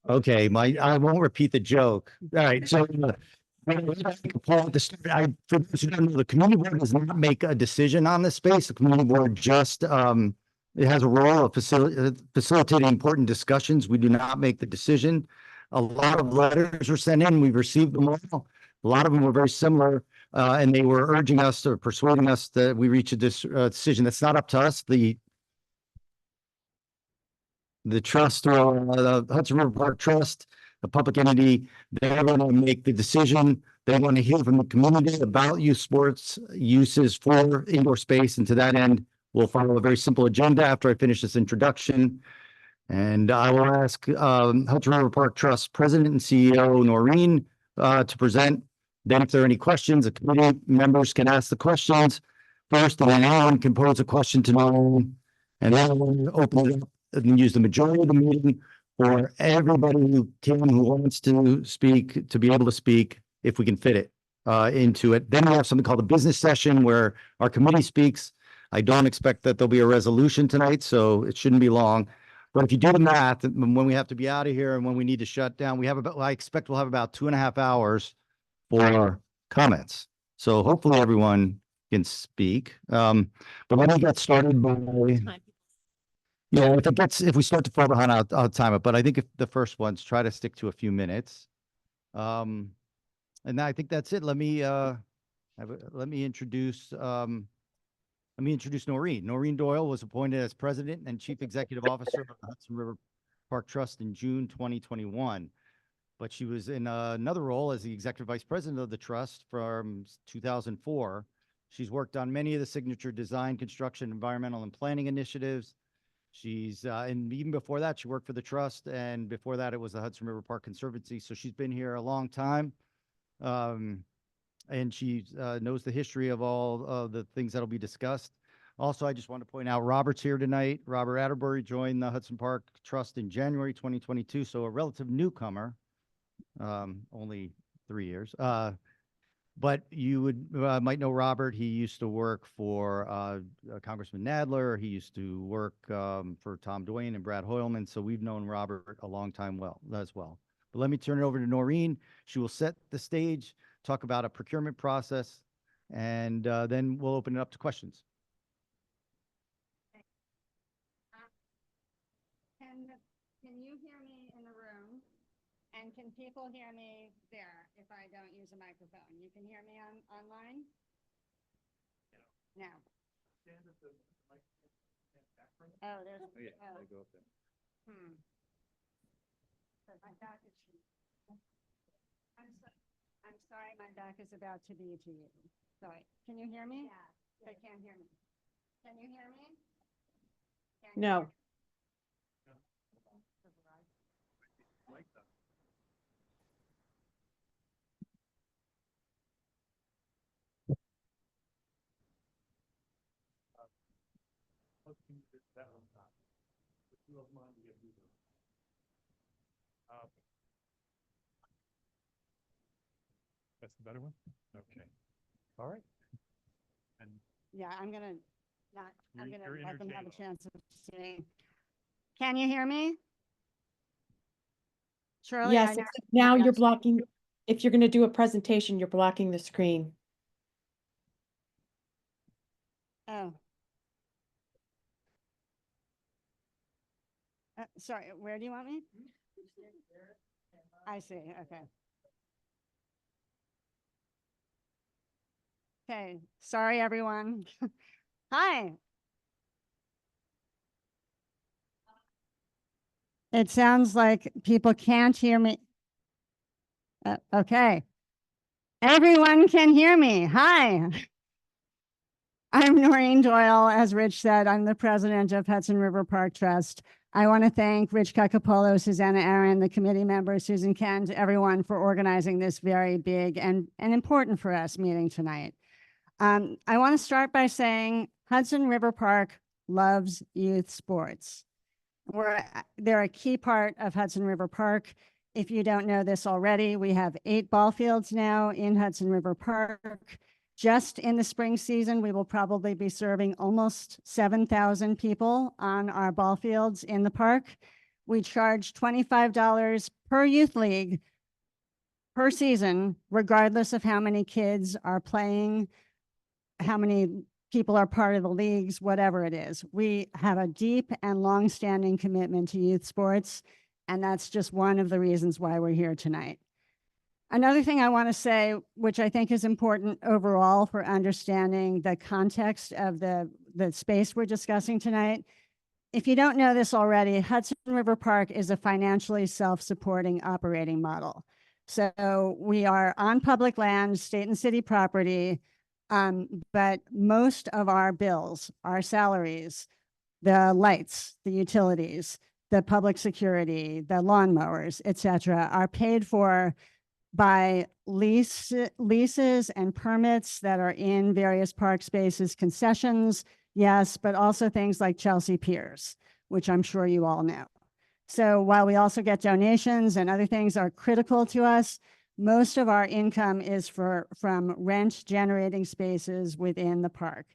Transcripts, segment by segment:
Okay, I won't repeat the joke. All right, so for those who don't know, the community board does not make a decision on this space. The community board just it has a role of facilitating important discussions. We do not make the decision. A lot of letters were sent in. We've received them all. A lot of them were very similar, and they were urging us or persuading us that we reach a decision. That's not up to us. The trust or the Hudson River Park Trust, the public entity, they're going to make the decision. They want to hear from the community about youth sports uses for indoor space. And to that end, we'll follow a very simple agenda after I finish this introduction. And I will ask Hudson River Park Trust President and CEO Noreen to present. Then if there are any questions, the committee members can ask the questions first, and then anyone can pose a question to Noreen. And then we'll open it up and use the majority of the meeting for everybody who wants to speak, to be able to speak if we can fit it into it. Then we have something called a business session where our committee speaks. I don't expect that there'll be a resolution tonight, so it shouldn't be long. But if you do the math, when we have to be out of here and when we need to shut down, I expect we'll have about 2.5 hours for comments. So hopefully everyone can speak. But let me get started by yeah, if we start to fall behind, I'll time it. But I think if the first ones, try to stick to a few minutes. And I think that's it. Let me introduce Noreen. Noreen Doyle was appointed as President and Chief Executive Officer of the Hudson River Park Trust in June 2021. But she was in another role as the Executive Vice President of the Trust from 2004. She's worked on many of the signature design, construction, environmental, and planning initiatives. She's and even before that, she worked for the trust, and before that, it was the Hudson River Park Conservancy. So she's been here a long time, and she knows the history of all of the things that'll be discussed. Also, I just want to point out Robert's here tonight. Robert Atterbury joined the Hudson Park Trust in January 2022, so a relative newcomer, only 3 years. But you might know Robert. He used to work for Congressman Nadler. He used to work for Tom Doyen and Brad Hoylman. So we've known Robert a long time as well. But let me turn it over to Noreen. She will set the stage, talk about a procurement process, and then we'll open it up to questions. Can you hear me in the room? And can people hear me there if I don't use a microphone? You can hear me online? No. Oh, there's. Oh, yeah, I go up there. So my back is. I'm sorry, my back is about to be to you. Sorry. Can you hear me? Yeah. They can't hear me. Can you hear me? No. That's the better one? Okay. All right. And yeah, I'm gonna let them have a chance of seeing. Can you hear me? Shirley? Yes, now you're blocking. If you're going to do a presentation, you're blocking the screen. Oh. Sorry, where do you want me? I see, okay. Okay, sorry everyone. Hi. It sounds like people can't hear me. Okay. Everyone can hear me. Hi. I'm Noreen Doyle. As Rich said, I'm the president of Hudson River Park Trust. I want to thank Rich Cacapolo, Susanna Aaron, the committee members, Susan Kent, everyone for organizing this very big and important for us meeting tonight. I want to start by saying Hudson River Park loves youth sports. They're a key part of Hudson River Park. If you don't know this already, we have 8 ball fields now in Hudson River Park. Just in the spring season, we will probably be serving almost 7,000 people on our ball fields in the park. We charge $25 per youth league per season, regardless of how many kids are playing, how many people are part of the leagues, whatever it is. We have a deep and long-standing commitment to youth sports, and that's just one of the reasons why we're here tonight. Another thing I want to say, which I think is important overall for understanding the context of the space we're discussing tonight. If you don't know this already, Hudson River Park is a financially self-supporting operating model. So we are on public land, state and city property, but most of our bills, our salaries, the lights, the utilities, the public security, the lawnmowers, et cetera, are paid for by leases and permits that are in various park spaces, concessions, yes, but also things like Chelsea Piers, which I'm sure you all know. So while we also get donations and other things are critical to us, most of our income is from rent generating spaces within the park.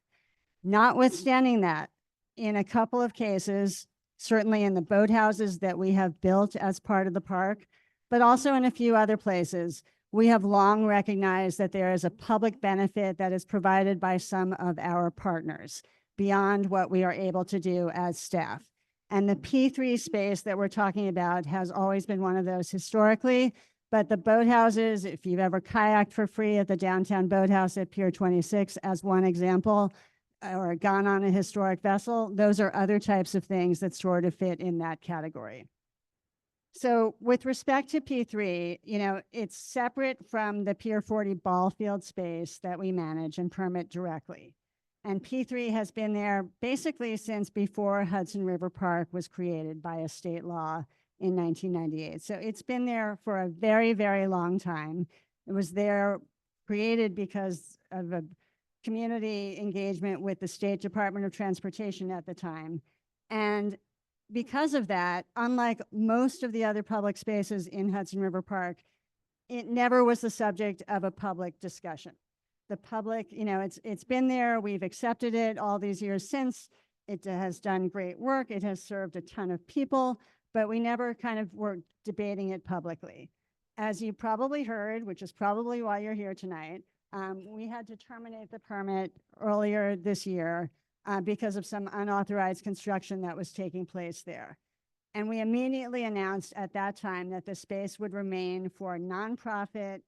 Notwithstanding that, in a couple of cases, certainly in the boathouses that we have built as part of the park, but also in a few other places, we have long recognized that there is a public benefit that is provided by some of our partners beyond what we are able to do as staff. And the P3 space that we're talking about has always been one of those historically, but the boathouses, if you've ever kayaked for free at the downtown boathouse at Pier 26 as one example, or gone on a historic vessel, those are other types of things that sort of fit in that category. So with respect to P3, you know, it's separate from the Pier 40 ball field space that we manage and permit directly. And P3 has been there basically since before Hudson River Park was created by a state law in 1998. So it's been there for a very, very long time. It was there created because of a community engagement with the State Department of Transportation at the time. And because of that, unlike most of the other public spaces in Hudson River Park, it never was the subject of a public discussion. The public, you know, it's been there, we've accepted it all these years since. It has done great work, it has served a ton of people, but we never kind of were debating it publicly. As you probably heard, which is probably why you're here tonight, we had to terminate the permit earlier this year because of some unauthorized construction that was taking place there. And we immediately announced at that time that the space would remain for nonprofit,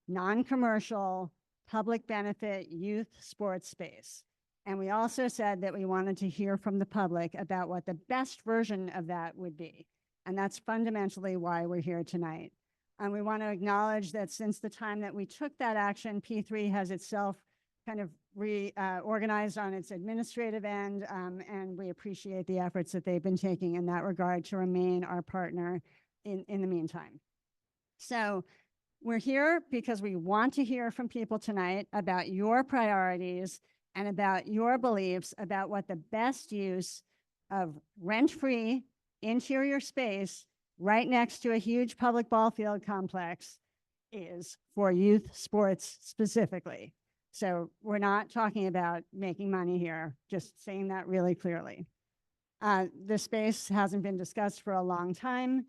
non-commercial, public benefit youth sports space. And we also said that we wanted to hear from the public about what the best version of that would be. And that's fundamentally why we're here tonight. And we want to acknowledge that since the time that we took that action, P3 has itself kind of reorganized on its administrative end, and we appreciate the efforts that they've been taking in that regard to remain our partner in the meantime. So we're here because we want to hear from people tonight about your priorities and about your beliefs about what the best use of rent-free interior space right next to a huge public ball field complex is for youth sports specifically. So we're not talking about making money here, just saying that really clearly. The space hasn't been discussed for a long time.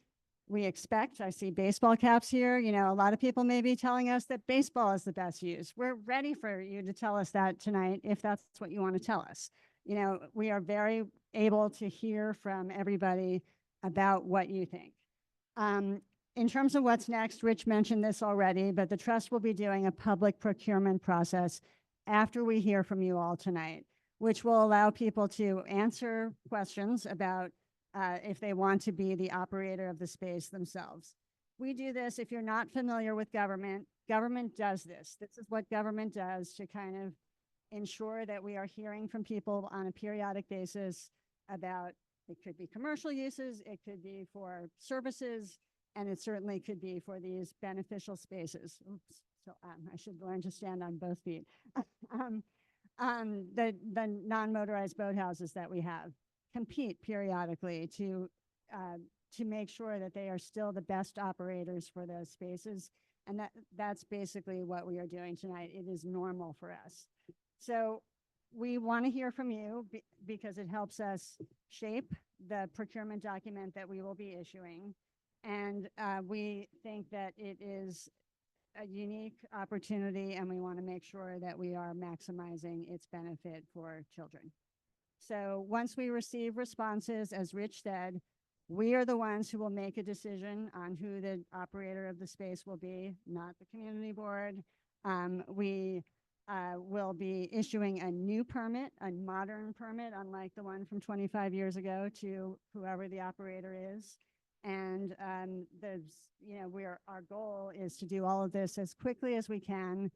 We expect, I see baseball caps here, you know, a lot of people may be telling us that baseball is the best use. We're ready for you to tell us that tonight if that's what you want to tell us. You know, we are very able to hear from everybody about what you think. In terms of what's next, Rich mentioned this already, but the trust will be doing a public procurement process after we hear from you all tonight, which will allow people to answer questions about if they want to be the operator of the space themselves. We do this, if you're not familiar with government, government does this. This is what government does to kind of ensure that we are hearing from people on a periodic basis about, it could be commercial uses, it could be for services, and it certainly could be for these beneficial spaces. Oops, so I should learn to stand on both feet. The non-motorized boathouses that we have compete periodically to make sure that they are still the best operators for those spaces. And that's basically what we are doing tonight. It is normal for us. So we want to hear from you because it helps us shape the procurement document that we will be issuing. And we think that it is a unique opportunity, and we want to make sure that we are maximizing its benefit for children. So once we receive responses, as Rich said, we are the ones who will make a decision on who the operator of the space will be, not the community board. We will be issuing a new permit, a modern permit, unlike the one from 25 years ago, to whoever the operator is. And our goal is to do all of this as quickly as we can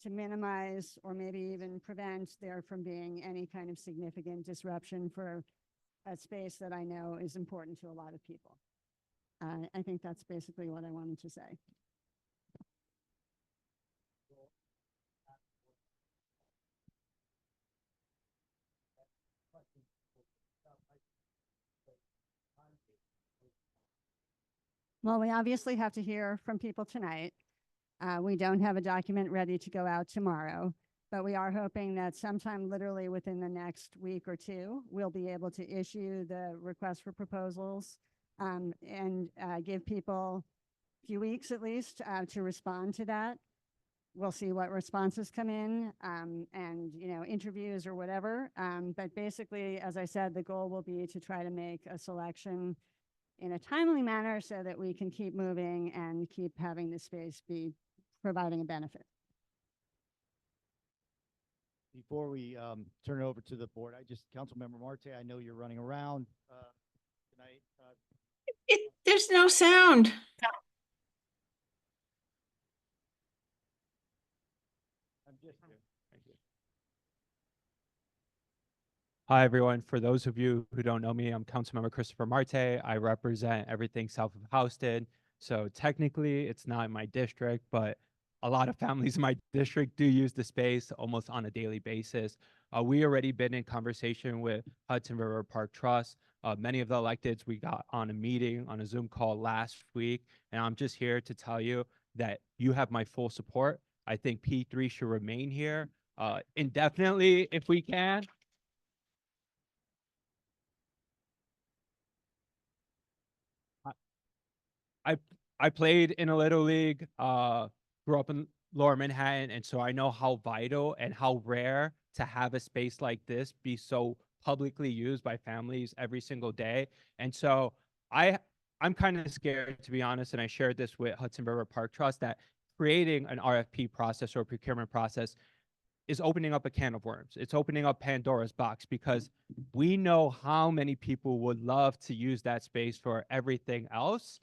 to minimize or maybe even prevent there from being any kind of significant disruption for a space that I know is important to a lot of people. I think that's basically what I wanted to say. Well, we obviously have to hear from people tonight. We don't have a document ready to go out tomorrow, but we are hoping that sometime literally within the next week or two, we'll be able to issue the request for proposals and give people a few weeks at least to respond to that. We'll see what responses come in and, interviews or whatever. But basically, as I said, the goal will be to try to make a selection in a timely manner so that we can keep moving and keep having the space be providing a benefit. Before we turn it over to the board, Councilmember Marte, I know you're running around tonight. There's no sound. I'm just here. Thank you. Hi, everyone. For those of you who don't know me, I'm Councilmember Christopher Marte. I represent everything south of Houston. So technically, it's not in my district, but a lot of families in my district do use the space almost on a daily basis. We already been in conversation with Hudson River Park Trust. Many of the electeds, we got on a meeting, on a Zoom call last week, and I'm just here to tell you that you have my full support. I think P3 should remain here indefinitely if we can. I played in a little league, grew up in Lower Manhattan, and so I know how vital and how rare to have a space like this be so publicly used by families every single day. And so I'm kind of scared, to be honest, and I shared this with Hudson River Park Trust, that creating an RFP process or procurement process is opening up a can of worms. It's opening up Pandora's box, because we know how many people would love to use that space for everything else.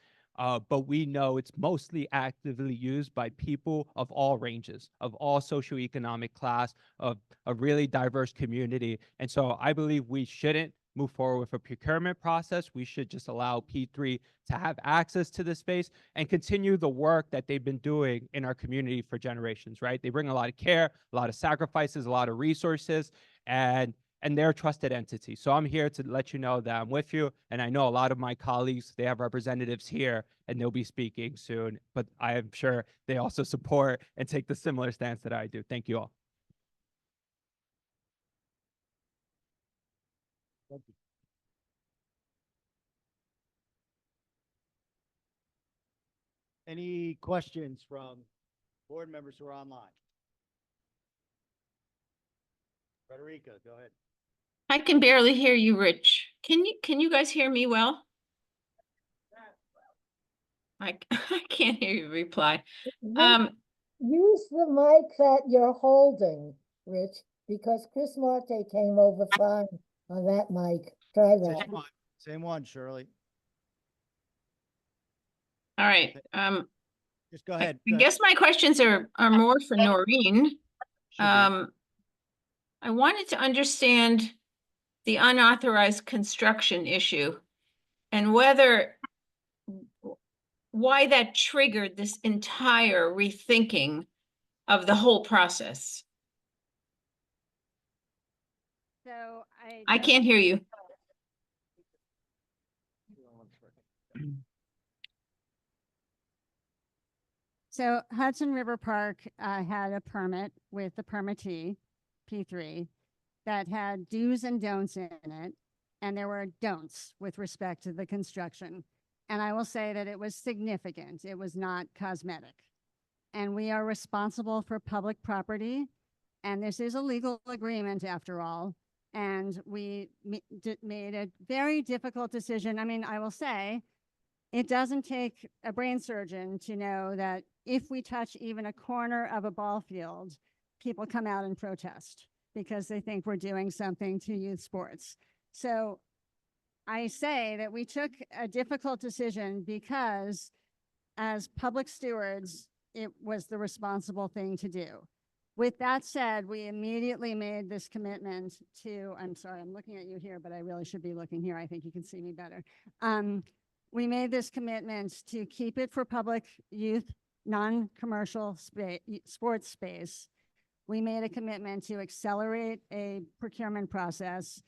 But we know it's mostly actively used by people of all ranges, of all socioeconomic class, of a really diverse community. And so I believe we shouldn't move forward with a procurement process. We should just allow P3 to have access to the space and continue the work that they've been doing in our community for generations, right? They bring a lot of care, a lot of sacrifices, a lot of resources, and they're a trusted entity. So I'm here to let you know that I'm with you. And I know a lot of my colleagues, they have representatives here and they'll be speaking soon, but I am sure they also support and take the similar stance that I do. Thank you all. Thank you. Any questions from board members who are online? Frederica, go ahead. I can barely hear you, Rich. Can you guys hear me well? I can't hear you reply. Use the mic that you're holding, Rich, because Chris Marte came over fine on that mic. Try that. Same one, Shirley. All right. Just go ahead. I guess my questions are more for Noreen. I wanted to understand the unauthorized construction issue and why that triggered this entire rethinking of the whole process. So I can't hear you. So Hudson River Park had a permit with the permittee, P3, that had do's and don'ts in it. and there were don'ts with respect to the construction. And I will say that it was significant. It was not cosmetic. And we are responsible for public property. And this is a legal agreement after all. And we made a very difficult decision. I mean, I will say, it doesn't take a brain surgeon to know that if we touch even a corner of a ball field, people come out and protest because they think we're doing something to youth sports. So I say that we took a difficult decision because as public stewards, it was the responsible thing to do. With that said, we immediately made this commitment to, I'm sorry, I'm looking at you here, but I really should be looking here. I think you can see me better. We made this commitment to keep it for public youth, non-commercial sports space. We made a commitment to accelerate a procurement process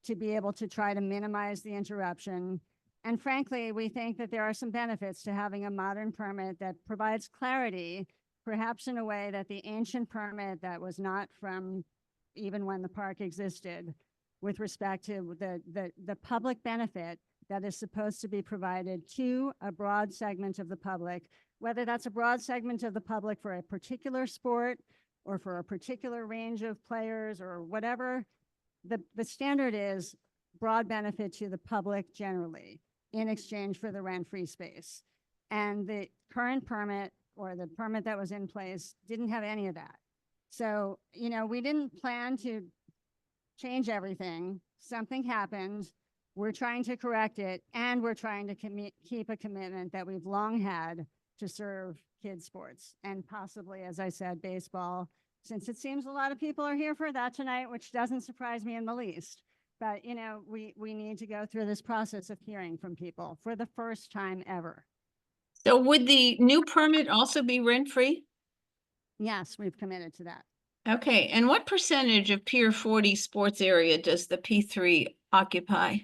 to be able to try to minimize the interruption. And frankly, we think that there are some benefits to having a modern permit that provides clarity, perhaps in a way that the ancient permit that was not from even when the park existed, with respect to the public benefit that is supposed to be provided to a broad segment of the public, whether that's a broad segment of the public for a particular sport or for a particular range of players or whatever. The standard is broad benefit to the public generally in exchange for the rent-free space. And the current permit or the permit that was in place didn't have any of that. So, you know, we didn't plan to change everything. Something happened. We're trying to correct it, and we're trying to keep a commitment that we've long had to serve kids sports and possibly, as I said, baseball, since it seems a lot of people are here for that tonight, which doesn't surprise me in the least. But, you know, we need to go through this process of hearing from people for the first time ever. So would the new permit also be rent-free? Yes, we've committed to that. Okay, and what percentage of Pier 40 sports area does the P3 occupy?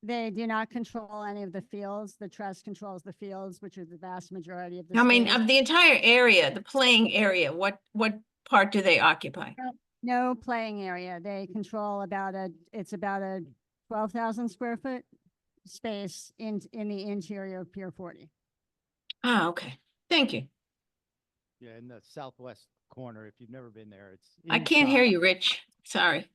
They do not control any of the fields. The trust controls the fields, which are the vast majority of the I mean, space. of the entire area, the playing area, what part do they occupy? No playing area. They control it's about a 12,000 square foot space in the interior of Pier 40. Ah, okay. Thank you. Yeah, in the southwest corner, if you've never been there, it's. I can't hear inside. you, Rich. Sorry.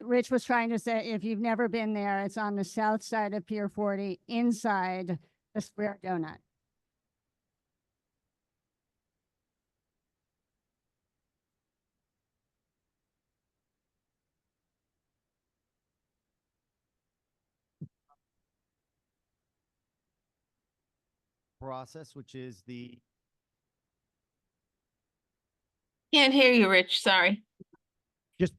Rich was trying to say, if you've never been there, it's on the south side of Pier 40 inside the square donut. Process, which is the, Can't hear you, Rich. Sorry. just.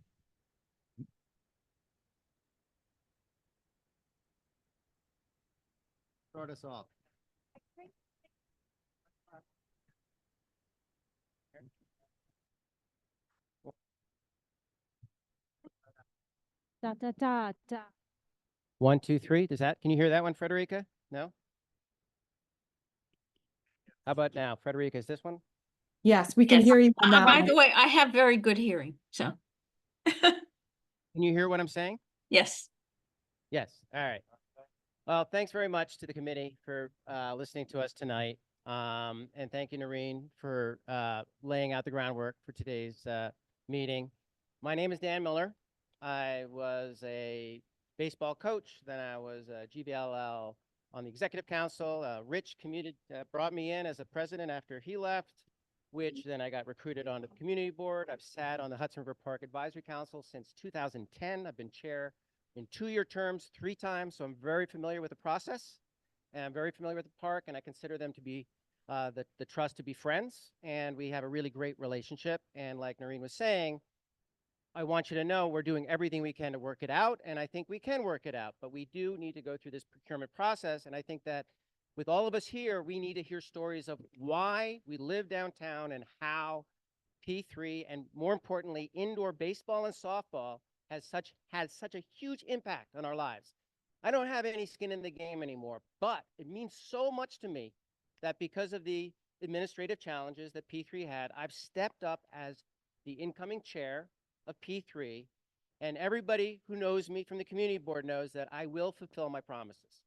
Start us off. Da, da, da, da. 1, 2, 3. Can you hear that one, Frederica? No? How about now? Frederica, is this one? Yes, we can Yes. hear you on that By one. the way, I have very good hearing, so. Can you hear what I'm saying? Yes. Yes. All right. Well, thanks very much to the committee for listening to us tonight. And thank you, Noreen, for laying out the groundwork for today's meeting. My name is Dan Miller. I was a baseball coach. Then I was a GBLL on the executive council. Rich brought me in as a president after he left, which then I got recruited onto the community board. I've sat on the Hudson River Park Advisory Council since 2010. I've been chair in 2-year terms 3 times, so I'm very familiar with the process, and I'm very familiar with the park, and I consider them to be the trust to be friends, and we have a really great relationship. And like Noreen was saying, I want you to know we're doing everything we can to work it out, and I think we can work it out, but we do need to go through this procurement process. And I think that with all of us here, we need to hear stories of why we live downtown and how P3 and, more importantly, indoor baseball and softball has such a huge impact on our lives. I don't have any skin in the game anymore, but it means so much to me that because of the administrative challenges that P3 had, I've stepped up as the incoming chair of P3, And everybody who knows me from the community board knows that I will fulfill my promises.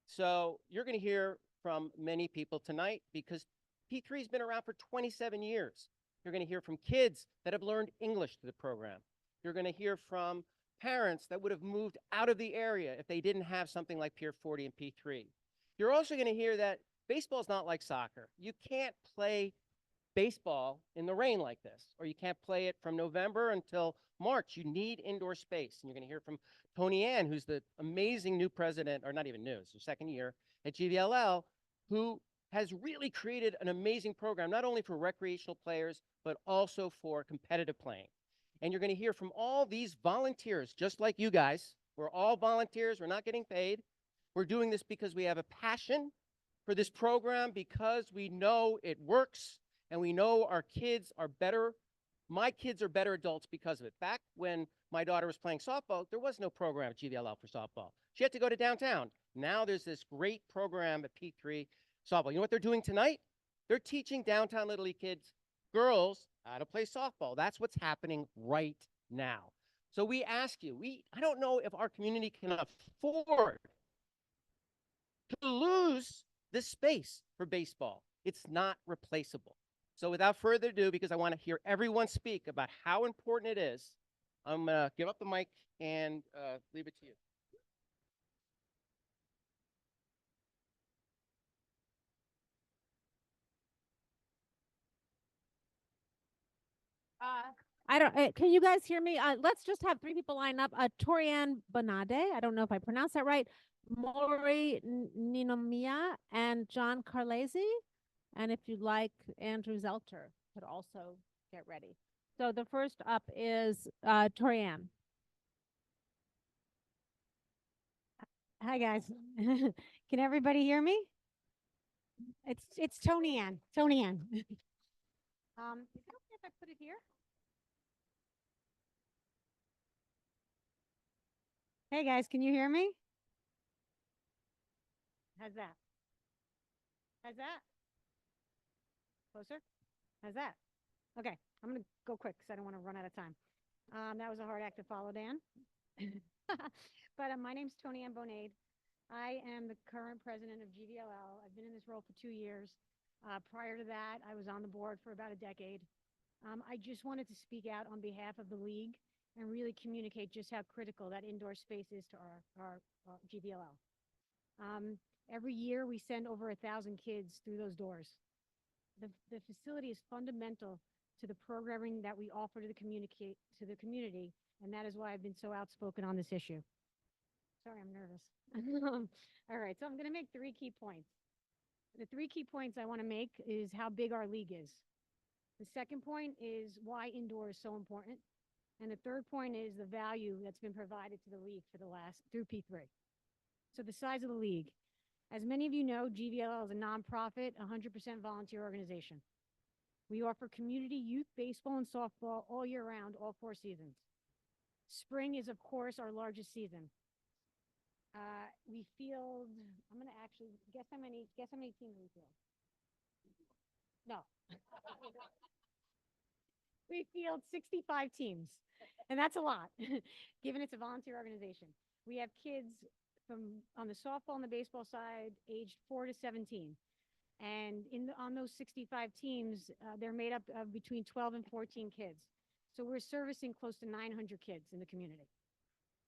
So you're going to hear from many people tonight because P3 has been around for 27 years. You're going to hear from kids that have learned English through the program. You're going to hear from parents that would have moved out of the area if they didn't have something like Pier 40 and P3. You're also going to hear that baseball is not like soccer. You can't play baseball in the rain like this, or you can't play it from November until March. You need indoor space. And you're going to hear from Tony Ann, who's the amazing new president, or not even new, it's her second year at GVLL, who has really created an amazing program, not only for recreational players, but also for competitive playing. And you're going to hear from all these volunteers, just like you guys. We're all volunteers. We're not getting paid. We're doing this because we have a passion for this program, because we know it works, and we know our kids are better. My kids are better adults because of it. Back when my daughter was playing softball, there was no program at GVLL for softball. She had to go to downtown. Now there's this great program at P3 softball. You know what they're doing tonight? They're teaching downtown Little League kids, girls, how to play softball. That's what's happening right now. So we ask you, I don't know if our community can afford to lose this space for baseball. It's not replaceable. So without further ado, because I want to hear everyone speak about how important it is, I'm going to give up the mic and leave it to you. I don't, can you guys hear me? Let's just have three people line up. Torianne Bonade, I don't know if I pronounced that right. Maury Ninomiya and John Carlesi. And if you'd like, Andrew Zelter could also get ready. So the first up is Torianne. Hi, guys. Can everybody hear me? It's Tony Ann. Tony Ann. Is it okay if I put it here? Hey, guys, can you hear me? How's that? How's that? Closer? How's that? Okay, I'm gonna go quick because I don't want to run out of time. That was a hard act to follow, Dan. But my name's Tony Ann Bonade. I am the current president of GVLL. I've been in this role for 2 years. Prior to that, I was on the board for about a decade. I just wanted to speak out on behalf of the league and really communicate just how critical that indoor space is to our GVLL. Every year we send over 1,000 kids through those doors. The facility is fundamental to the programming that we offer to the community, and that is why I've been so outspoken on this issue. Sorry, I'm nervous. All right, so I'm going to make 3 key points. The 3 key points I want to make is how big our league is. The second point is why indoor is so important. And the third point is the value that's been provided to the league for through P3. So the size of the league. As many of you know, GVLL is a nonprofit, 100% volunteer organization. We offer community youth baseball and softball all year round, all 4 seasons. Spring is, of course, our largest season. We field, I'm going to actually, guess how many teams we field? No. We field 65 teams, and that's a lot, given it's a volunteer organization. We have kids on the softball and the baseball side, aged 4 to 17. And on those 65 teams, they're made up of between 12 and 14 kids. So we're servicing close to 900 kids in the community.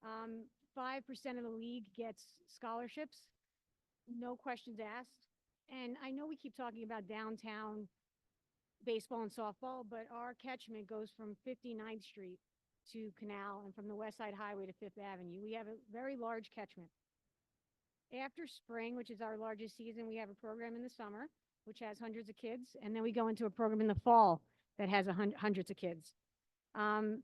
5% of the league gets scholarships, no questions asked. And I know we keep talking about downtown baseball and softball, but our catchment goes from 59th Street to Canal and from the West Side Highway to 5th Avenue. We have a very large catchment. After spring, which is our largest season, we have a program in the summer, which has hundreds of kids. And then we go into a program in the fall that has hundreds of kids. And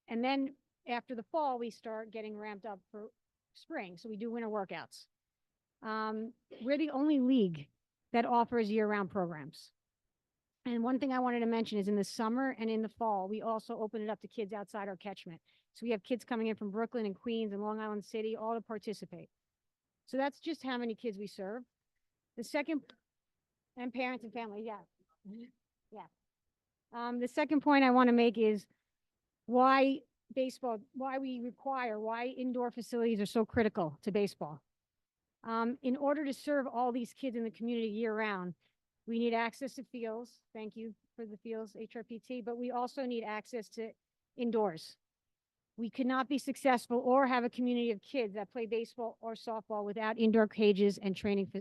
then after the fall, we start getting ramped up for spring. So we do winter workouts. We're the only league that offers year-round programs. And one thing I wanted to mention is in the summer and in the fall, we also open it up to kids outside our catchment. So we have kids coming in from Brooklyn and Queens and Long Island City, all to participate. So that's just how many kids we serve. The second, and parents and family, yeah. Yeah. The second point I want to make is why baseball, why indoor facilities are so critical to baseball. In order to serve all these kids in the community year round, we need access to fields. Thank you for the fields, HRPT, but we also need access to indoors. We could not be successful or have a community of kids that play baseball or softball without indoor cages and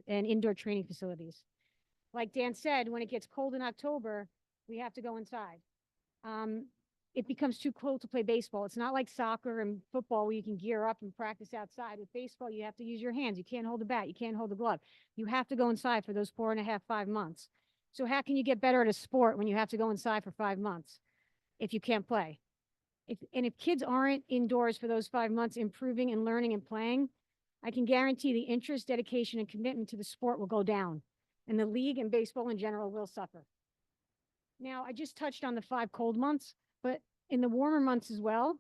indoor training facilities. Like Dan said, when it gets cold in October, we have to go inside. It becomes too cold to play baseball. It's not like soccer and football where you can gear up and practice outside. With baseball, you have to use your hands. You can't hold a bat. You can't hold a glove. You have to go inside for those 4.5, 5 months. So how can you get better at a sport when you have to go inside for 5 months if you can't play? If kids aren't indoors for those 5 months improving and learning and playing, I can guarantee the interest, dedication, and commitment to the sport will go down, and the league and baseball in general will suffer. Now, I just touched on the 5 cold months, but in the warmer months as well,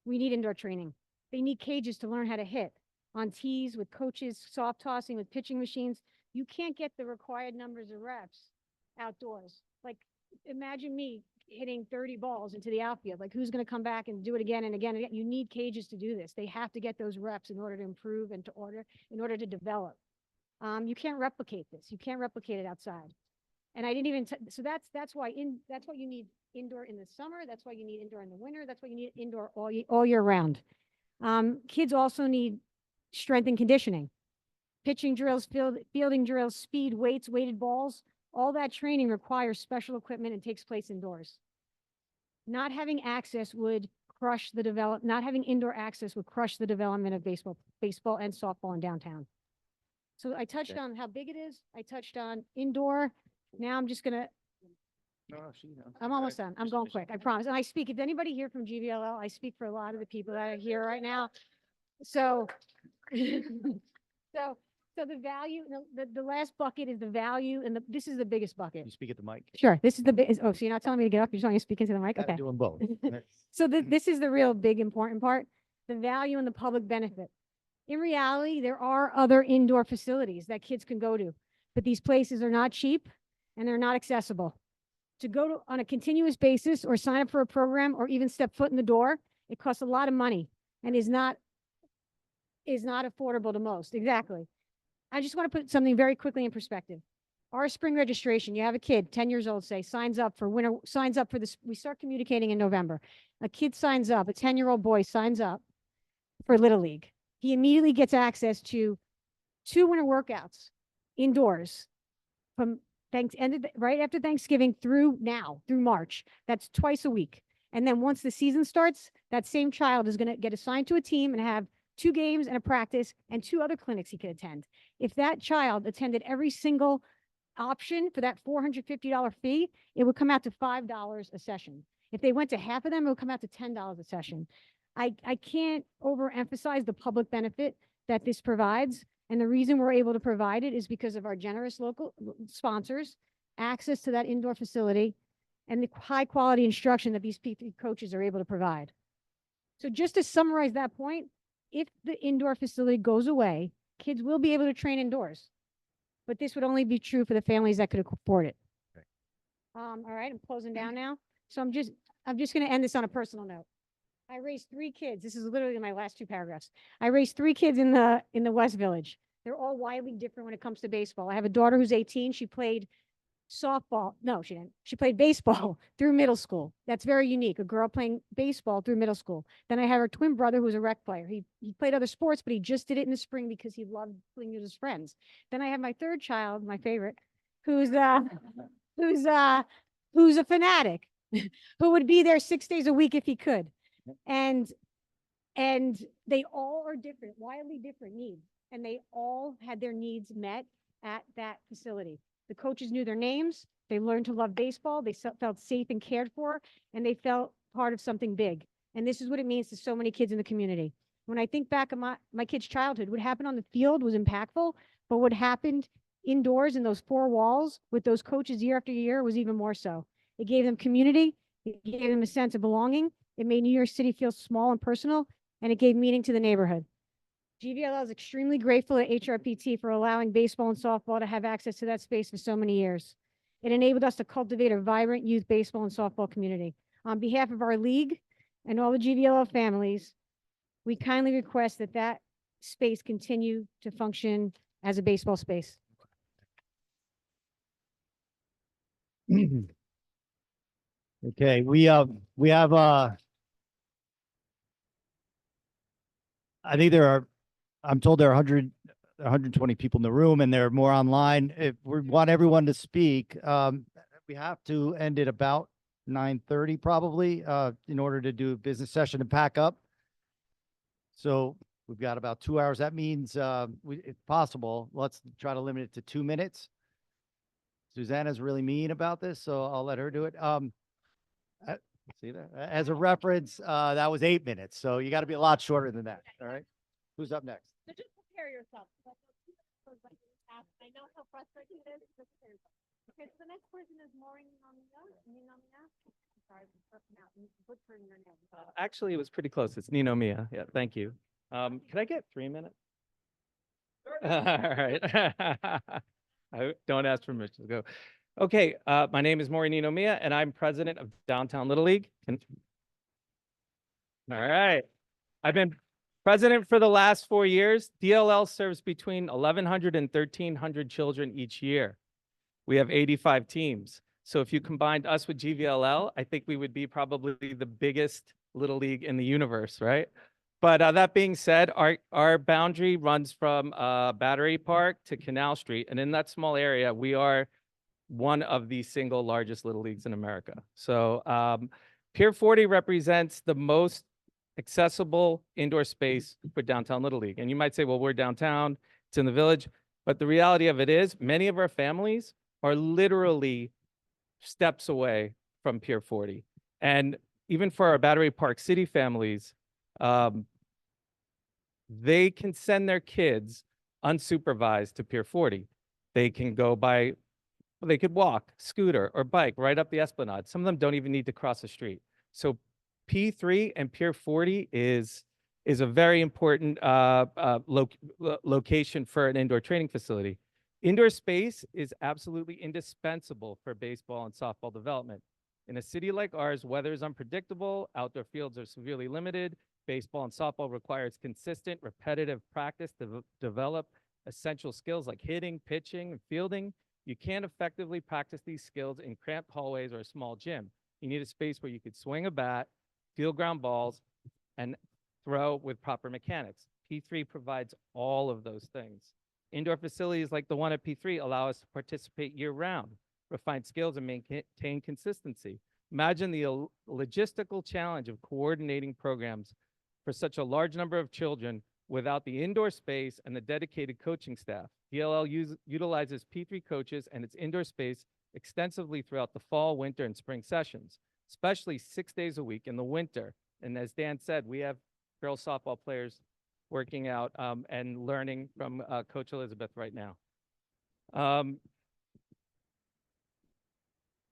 we need indoor training. They need cages to learn how to hit on tees with coaches, soft tossing with pitching machines. You can't get the required numbers of reps outdoors. Like, imagine me hitting 30 balls into the outfield. Like, who's going to come back and do it again and again and again? You need cages to do this. They have to get those reps in order to improve and in order to develop. You can't replicate this. You can't replicate it outside. And I didn't even, so that's why you need indoor in the summer. That's why you need indoor in the winter. That's why you need indoor all year round. Kids also need strength and conditioning, pitching drills, fielding drills, speed, weights, weighted balls. All that training requires special equipment and takes place indoors. Not having access would crush the not having indoor access would crush the development of baseball and softball in downtown. So I touched on how big it is. I touched on indoor. Now I'm just gonna, I'm almost done. I'm going quick, I promise. And I speak, if anybody here from GVLL, I speak for a lot of the people that are here right now. So, so the value, the last bucket is the value, and this is the biggest bucket. You speak at the mic. Sure, this is the biggest. Oh, so you're not telling me to get up, you're telling me to speak into the mic? Gotta Okay. do them both. So this is the real big important part, the value and the public benefit. In reality, there are other indoor facilities that kids can go to, but these places are not cheap and they're not accessible. To go to on a continuous basis or sign up for a program or even step foot in the door, it costs a lot of money and is not affordable to most. Exactly. I just want to put something very quickly in perspective. Our spring registration, you have a kid, 10 years old, say, signs up for this. We start communicating in November. A kid signs up, a 10-year-old boy signs up for Little League. He immediately gets access to 2 winter workouts indoors from right after Thanksgiving through March. That's twice a week. And then once the season starts, that same child is going to get assigned to a team and have 2 games and a practice and 2 other clinics he could attend. If that child attended every single option for that $450 fee, it would come out to $5 a session. If they went to half of them, it would come out to $10 a session. I can't overemphasize the public benefit that this provides. And the reason we're able to provide it is because of our generous local sponsors, access to that indoor facility, and the high quality instruction that these PT coaches are able to provide. So just to summarize that point, if the indoor facility goes away, kids will be able to train indoors, but this would only be true for the families that could afford it. Okay. All right, I'm closing down now. So I'm just going to end this on a personal note. I raised 3 kids. This is literally my last 2 paragraphs. I raised 3 kids in the West Village. They're all widely different when it comes to baseball. I have a daughter who's 18. She played softball. No, she didn't. She played baseball through middle school. That's very unique. A girl playing baseball through middle school. Then I have her twin brother who's a rec player. He played other sports, but he just did it in the spring because he loved playing with his friends. Then I have my 3rd child, my favorite, who's a fanatic, who would be there 6 days a week if he could. And they all are different, wildly different needs. And they all had their needs met at that facility. The coaches knew their names. They learned to love baseball. They felt safe and cared for, and they felt part of something big. And this is what it means to so many kids in the community. When I think back on my kid's childhood, what happened on the field was impactful, but what happened indoors in those 4 walls with those coaches year after year was even more so. It gave them community. It gave them a sense of belonging. It made New York City feel small and personal, and it gave meaning to the neighborhood. GVLL is extremely grateful to HRPT for allowing baseball and softball to have access to that space for so many years. It enabled us to cultivate a vibrant youth baseball and softball community. On behalf of our league and all the GVLL families, we kindly request that that space continue to function as a baseball space. Okay, we have, I think I'm told there are 120 people in the room and there are more online. If we want everyone to speak, we have to end at about 9:30 probably, in order to do a business session and pack up. So we've got about 2 hours. That means, if possible, let's try to limit it to 2 minutes. Susanna's really mean about this, so I'll let her do it. See that? As a reference, that was 8 minutes, so you got to be a lot shorter than that. All right. Who's up next? So just prepare yourself. I know how frustrating it is. Just prepare yourself. Okay, so the next person is Maureen Ninomia. Sorry, butchering your name. Actually, it was pretty close. It's Ninomia. Yeah, thank you. Can I get 3 minutes? All right. Don't ask permission to go. Okay, my name is Maureen Ninomia, and I'm president of Downtown Little League. All right. I've been president for the last 4 years. DLL serves between 1,100 and 1,300 children each year. We have 85 teams. So if you combined us with GVLL, I think we would be probably the biggest little league in the universe, right? But that being said, our boundary runs from Battery Park to Canal Street. And in that small area, we are one of the single largest little leagues in America. So Pier 40 represents the most accessible indoor space for Downtown Little League. And you might say, well, we're downtown, it's in the village. But the reality of it is many of our families are literally steps away from Pier 40. And even for our Battery Park City families, they can send their kids unsupervised to Pier 40. They can go by, they could walk, scooter, or bike right up the Esplanade. Some of them don't even need to cross the street. So P3 and Pier 40 is a very important location for an indoor training facility. Indoor space is absolutely indispensable for baseball and softball development. In a city like ours, weather is unpredictable, outdoor fields are severely limited, baseball and softball requires consistent, repetitive practice to develop essential skills like hitting, pitching, and fielding. You can't effectively practice these skills in cramped hallways or a small gym. You need a space where you could swing a bat, field ground balls, and throw with proper mechanics. P3 provides all of those things. Indoor facilities like the one at P3 allow us to participate year-round, refine skills, and maintain consistency. Imagine the logistical challenge of coordinating programs for such a large number of children without the indoor space and the dedicated coaching staff. DLL utilizes P3 coaches and its indoor space extensively throughout the fall, winter, and spring sessions, especially 6 days a week in the winter. And as Dan said, we have girls softball players working out and learning from Coach Elizabeth right now.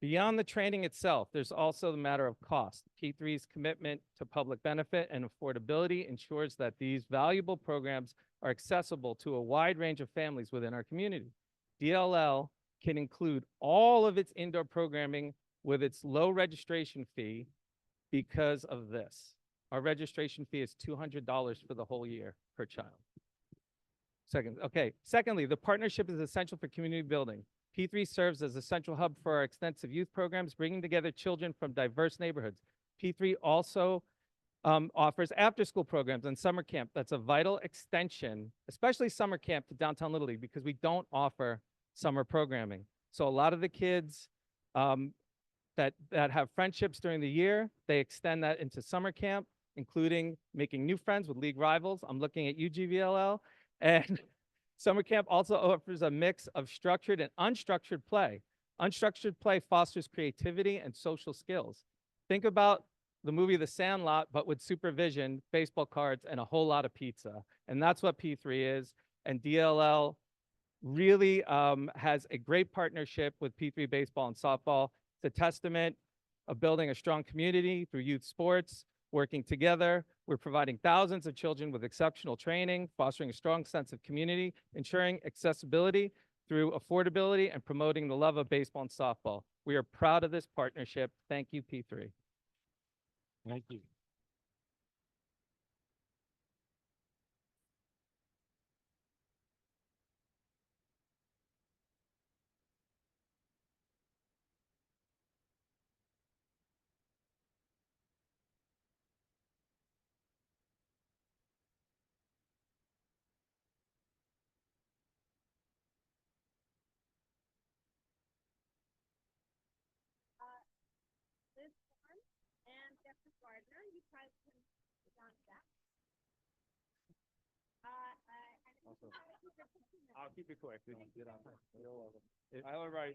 Beyond the training itself, there's also the matter of cost. P3's commitment to public benefit and affordability ensures that these valuable programs are accessible to a wide range of families within our community. DLL can include all of its indoor programming with its low registration fee because of this. Our registration fee is $200 for the whole year per child. Secondly, the partnership is essential for community building. P3 serves as a central hub for our extensive youth programs, bringing together children from diverse neighborhoods. P3 also offers after-school programs and summer camp. That's a vital extension, especially summer camp, to Downtown Little League, because we don't offer summer programming. So a lot of the kids that have friendships during the year, they extend that into summer camp, including making new friends with league rivals. I'm looking at you, GVLL. And summer camp also offers a mix of structured and unstructured play. Unstructured play fosters creativity and social skills. Think about the movie The Sandlot, but with supervision, baseball cards, and a whole lot of pizza. And that's what P3 is. And DLL really has a great partnership with P3 baseball and softball. It's a testament of building a strong community through youth sports, working together. We're providing thousands of children with exceptional training, fostering a strong sense of community, ensuring accessibility through affordability, and promoting the love of baseball and softball. We are proud of this partnership. Thank you, P3. Thank you. Gardner. You guys can sit down back. I'll keep it quick. Hello, everybody.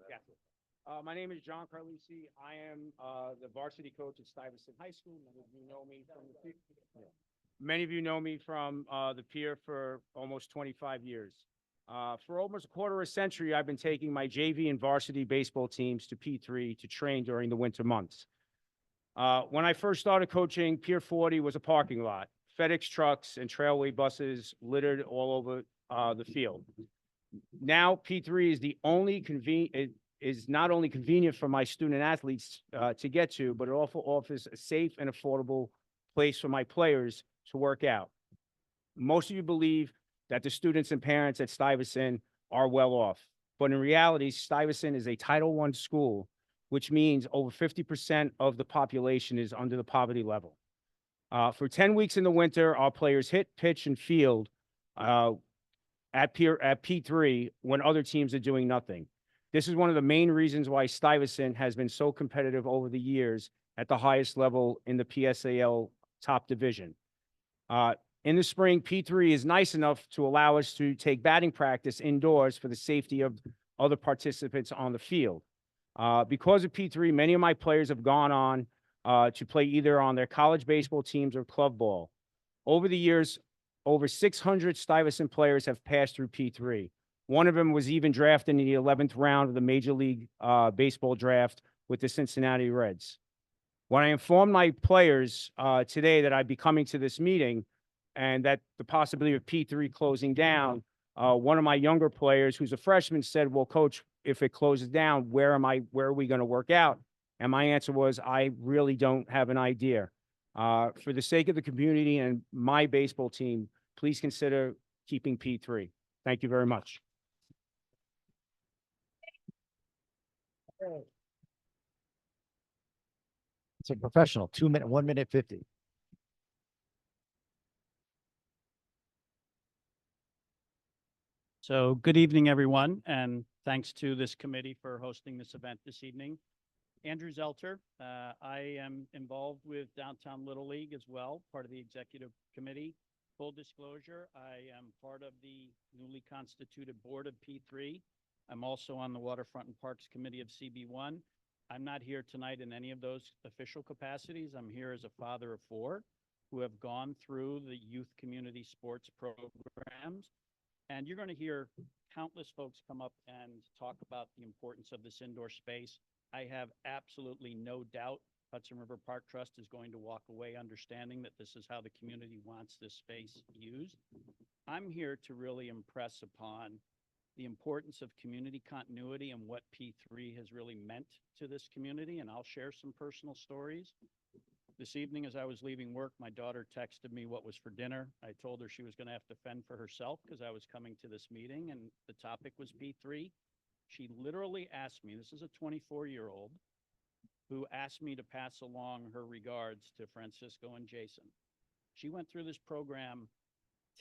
Yeah. My name is John Carlisi. I am the varsity coach at Stuyvesant High School. Many of you know me from the Pier for almost 25 years. For almost a quarter of a century, I've been taking my JV and varsity baseball teams to P3 to train during the winter months. When I first started coaching, Pier 40 was a parking lot. FedEx trucks and trailway buses littered all over the field. Now P3 is the only is not only convenient for my student athletes to get to, but it also offers a safe and affordable place for my players to work out. Most of you believe that the students and parents at Stuyvesant are well off, but in reality, Stuyvesant is a Title I school, which means over 50% of the population is under the poverty level. For 10 weeks in the winter, our players hit, pitch, and field at P3 when other teams are doing nothing. This is one of the main reasons why Stuyvesant has been so competitive over the years at the highest level in the PSAL top division. In the spring, P3 is nice enough to allow us to take batting practice indoors for the safety of other participants on the field. Because of P3, many of my players have gone on to play either on their college baseball teams or club ball. Over the years, over 600 Stuyvesant players have passed through P3. One of them was even drafted in the 11th round of the Major League Baseball draft with the Cincinnati Reds. When I informed my players today that I'd be coming to this meeting and that the possibility of P3 closing down, one of my younger players, who's a freshman, said, "Well, coach, if it closes down, where are we going to work out?" And my answer was, I really don't have an idea. For the sake of the community and my baseball team, please consider keeping P3. Thank you very much. It's a professional, 2 minute, 1 minute 50. So good evening, everyone, and thanks to this committee for hosting this event this evening. Andrew Zelter, I am involved with Downtown Little League as well, part of the executive committee. Full disclosure, I am part of the newly constituted board of P3. I'm also on the Waterfront and Parks Committee of CB1. I'm not here tonight in any of those official capacities. I'm here as a father of 4 who have gone through the youth community sports programs. And you're going to hear countless folks come up and talk about the importance of this indoor space. I have absolutely no doubt Hudson River Park Trust is going to walk away understanding that this is how the community wants this space used. I'm here to really impress upon the importance of community continuity and what P3 has really meant to this community, and I'll share some personal stories. This evening, as I was leaving work, my daughter texted me what was for dinner. I told her she was going to have to fend for herself because I was coming to this meeting, and the topic was P3. She literally asked me, this is a 24-year-old, who asked me to pass along her regards to Francisco and Jason. She went through this program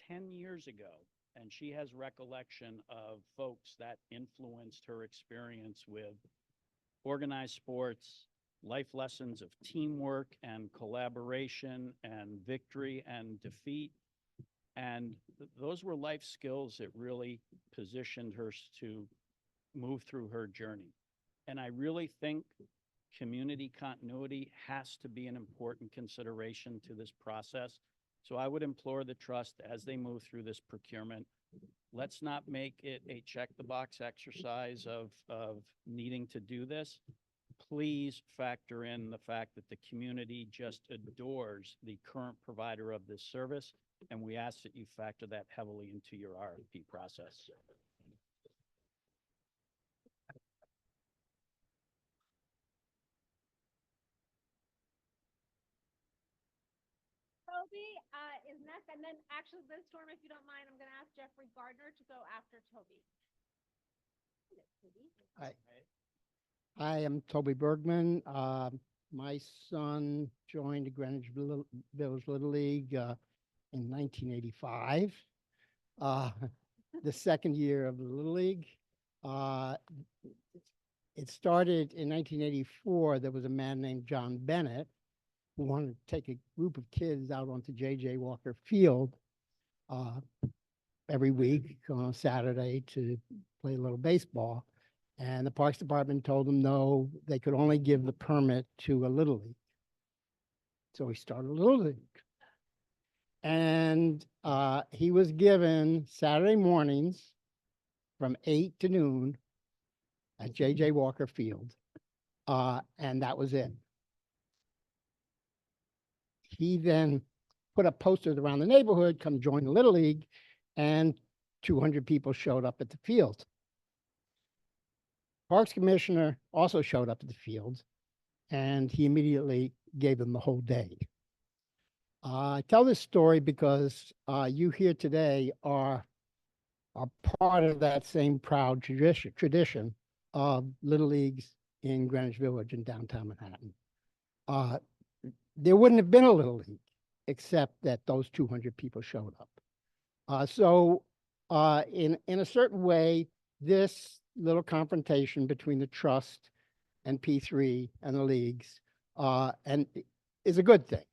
10 years ago, and she has recollection of folks that influenced her experience with organized sports, life lessons of teamwork and collaboration and victory and defeat. And those were life skills that really positioned her to move through her journey. And I really think community continuity has to be an important consideration to this process. So I would implore the trust as they move through this procurement, let's not make it a check the box exercise of needing to do this. Please factor in the fact that the community just adores the current provider of this service, and we ask that you factor that heavily into your RFP process. Toby is next, and then actually, Liz Storm, if you don't mind, I'm going to ask Jeffrey Gardner to go after Toby. I am Toby Bergman. My son joined Greenwich Village Little League in 1985, the second year of the Little League. It started in 1984. There was a man named John Bennett who wanted to take a group of kids out onto J.J. Walker Field every week on Saturday to play a little baseball. And the Parks Department told them no, they could only give the permit to a Little League. So he started a Little League. And he was given Saturday mornings from 8 to noon at J.J. Walker Field. And that was it. He then put up posters around the neighborhood, come join the Little League, and 200 people showed up at the field. Parks Commissioner also showed up at the field, and he immediately gave them the whole day. I tell this story because you here today are part of that same proud tradition of Little Leagues in Greenwich Village in downtown Manhattan. There wouldn't have been a Little League except that those 200 people showed up. So in a certain way, this little confrontation between the trust and P3 and the leagues and is a good thing,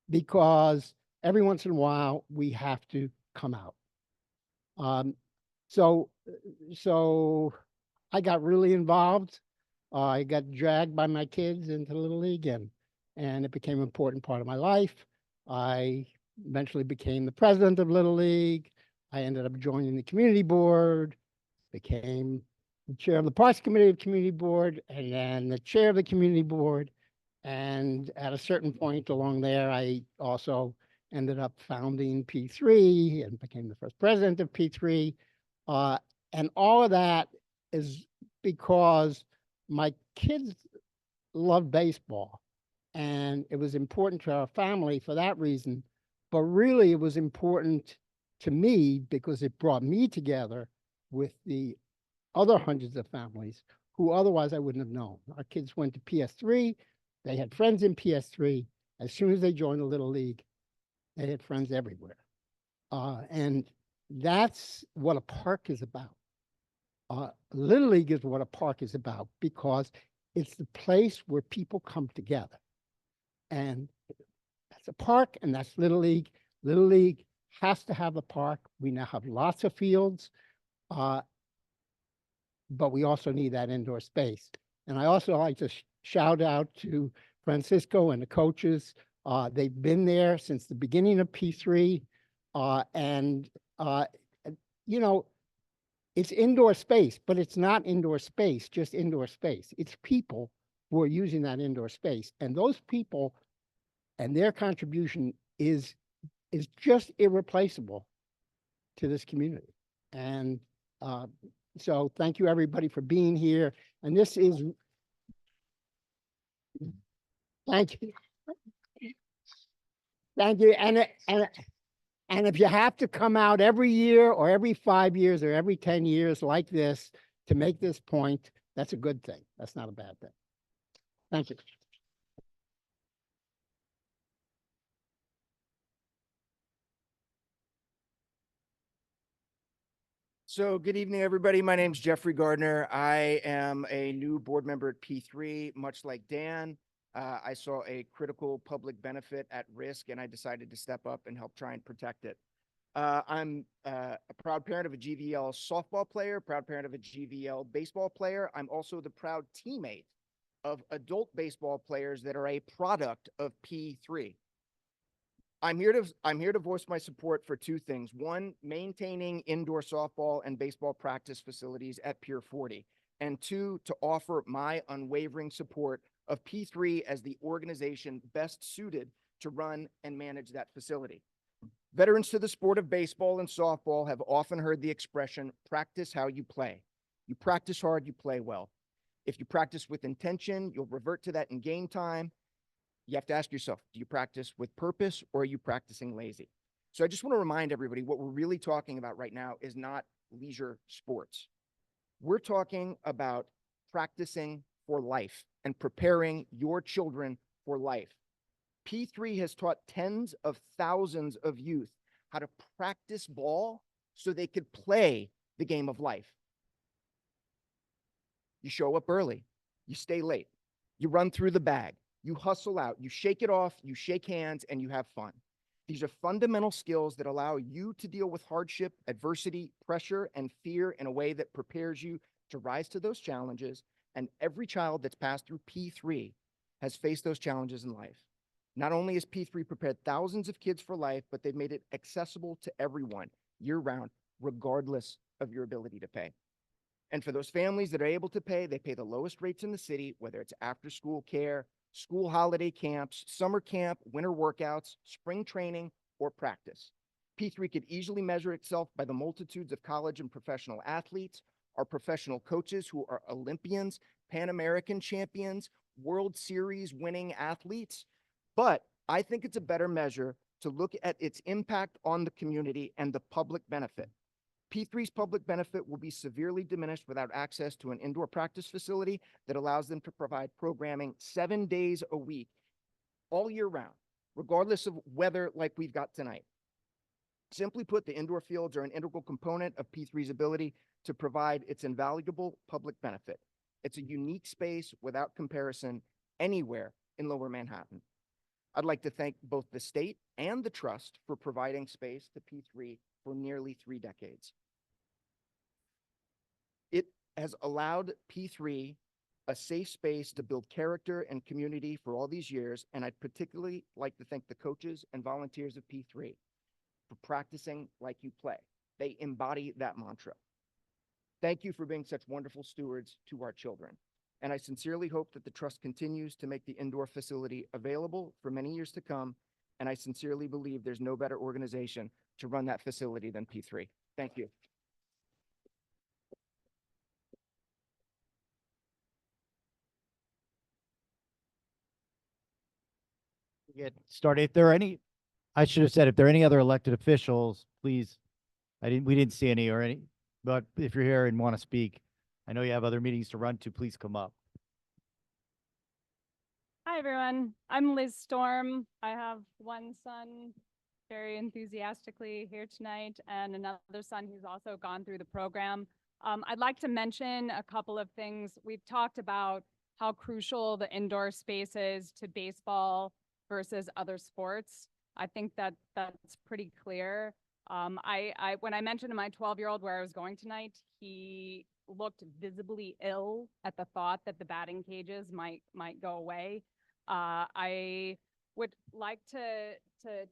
because every once in a while we have to come out. So I got really involved. I got dragged by my kids into the Little League, and it became an important part of my life. I eventually became the president of Little League. I ended up joining the community board, became the chair of the Parks Committee of Community Board, and then the chair of the community board. And at a certain point along there, I also ended up founding P3 and became the first president of P3. And all of that is because my kids love baseball, and it was important to our family for that reason. But really, it was important to me because it brought me together with the other hundreds of families who otherwise I wouldn't have known. Our kids went to PS3. They had friends in PS3. As soon as they joined the Little League, they had friends everywhere. And that's what a park is about. Little League is what a park is about, because it's the place where people come together. And that's a park, and that's Little League. Little League has to have a park. We now have lots of fields, but we also need that indoor space. And I also like to shout out to Francisco and the coaches. They've been there since the beginning of P3. You know, it's indoor space, but it's not indoor space, just indoor space. It's people who are using that indoor space. And those people and their contribution is just irreplaceable to this community. And so thank you, everybody, for being here. And this is, thank you. Thank you. And if you have to come out every year or every 5 years or every 10 years like this to make this point, that's a good thing. That's not a bad thing. Thank you. So good evening, everybody. My name's Jeffrey Gardner. I am a new board member at P3, much like Dan. I saw a critical public benefit at risk, and I decided to step up and help try and protect it. I'm a proud parent of a GVL softball player, proud parent of a GVL baseball player. I'm also the proud teammate of adult baseball players that are a product of P3. I'm here to voice my support for two things. One, maintaining indoor softball and baseball practice facilities at Pier 40. And two, to offer my unwavering support of P3 as the organization best suited to run and manage that facility. Veterans to the sport of baseball and softball have often heard the expression, practice how you play. You practice hard, you play well. If you practice with intention, you'll revert to that in game time. You have to ask yourself, do you practice with purpose, or are you practicing lazy? So I just want to remind everybody, what we're really talking about right now is not leisure sports. We're talking about practicing for life and preparing your children for life. P3 has taught tens of thousands of youth how to practice ball so they could play the game of life. You show up early, you stay late, you run through the bag, You hustle out, you shake it off, you shake hands, and you have fun. These are fundamental skills that allow you to deal with hardship, adversity, pressure, and fear in a way that prepares you to rise to those challenges. And every child that's passed through P3 has faced those challenges in life. Not only has P3 prepared thousands of kids for life, but they've made it accessible to everyone year-round, regardless of your ability to pay. And for those families that are able to pay, they pay the lowest rates in the city, whether it's after-school care, school holiday camps, summer camp, winter workouts, spring training, or practice. P3 could easily measure itself by the multitudes of college and professional athletes, our professional coaches who are Olympians, Pan American champions, World Series winning athletes. But I think it's a better measure to look at its impact on the community and the public benefit. P3's public benefit will be severely diminished without access to an indoor practice facility that allows them to provide programming 7 days a week, all year round, regardless of weather like we've got tonight. Simply put, the indoor fields are an integral component of P3's ability to provide its invaluable public benefit. It's a unique space without comparison anywhere in Lower Manhattan. I'd like to thank both the state and the trust for providing space to P3 for nearly 3 decades. It has allowed P3 a safe space to build character and community for all these years, and I'd particularly like to thank the coaches and volunteers of P3 for practicing like you play. They embody that mantra. Thank you for being such wonderful stewards to our children. And I sincerely hope that the trust continues to make the indoor facility available for many years to come. And I sincerely believe there's no better organization to run that facility than P3. Thank you. Get started. If there are any, I should have said, if there are any other elected officials, please, we didn't see any or any, but if you're here and want to speak, I know you have other meetings to run to, please come up. Hi, everyone. I'm Liz Storm. I have one son very enthusiastically here tonight and another son who's also gone through the program. I'd like to mention a couple of things. We've talked about how crucial the indoor space is to baseball versus other sports. I think that that's pretty clear. When I mentioned to my 12-year-old where I was going tonight, he looked visibly ill at the thought that the batting cages might go away. I would like to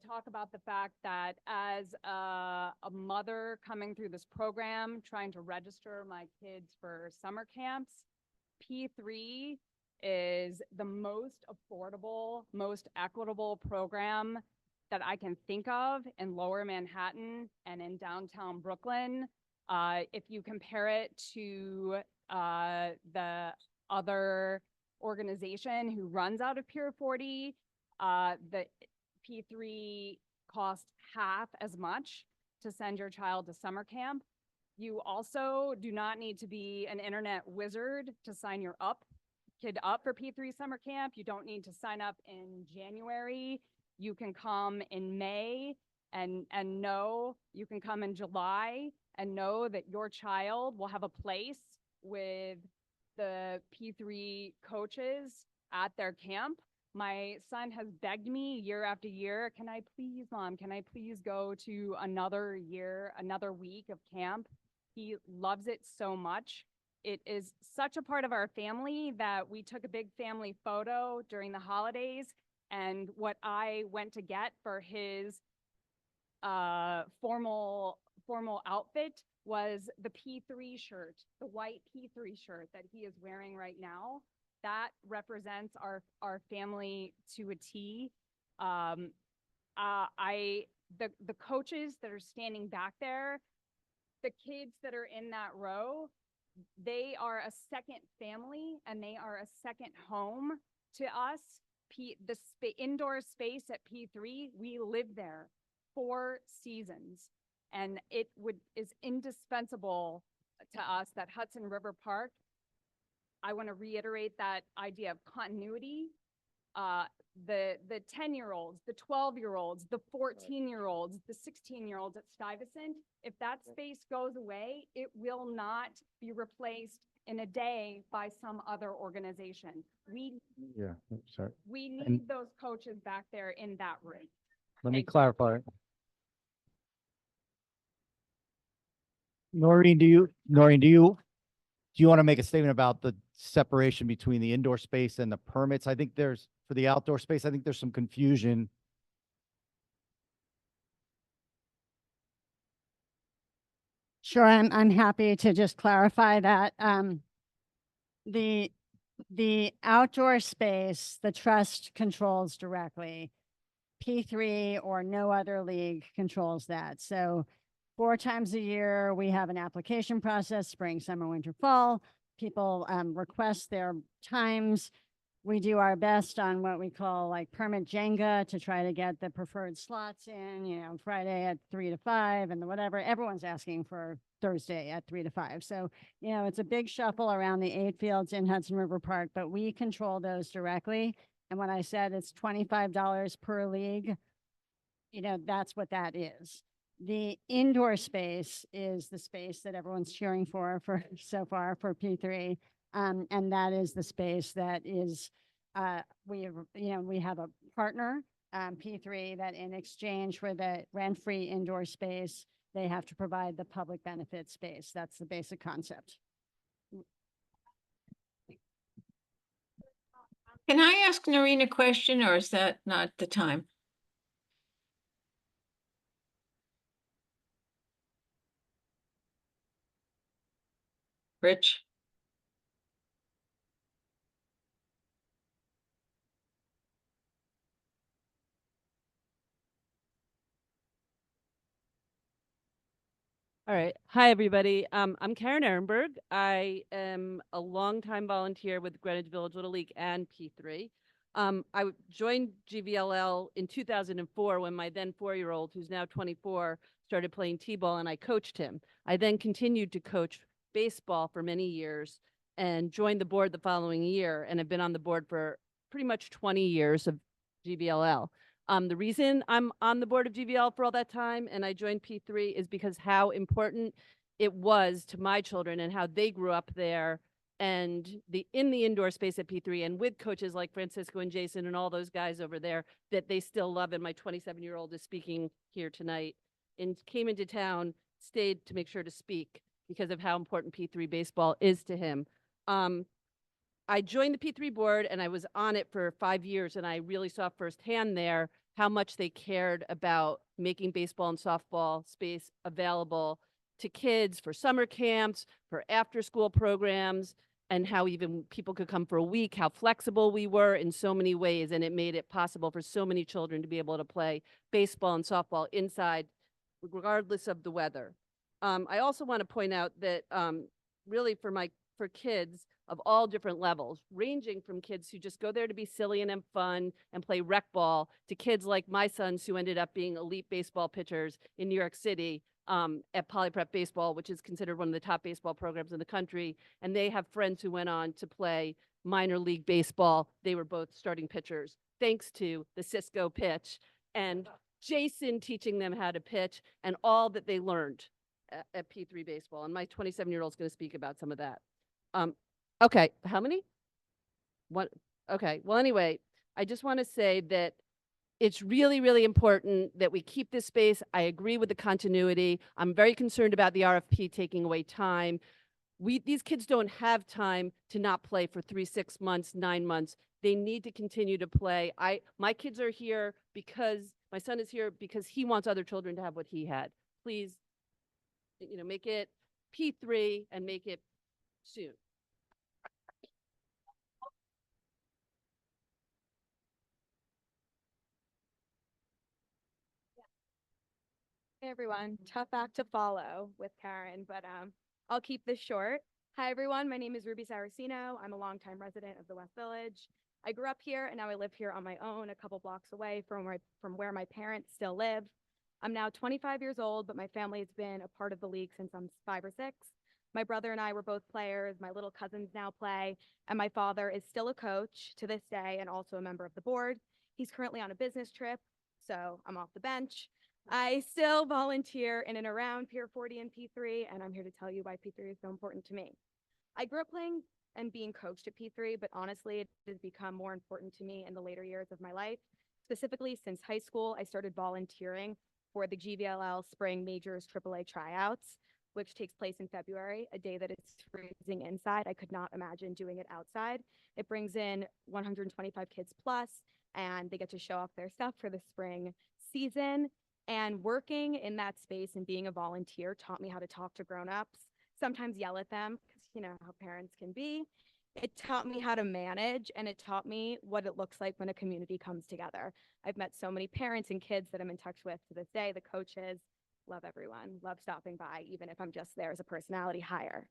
talk about the fact that as a mother coming through this program, trying to register my kids for summer camps, P3 is the most affordable, most equitable program that I can think of in Lower Manhattan and in downtown Brooklyn. If you compare it to the other organization who runs out of Pier 40, the P3 costs half as much to send your child to summer camp. You also do not need to be an internet wizard to sign your kid up for P3 summer camp. You don't need to sign up in January. You can come in May and know, you can come in July and know that your child will have a place with the P3 coaches at their camp. My son has begged me year after year, can I please, Mom, can I please go to another year, another week of camp? He loves it so much. It is such a part of our family that we took a big family photo during the holidays, and what I went to get for his formal outfit was the P3 shirt, the white P3 shirt that he is wearing right now. That represents our family to a T. The coaches that are standing back there, the kids that are in that row, they are a second family and they are a second home to us. The indoor space at P3, we live there 4 seasons, and it is indispensable to us that Hudson River Park, I want to reiterate that idea of continuity. The 10-year-olds, the 12-year-olds, the 14-year-olds, the 16-year-olds at Stuyvesant, if that space goes away, it will not be replaced in a day by some other organization. Yeah, sorry. We And- need those coaches back there in that room. Let me Thank you. clarify. Noreen, do you want to make a statement about the separation between the indoor space and the permits? I think for the outdoor space, I think there's some confusion. Sure, I'm happy to just clarify that. The outdoor space, the trust controls directly. P3 or no other league controls that. So 4 times a year, we have an application process, spring, summer, winter, fall. People request their times. We do our best on what we call like permit Jenga to try to get the preferred slots in, Friday at 3 to 5 and whatever. Everyone's asking for Thursday at 3 to 5. So, it's a big shuffle around the 8 fields in Hudson River Park, but we control those directly. And when I said it's $25 per league, that's what that is. The indoor space is the space that everyone's cheering for so far for P3. And that is the space that is, we have a partner, P3, that in exchange for the rent-free indoor space, they have to provide the public benefit space. That's the basic concept. Can I ask Noreen a question, or is that not the time? Rich? All right. Hi, everybody. I'm Karen Ehrenberg. I am a longtime volunteer with Greenwich Village Little League and P3. I joined GVLL in 2004 when my then 4-year-old, who's now 24, started playing t-ball, and I coached him. I then continued to coach baseball for many years and joined the board the following year, and have been on the board for pretty much 20 years of GVLL. The reason I'm on the board of GVL for all that time and I joined P3 is because how important it was to my children and how they grew up there and in the indoor space at P3 and with coaches like Francisco and Jason and all those guys over there that they still love. And my 27-year-old is speaking here tonight and came into town, stayed to make sure to speak because of how important P3 baseball is to him. I joined the P3 board and I was on it for 5 years, and I really saw firsthand there how much they cared about making baseball and softball space available to kids for summer camps, for after school programs, and how even people could come for a week, how flexible we were in so many ways. And it made it possible for so many children to be able to play baseball and softball inside, regardless of the weather. I also want to point out that really for kids of all different levels, ranging from kids who just go there to be silly and have fun and play rec ball to kids like my sons who ended up being elite baseball pitchers in New York City at Polyprep Baseball, which is considered one of the top baseball programs in the country. And they have friends who went on to play minor league baseball. They were both starting pitchers, thanks to the Cisco pitch and Jason teaching them how to pitch and all that they learned at P3 baseball. And my 27-year-old is going to speak about some of that. Okay, how many? What? Okay, well, anyway, I just want to say that it's really, really important that we keep this space. I agree with the continuity. I'm very concerned about the RFP taking away time. These kids don't have time to not play for 3, 6 months, 9 months. They need to continue to play. My kids are here because my son is here because he wants other children to have what he had. Please, make it P3 and make it soon. Hey everyone, tough act to follow with Karen, but I'll keep this short. Hi everyone, my name is Ruby Saracino. I'm a longtime resident of the West Village. I grew up here and now I live here on my own, a couple blocks away from where my parents still live. I'm now 25 years old, but my family has been a part of the league since I'm 5 or 6. My brother and I were both players. My little cousins now play, and my father is still a coach to this day and also a member of the board. He's currently on a business trip, so I'm off the bench. I still volunteer in and around Pier 40 and P3, and I'm here to tell you why P3 is so important to me. I grew up playing and being coached at P3, but honestly, it has become more important to me in the later years of my life. Specifically, since high school, I started volunteering for the GVLL Spring Majors AAA tryouts, which takes place in February, a day that it's freezing inside. I could not imagine doing it outside. It brings in 125 kids plus, and they get to show off their stuff for the spring season. And working in that space and being a volunteer taught me how to talk to grown-ups, sometimes yell at them, because you know how parents can be. It taught me how to manage, and it taught me what it looks like when a community comes together. I've met so many parents and kids that I'm in touch with to this day, the coaches, love everyone, love stopping by, even if I'm just there as a personality hire.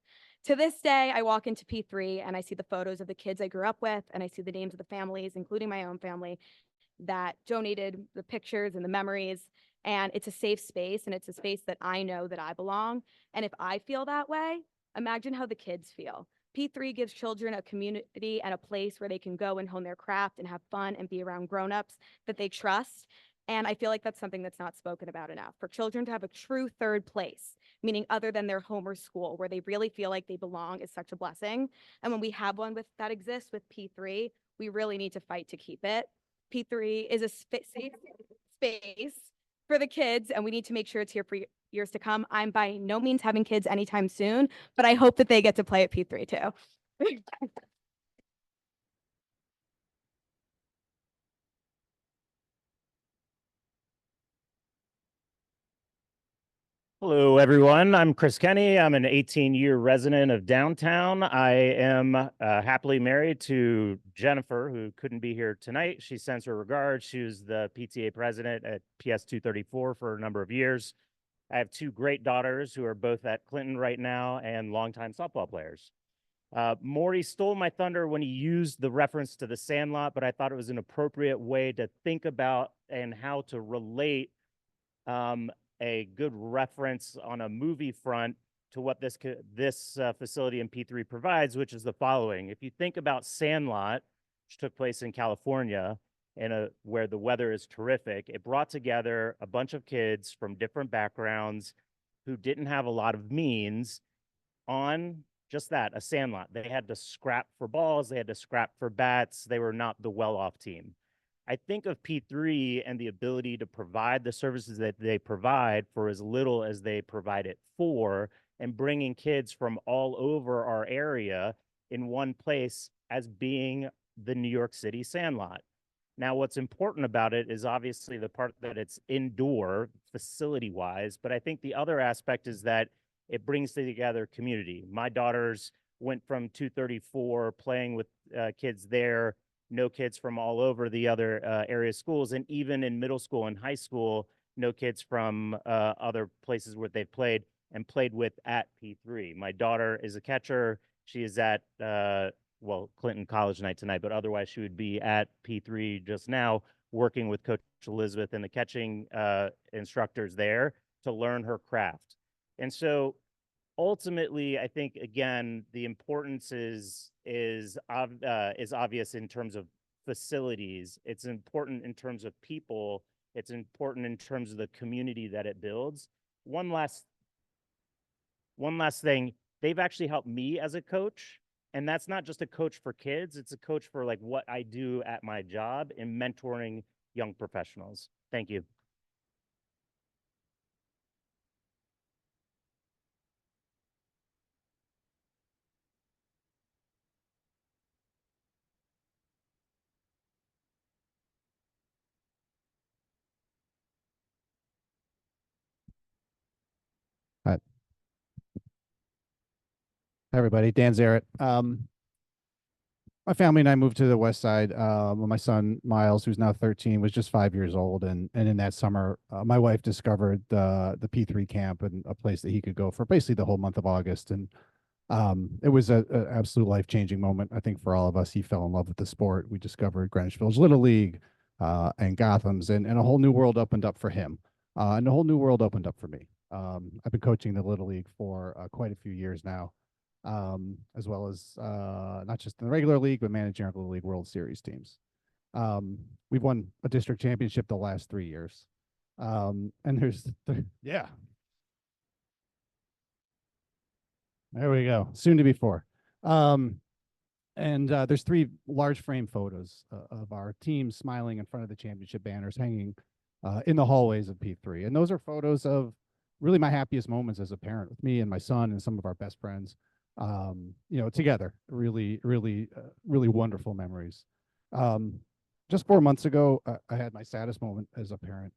To this day, I walk into P3 and I see the photos of the kids I grew up with, and I see the names of the families, including my own family, that donated the pictures and the memories. And it's a safe space, and it's a space that I know that I belong. And if I feel that way, imagine how the kids feel. P3 gives children a community and a place where they can go and hone their craft and have fun and be around grown-ups that they trust. And I feel like that's something that's not spoken about enough. For children to have a true third place, meaning other than their home or school, where they really feel like they belong, is such a blessing. And when we have one that exists with P3, we really need to fight to keep it. P3 is a safe space for the kids, and we need to make sure it's here for years to come. I'm by no means having kids anytime soon, but I hope that they get to play at P3 too. Hello, everyone. I'm Chris Kenny. I'm an 18-year resident of downtown. I am happily married to Jennifer, who couldn't be here tonight. She sends her regards. She was the PTA president at PS 234 for a number of years. I have two great daughters who are both at Clinton right now and longtime softball players. Maury stole my thunder when he used the reference to the Sandlot, but I thought it was an appropriate way to think about and how to relate a good reference on a movie front to what this facility in P3 provides, which is the following. If you think about Sandlot, which took place in California, where the weather is terrific, it brought together a bunch of kids from different backgrounds who didn't have a lot of means on just that, a sandlot. They had to scrap for balls, they had to scrap for bats, they were not the well-off team. I think of P3 and the ability to provide the services that they provide for as little as they provide it for, and bringing kids from all over our area in one place as being the New York City Sandlot. Now, what's important about it is obviously the part that it's indoor facility-wise, but I think the other aspect is that it brings together community. My daughters went from 234 playing with kids there, no kids from all over the other area schools, and even in middle school and high school, no kids from other places where they've played and played with at P3. My daughter is a catcher. She is at, well, Clinton College night tonight, but otherwise she would be at P3 just now working with Coach Elizabeth and the catching instructors there to learn her craft. And so ultimately, I think, again, the importance is obvious in terms of facilities. It's important in terms of people. It's important in terms of the community that it builds. One last thing, they've actually helped me as a coach. And that's not just a coach for kids. It's a coach for like what I do at my job in mentoring young professionals. Thank you. Hi. Hi, everybody. Dan Zarrett. My family and I moved to the West Side when my son Miles, who's now 13, was just 5 years old, and in that summer, my wife discovered the P3 camp and a place that he could go for basically the whole month of August, and it was an absolute life-changing moment. I think for all of us, he fell in love with the sport. We discovered Greenwich Village Little League and Gotham's, and a whole new world opened up for him, and a whole new world opened up for me. I've been coaching the Little League for quite a few years now, as well as not just in the regular league, but managing our Little League World Series teams. We've won a district championship the last 3 years. And yeah. There we go. Soon to be 4. And there's 3 large frame photos of our team smiling in front of the championship banners hanging in the hallways of P3. And those are photos of really my happiest moments as a parent with me and my son and some of our best friends, together. Really, really, really wonderful memories. Just 4 months ago, I had my saddest moment as a parent.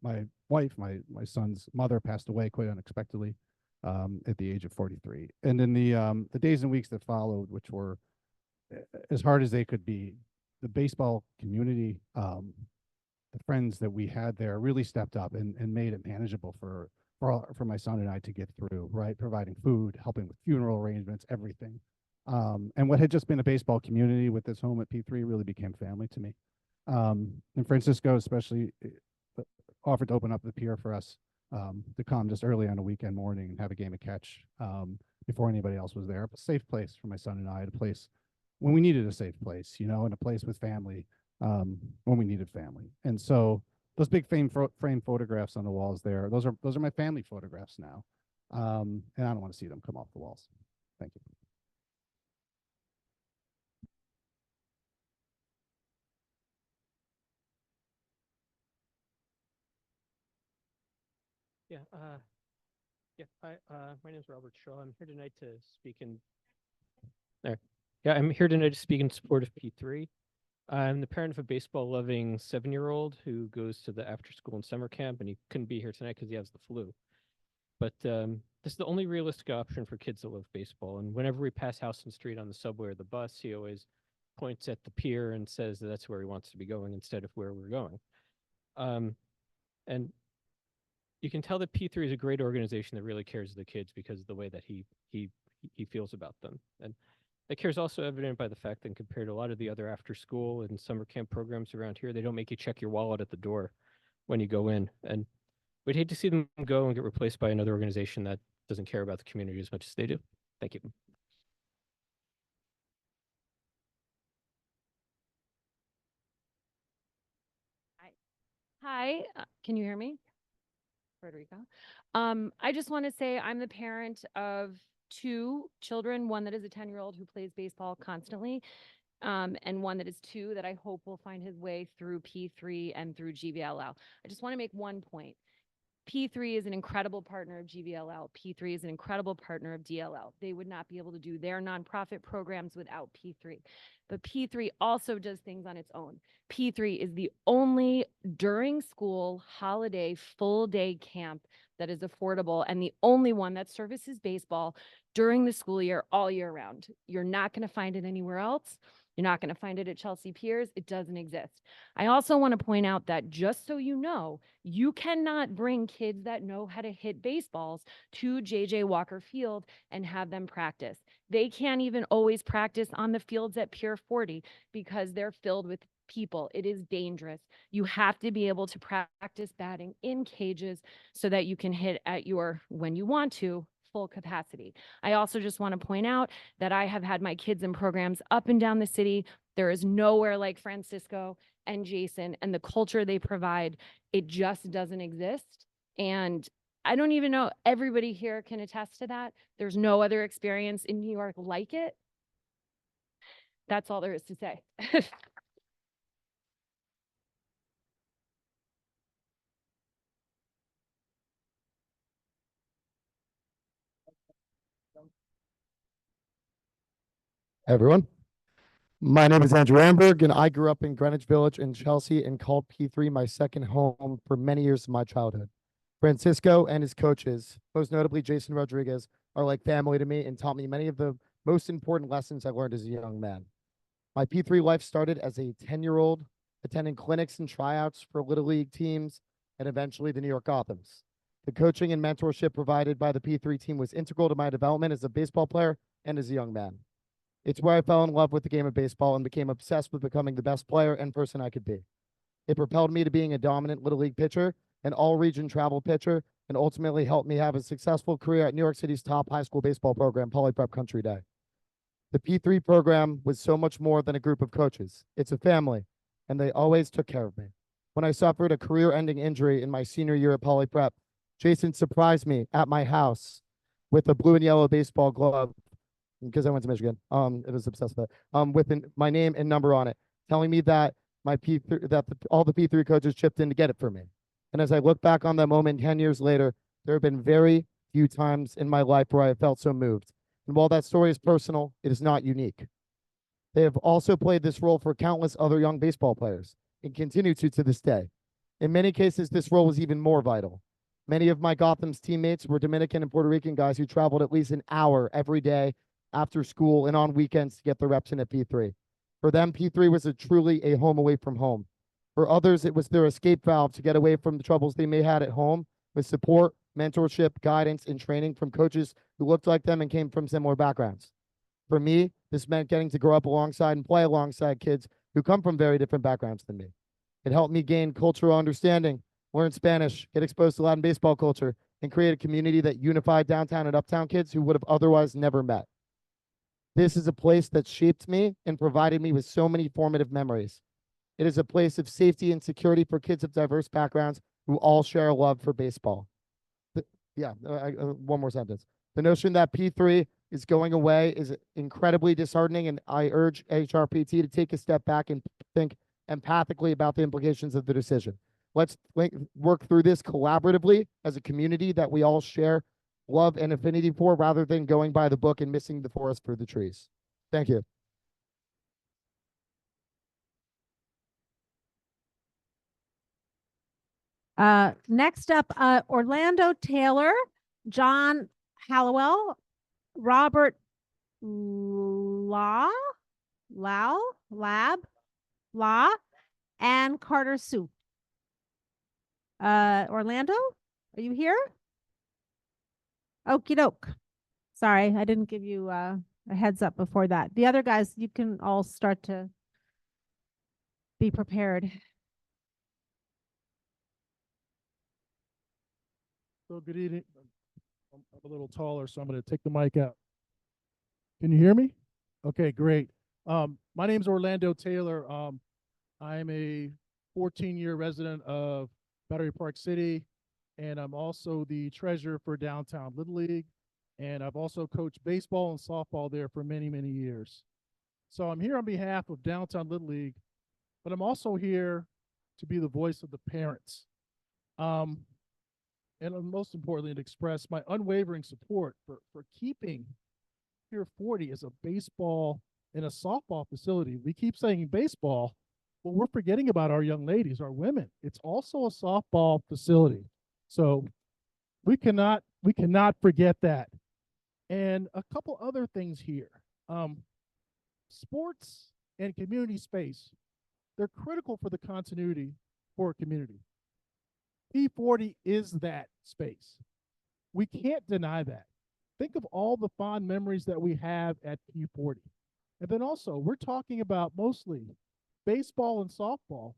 My wife, my son's mother, passed away quite unexpectedly at the age of 43. And in the days and weeks that followed, which were as hard as they could be, the baseball community, the friends that we had there really stepped up and made it manageable for my son and I to get through, right? Providing food, helping with funeral arrangements, everything. And what had just been a baseball community with this home at P3 really became family to me. And Francisco especially offered to open up the pier for us to come just early on a weekend morning and have a game of catch before anybody else was there. A safe place for my son and I, a place when we needed a safe place, and a place with family when we needed family. And so those big frame photographs on the walls there, those are my family photographs now. And I don't want to see them come off the walls. Thank you. My name is Robert Shaw. I'm here tonight to speak in there. Yeah, I'm here tonight to speak in support of P3. I'm the parent of a baseball-loving 7-year-old who goes to the after-school and summer camp, and he couldn't be here tonight because he has the flu. But this is the only realistic option for kids that love baseball. And whenever we pass Houston Street on the subway or the bus, he always points at the pier and says that that's where he wants to be going instead of where we're going. And you can tell that P3 is a great organization that really cares for the kids because of the way that he feels about them. And that care is also evident by the fact that compared to a lot of the other after school and summer camp programs around here, they don't make you check your wallet at the door when you go in. And we'd hate to see them go and get replaced by another organization that doesn't care about the community as much as they do. Thank you. Hi, can you hear me? Frederica. I just want to say I'm the parent of 2 children, one that is a 10-year-old who plays baseball constantly, and one that is 2 that I hope will find his way through P3 and through GVLL. I just want to make one point. P3 is an incredible partner of GVLL. P3 is an incredible partner of DLL. They would not be able to do their nonprofit programs without P3. But P3 also does things on its own. P3 is the only during school holiday full day camp that is affordable and the only one that services baseball during the school year all year round. You're not going to find it anywhere else. You're not going to find it at Chelsea Piers. It doesn't exist. I also want to point out that just so you know, you cannot bring kids that know how to hit baseballs to JJ Walker Field and have them practice. They can't even always practice on the fields at Pier 40 because they're filled with people. It is dangerous. You have to be able to practice batting in cages so that you can hit at your, when you want to, full capacity. I also just want to point out that I have had my kids in programs up and down the city. There is nowhere like Francisco and Jason and the culture they provide. It just doesn't exist. And I don't even know, everybody here can attest to that. There's no other experience in New York like it. That's all there is to say. Hey, everyone. My name is Andrew Amberg, and I grew up in Greenwich Village in Chelsea and called P3 my second home for many years of my childhood. Francisco and his coaches, most notably Jason Rodriguez, are like family to me and taught me many of the most important lessons I learned as a young man. My P3 life started as a 10-year-old, attending clinics and tryouts for Little League teams and eventually the New York Gothams. The coaching and mentorship provided by the P3 team was integral to my development as a baseball player and as a young man. It's where I fell in love with the game of baseball and became obsessed with becoming the best player and person I could be. It propelled me to being a dominant Little League pitcher, an all-region travel pitcher, and ultimately helped me have a successful career at New York City's top high school baseball program, Poly Prep Country Day. The P3 program was so much more than a group of coaches. It's a family, and they always took care of me. When I suffered a career-ending injury in my senior year at Poly Prep, Jason surprised me at my house with a blue and yellow baseball glove because I went to Michigan. It was obsessed with it. With my name and number on it, telling me that my P3, all the P3 coaches chipped in to get it for me. And as I look back on that moment 10 years later, there have been very few times in my life where I have felt so moved. And while that story is personal, it is not unique. They have also played this role for countless other young baseball players and continue to this day. In many cases, this role was even more vital. Many of my Gotham's teammates were Dominican and Puerto Rican guys who traveled at least an hour every day after school and on weekends to get the reps in at P3. For them, P3 was truly a home away from home. For others, it was their escape valve to get away from the troubles they may have at home with support, mentorship, guidance, and training from coaches who looked like them and came from similar backgrounds. For me, this meant getting to grow up alongside and play alongside kids who come from very different backgrounds than me. It helped me gain cultural understanding, learn Spanish, get exposed to Latin baseball culture, and create a community that unified downtown and uptown kids who would have otherwise never met. This is a place that shaped me and provided me with so many formative memories. It is a place of safety and security for kids of diverse backgrounds who all share a love for baseball. One more sentence. The notion that P3 is going away is incredibly disheartening, and I urge HRPT to take a step back and think empathically about the implications of the decision. Let's work through this collaboratively as a community that we all share love and affinity for, rather than going by the book and missing the forest for the trees. Thank you. Next up, Orlando Taylor, John Hallowell, Robert Law, and Carter Sue. Orlando, are you here? Okie doke. Sorry, I didn't give you a heads up before that. The other guys, you can all start to be prepared. So good evening. I'm a little taller, so I'm going to take the mic out. Can you hear me? Okay, great. My name's Orlando Taylor. I'm a 14-year resident of Battery Park City, and I'm also the treasurer for Downtown Little League, and I've also coached baseball and softball there for many, many years. So I'm here on behalf of Downtown Little League, but I'm also here to be the voice of the parents. And most importantly, to express my unwavering support for keeping Pier 40 as a baseball and a softball facility. We keep saying baseball, but we're forgetting about our young ladies, our women. It's also a softball facility. So we cannot forget that. And a couple other things here. Sports and community space, they're critical for the continuity for a community. P40 is that space. We can't deny that. Think of all the fond memories that we have at P40. And then also, we're talking about mostly baseball and softball,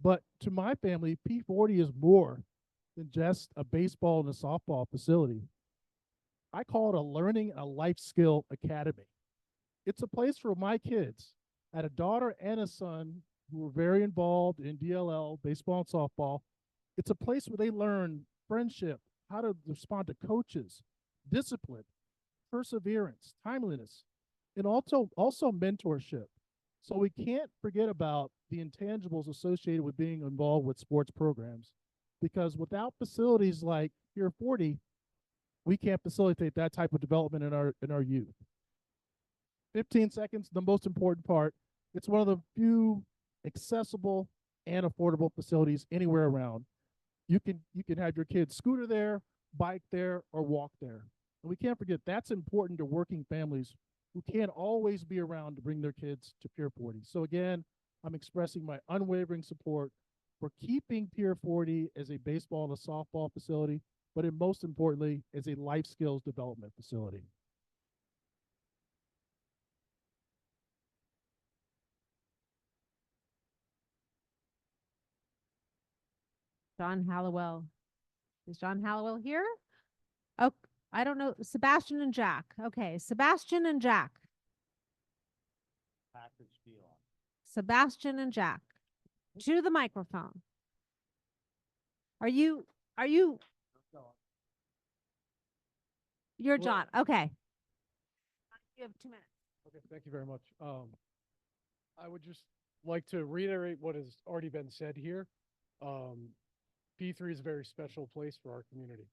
but to my family, P40 is more than just a baseball and a softball facility. I call it a learning and a life skill academy. It's a place for my kids. I had a daughter and a son who were very involved in DLL, baseball and softball. It's a place where they learn friendship, how to respond to coaches, discipline, perseverance, timeliness, and also mentorship. So we can't forget about the intangibles associated with being involved with sports programs, because without facilities like Pier 40, we can't facilitate that type of development in our youth. 15 seconds, the most important part. It's one of the few accessible and affordable facilities anywhere around. You can have your kids scooter there, bike there, or walk there. And we can't forget that's important to working families who can't always be around to bring their kids to Pier 40. So again, I'm expressing my unwavering support for keeping Pier 40 as a baseball and a softball facility, but most importantly, as a life skills development facility. John Hallowell. Is John Hallowell here? Oh, I don't know. Sebastian and Jack. Okay, Sebastian and Jack. Sebastian and Jack. To the microphone. Are you? You're John. Okay. You have 2 minutes. Okay, thank you very much. I would just like to reiterate what has already been said here. P3 is a very special place for our community.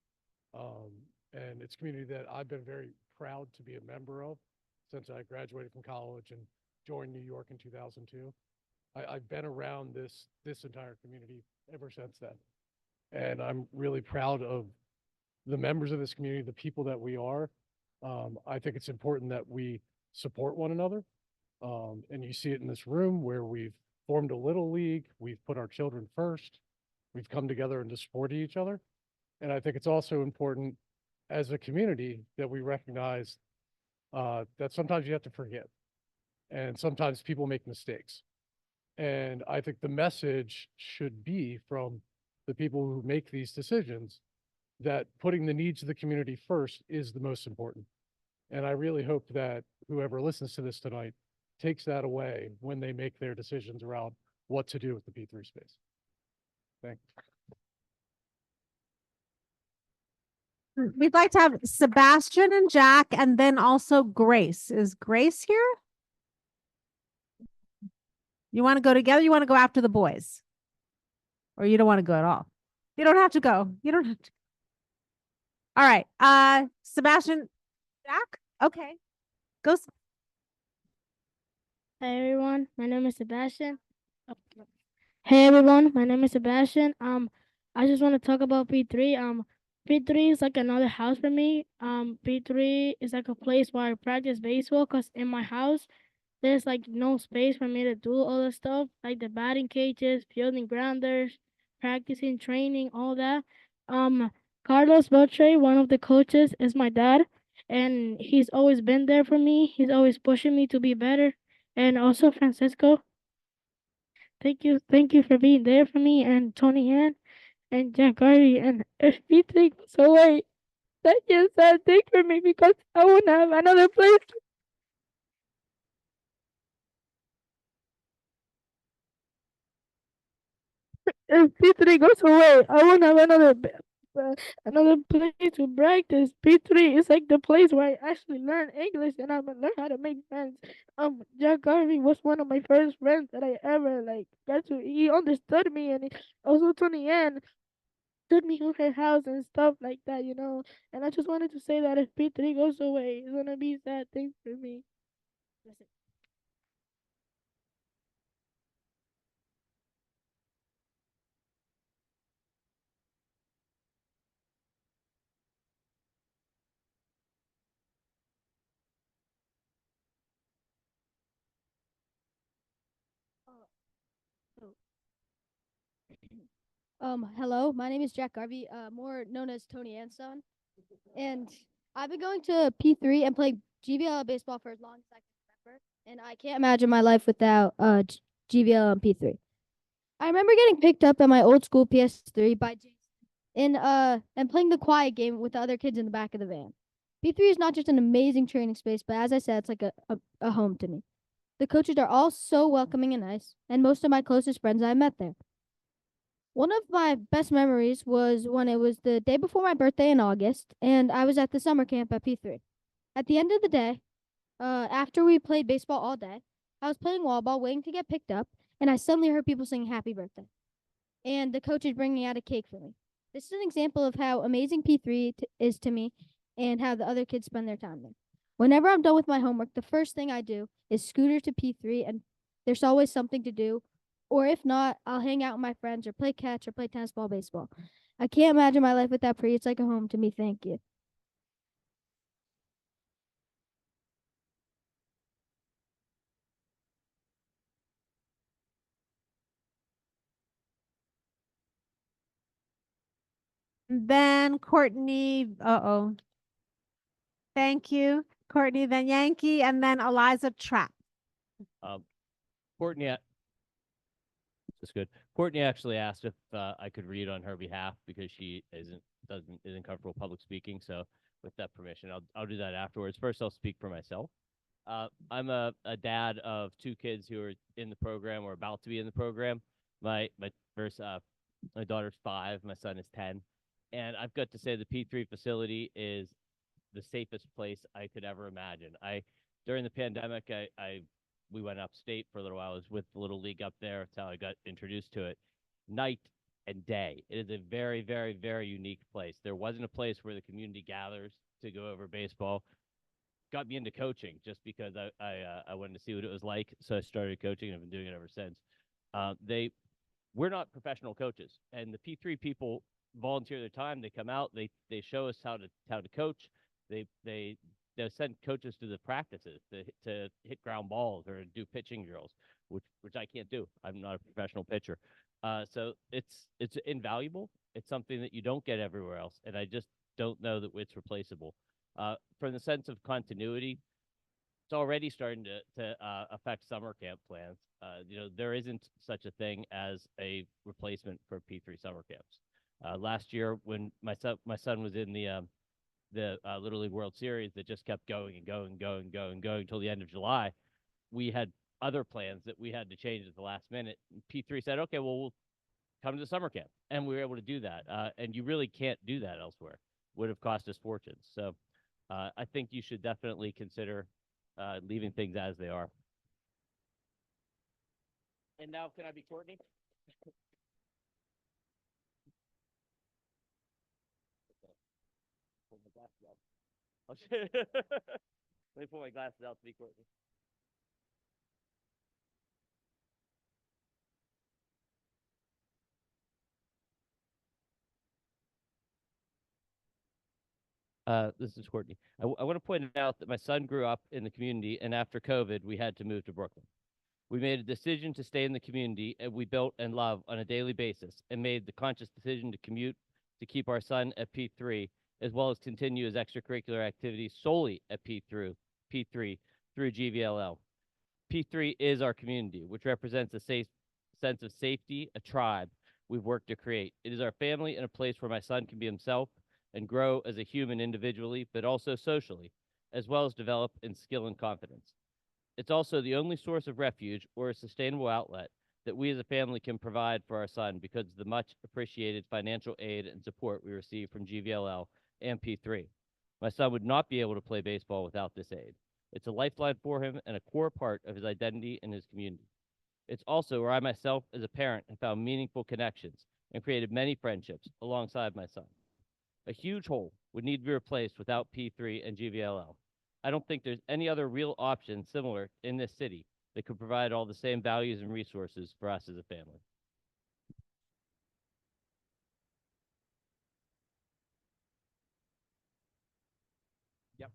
And it's a community that I've been very proud to be a member of since I graduated from college and joined New York in 2002. I've been around this entire community ever since then. And I'm really proud of the members of this community, the people that we are. I think it's important that we support one another. And you see it in this room where we've formed a little league, we've put our children first, we've come together and just supported each other. And I think it's also important as a community that we recognize that sometimes you have to forget. And sometimes people make mistakes. And I think the message should be from the people who make these decisions that putting the needs of the community first is the most important. And I really hope that whoever listens to this tonight takes that away when they make their decisions around what to do with the P3 space. Thank Mm, we'd like to have Sebastian and Jack and then also Grace. Is Grace here? You want to go together? You want to go after the boys? Or you don't want to go at all? You don't have to go. You don't have to. All right. Sebastian, Jack? Okay. Go. Hey everyone, my name is Sebastian. Hey everyone, my name is Sebastian. I just want to talk about P3. P3 is like another house for me. P3 is like a place where I practice baseball because in my house there's like no space for me to do all the stuff like the batting cages, fielding grounders, practicing, training, all that. Carlos Beltre, one of the coaches, is my dad, and he's always been there for me. He's always pushing me to be better. And also Francisco, thank you for being there for me, and Tony Ann and Jack Garvey. And if P3 goes away, that's just a sad thing for me because I won't have another place. If P3 goes away, I won't have another place to practice. P3 is like the place where I actually learn English and I learn how to make friends. Jack Garvey was one of my first friends that I ever like got to. He understood me, and also Tony Ann took me to her house and stuff like that, you know. And I just wanted to say that if P3 goes away, it's gonna be a sad thing for me. That's it. Hello, my name is Jack Garvey, more known as Tony Anson, and I've been going to P3 and playing GVL baseball for as long as I can remember, and I can't imagine my life without GVL and P3. I remember getting picked up at my old school PS3 by Jason and playing the quiet game with the other kids in the back of the van. P3 is not just an amazing training space, but as I said, it's like a home to me. The coaches are all so welcoming and nice, and most of my closest friends I met there. One of my best memories was when it was the day before my birthday in August, and I was at the summer camp at P3. At the end of the day, after we played baseball all day, I was playing wall ball, waiting to get picked up, and I suddenly heard people singing happy birthday. And the coach is bringing out a cake for me. This is an example of how amazing P3 is to me and how the other kids spend their time there. Whenever I'm done with my homework, the first thing I do is scooter to P3, and there's always something to do. Or if not, I'll hang out with my friends or play catch or play tennis ball, baseball. I can't imagine my life without Pri. It's like a home to me. Thank you. Then Courtney. Uh-oh. Thank you. Courtney, then Yankee, and then Eliza Trapp. Courtney, that's good. Courtney actually asked if I could read on her behalf because she isn't comfortable public speaking. So with that permission, I'll do that afterwards. First, I'll speak for myself. I'm a dad of 2 kids who are in the program or about to be in the program. My daughter's 5, my son is 10, and I've got to say the P3 facility is the safest place I could ever imagine. During the pandemic, we went upstate for a little while. I was with the Little League up there. That's how I got introduced to it. Night and day. It is a very, very, very unique place. There wasn't a place where the community gathers to go over baseball. Got me into coaching just because I wanted to see what it was like. So I started coaching and I've been doing it ever since. We're not professional coaches, and the P3 people volunteer their time. They come out, they show us how to coach. They send coaches to the practices to hit ground balls or do pitching drills, which I can't do. I'm not a professional pitcher. So it's invaluable. It's something that you don't get everywhere else, and I just don't know that it's replaceable. From the sense of continuity, it's already starting to affect summer camp plans. There isn't such a thing as a replacement for P3 summer camps. Last year, when my son was in the Little League World Series that just kept going and going until the end of July, we had other plans that we had to change at the last minute. P3 said, okay, well, we'll come to the summer camp. And we were able to do that. And you really can't do that elsewhere. Would have cost us fortunes. So I think you should definitely consider leaving things as they are. And now, can I be Courtney? Pull my glasses out. Oh, shit. Let me pull my glasses out to be Courtney. This is Courtney. I want to point out that my son grew up in the community, and after COVID, we had to move to Brooklyn. We made a decision to stay in the community, and we built and love on a daily basis, and made the conscious decision to commute to keep our son at P3, as well as continue his extracurricular activities solely at P3 through GVLL. P3 is our community, which represents a safe sense of safety, a tribe we've worked to create. It is our family and a place where my son can be himself and grow as a human individually, but also socially, as well as develop in skill and confidence. It's also the only source of refuge or a sustainable outlet that we as a family can provide for our son because of the much appreciated financial aid and support we receive from GVLL and P3. My son would not be able to play baseball without this aid. It's a lifeline for him and a core part of his identity and his community. It's also where I myself as a parent have found meaningful connections and created many friendships alongside my son. A huge hole would need to be replaced without P3 and GVLL. I don't think there's any other real option similar in this city that could provide all the same values and resources for us as a family. Yep.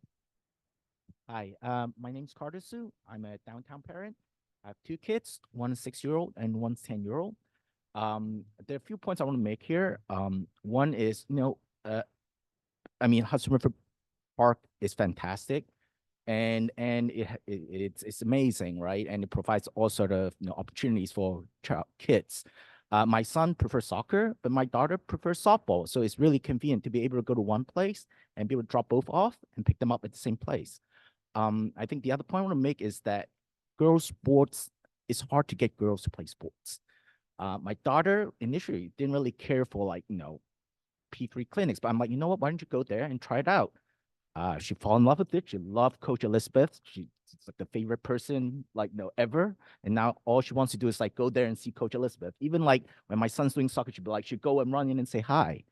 Hi, my name's Carter Sue. I'm a downtown parent. I have two kids, one 6-year-old and one 10-year-old. There are a few points I want to make here. One is, Hudson River Park is fantastic, and it's amazing, right? And it provides all sort of opportunities for kids. My son prefers soccer, but my daughter prefers softball. So it's really convenient to be able to go to one place and be able to drop both off and pick them up at the same place. I think the other point I want to make is that girls' sports, it's hard to get girls to play sports. My daughter initially didn't really care for P3 clinics, but I'm like, you know what, why don't you go there and try it out? She fell in love with it. She loved Coach Elizabeth. She's like the favorite person ever. And now all she wants to do is go there and see Coach Elizabeth. Even when my son's doing soccer, she'd go and run in and say hi.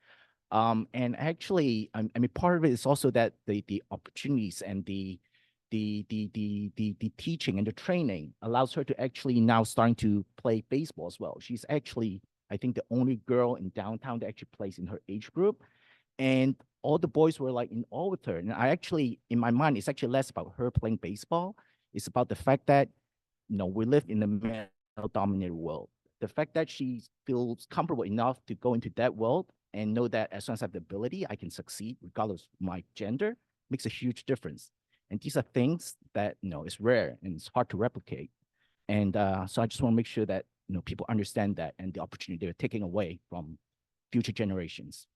And actually, part of it is also that the opportunities and the teaching and the training allows her to actually now starting to play baseball as well. She's actually, I think, the only girl in downtown that actually plays in her age group. And all the boys were in awe with her. And I actually, in my mind, it's actually less about her playing baseball. It's about the fact that, we live in a male-dominated world. The fact that she feels comfortable enough to go into that world and know that as soon as I have the ability, I can succeed regardless of my gender, makes a huge difference. And these are things that, is rare and it's hard to replicate. And so I just want to make sure that, people understand that and the opportunity they're taking away from future generations.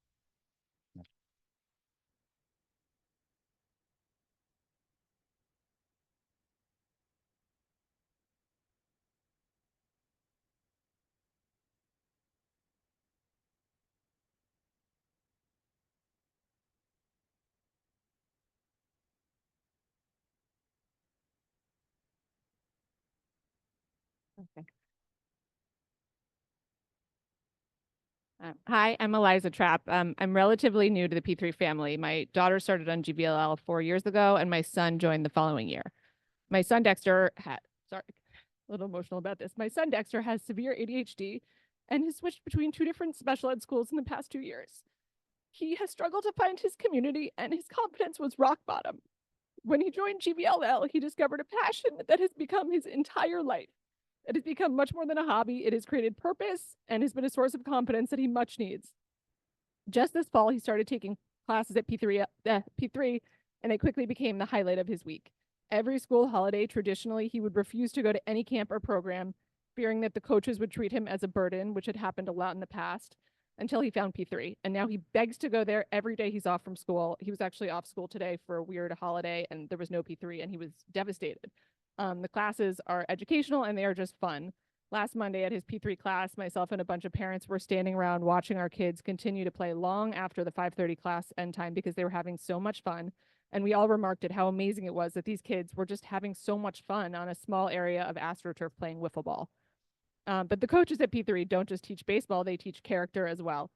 Hi, I'm Eliza Trapp. I'm relatively new to the P3 family. My daughter started on GBLL 4 years ago, and my son joined the following year. My son Dexter had, sorry, a little emotional about this. My son Dexter has severe ADHD and has switched between 2 different special ed schools in the past 2 years. He has struggled to find his community, and his confidence was rock bottom. When he joined GBLL, he discovered a passion that has become his entire life. It has become much more than a hobby. It has created purpose and has been a source of confidence that he much needs. Just this fall, he started taking classes at P3, and it quickly became the highlight of his week. Every school holiday, traditionally, he would refuse to go to any camp or program, fearing that the coaches would treat him as a burden, which had happened a lot in the past, until he found P3. And now he begs to go there every day he's off from school. He was actually off school today for a weird holiday, and there was no P3, and he was devastated. The classes are educational and they are just fun. Last Monday at his P3 class, myself and a bunch of parents were standing around watching our kids continue to play long after the 5:30 class end time because they were having so much fun. And we all remarked at how amazing it was that these kids were just having so much fun on a small area of AstroTurf playing wiffle ball. But the coaches at P3 don't just teach baseball, they teach character as well.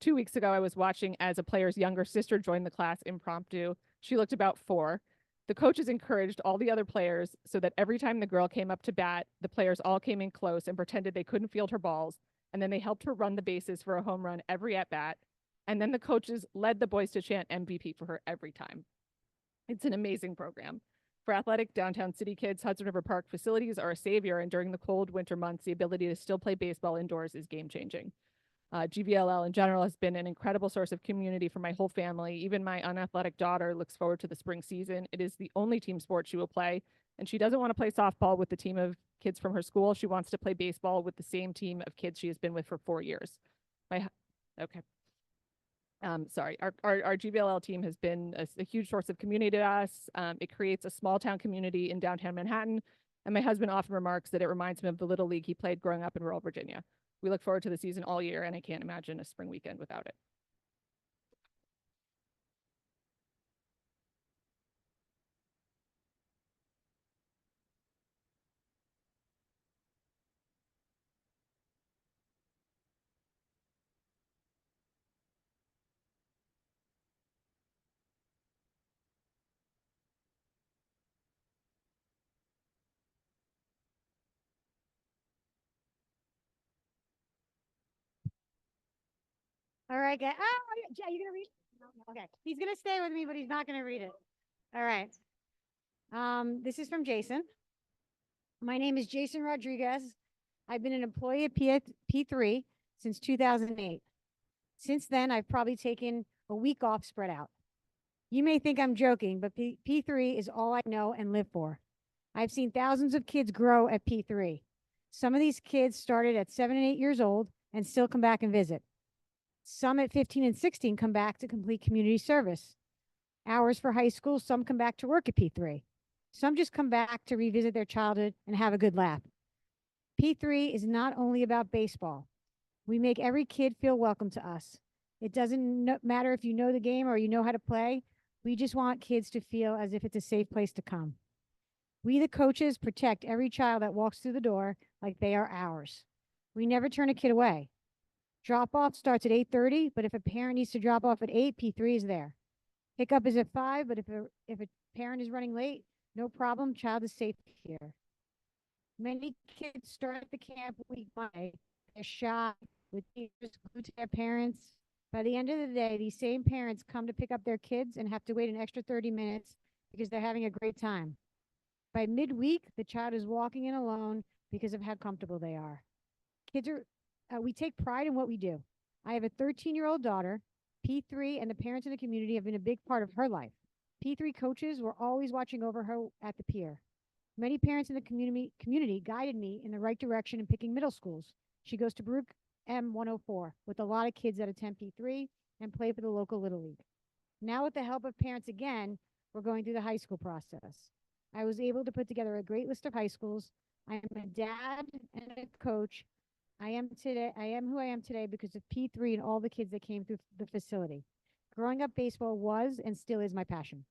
2 weeks ago, I was watching as a player's younger sister joined the class impromptu. She looked about 4. The coaches encouraged all the other players so that every time the girl came up to bat, the players all came in close and pretended they couldn't field her balls. And then they helped her run the bases for a home run every at bat. And then the coaches led the boys to chant MVP for her every time. It's an amazing program. For athletic downtown city kids, Hudson River Park facilities are a savior. And during the cold winter months, the ability to still play baseball indoors is game changing. GVLL in general has been an incredible source of community for my whole family. Even my unathletic daughter looks forward to the spring season. It is the only team sport she will play, and she doesn't want to play softball with the team of kids from her school. She wants to play baseball with the same team of kids she has been with for 4 years. Sorry, our GVLL team has been a huge source of community to us. It creates a small town community in downtown Manhattan, and my husband often remarks that it reminds him of the Little League he played growing up in rural Virginia. We look forward to the season all year, and I can't imagine a spring weekend without it. All right, guys. Oh, Jay, you gonna read it? No, okay. He's gonna stay with me, but he's not gonna read it. All right. This is from Jason. My name is Jason Rodriguez. I've been an employee at P3 since 2008. Since then, I've probably taken a week off spread out. You may think I'm joking, but P3 is all I know and live for. I've seen thousands of kids grow at P3. Some of these kids started at 7 and 8 years old and still come back and visit. Some at 15 and 16 come back to complete community service. Hours for high school, some come back to work at P3. Some just come back to revisit their childhood and have a good laugh. P3 is not only about baseball. We make every kid feel welcome to us. It doesn't matter if you know the game or you know how to play. We just want kids to feel as if it's a safe place to come. We, the coaches, protect every child that walks through the door like they are ours. We never turn a kid away. Drop-off starts at 8:30, but if a parent needs to drop off at 8, P3 is there. Pickup is at 5, but if a parent is running late, no problem, child is safe here. Many kids start the camp week Monday. They're shy, with teachers glued to their parents. By the end of the day, these same parents come to pick up their kids and have to wait an extra 30 minutes because they're having a great time. By midweek, the child is walking in alone because of how comfortable they are. We take pride in what we do. I have a 13-year-old daughter. P3 and the parents in the community have been a big part of her life. P3 coaches were always watching over her at the Pier. Many parents in the community guided me in the right direction in picking middle schools. She goes to Baruch M104 with a lot of kids that attend P3 and play for the local Little League. Now with the help of parents again, we're going through the high school process. I was able to put together a great list of high schools. I am a dad and a coach. I am who I am today because of P3 and all the kids that came through the facility. Growing up, baseball was and still is my passion.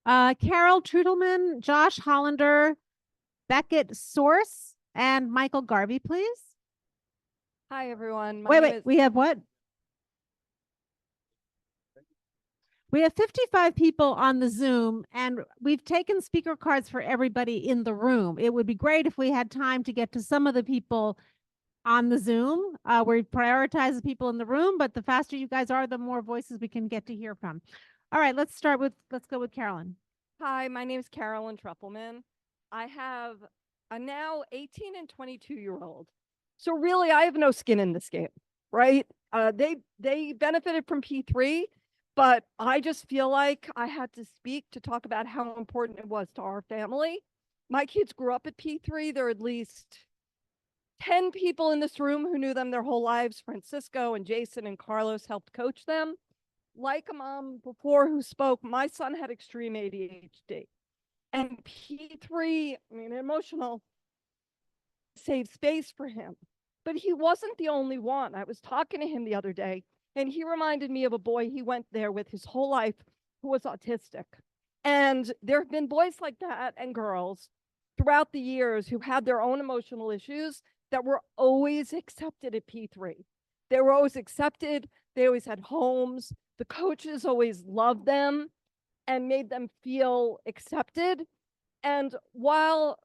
Carol Trudelman, Josh Hollander, Beckett Source, and Michael Garvey, please. Hi, everyone. Wait, we have what? We have 55 people on the Zoom, and we've taken speaker cards for everybody in the room. It would be great if we had time to get to some of the people on the Zoom. We prioritize the people in the room, but the faster you guys are, the more voices we can get to hear from. All right, let's go with Carolyn. Hi, my name is Carolyn Truppelman. I have a now 18 and 22-year-old. So really, I have no skin in this game, right? They benefited from P3, but I just feel like I had to speak to talk about how important it was to our family. My kids grew up at P3. There are at least 10 people in this room who knew them their whole lives. Francisco and Jason and Carlos helped coach them. Like a mom before who spoke, my son had extreme ADHD. And P3, I mean, emotional, saved space for him. But he wasn't the only one. I was talking to him the other day, and he reminded me of a boy he went there with his whole life who was autistic. And there have been boys like that and girls throughout the years who had their own emotional issues that were always accepted at P3. They were always accepted. They always had homes. The coaches always loved them and made them feel accepted. And while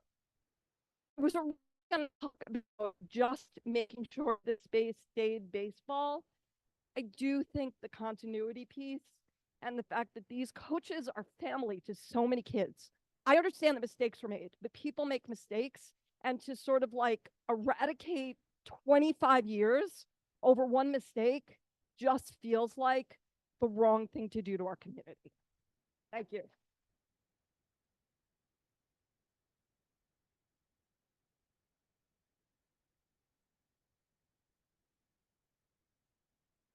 it was going to talk about just making sure the space stayed baseball, I do think the continuity piece and the fact that these coaches are family to so many kids. I understand that mistakes were made, but people make mistakes, and to sort of like eradicate 25 years over one mistake just feels like the wrong thing to do to our community. Thank you.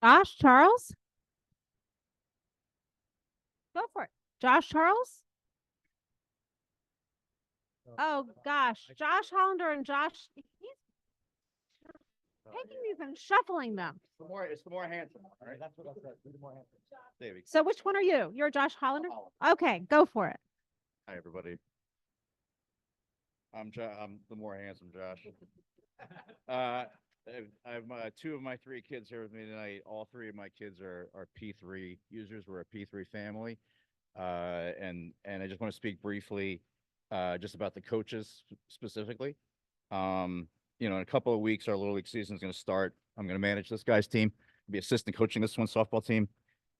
Josh Charles? Go for it. Josh Charles? Oh gosh, Josh Hollander and Josh, he's taking these and shuffling them. It's the more handsome, all right? That's what I said. The more handsome. There we go. So which one are you? You're Josh Hollander? Okay, go for it. Hi, everybody. I'm the more handsome Josh. I have two of my three kids here with me tonight. All three of my kids are P3 users. We're a P3 family. And I just want to speak briefly just about the coaches specifically. In a couple of weeks, our Little League season is going to start. I'm going to manage this guy's team, be assistant coaching this one softball team.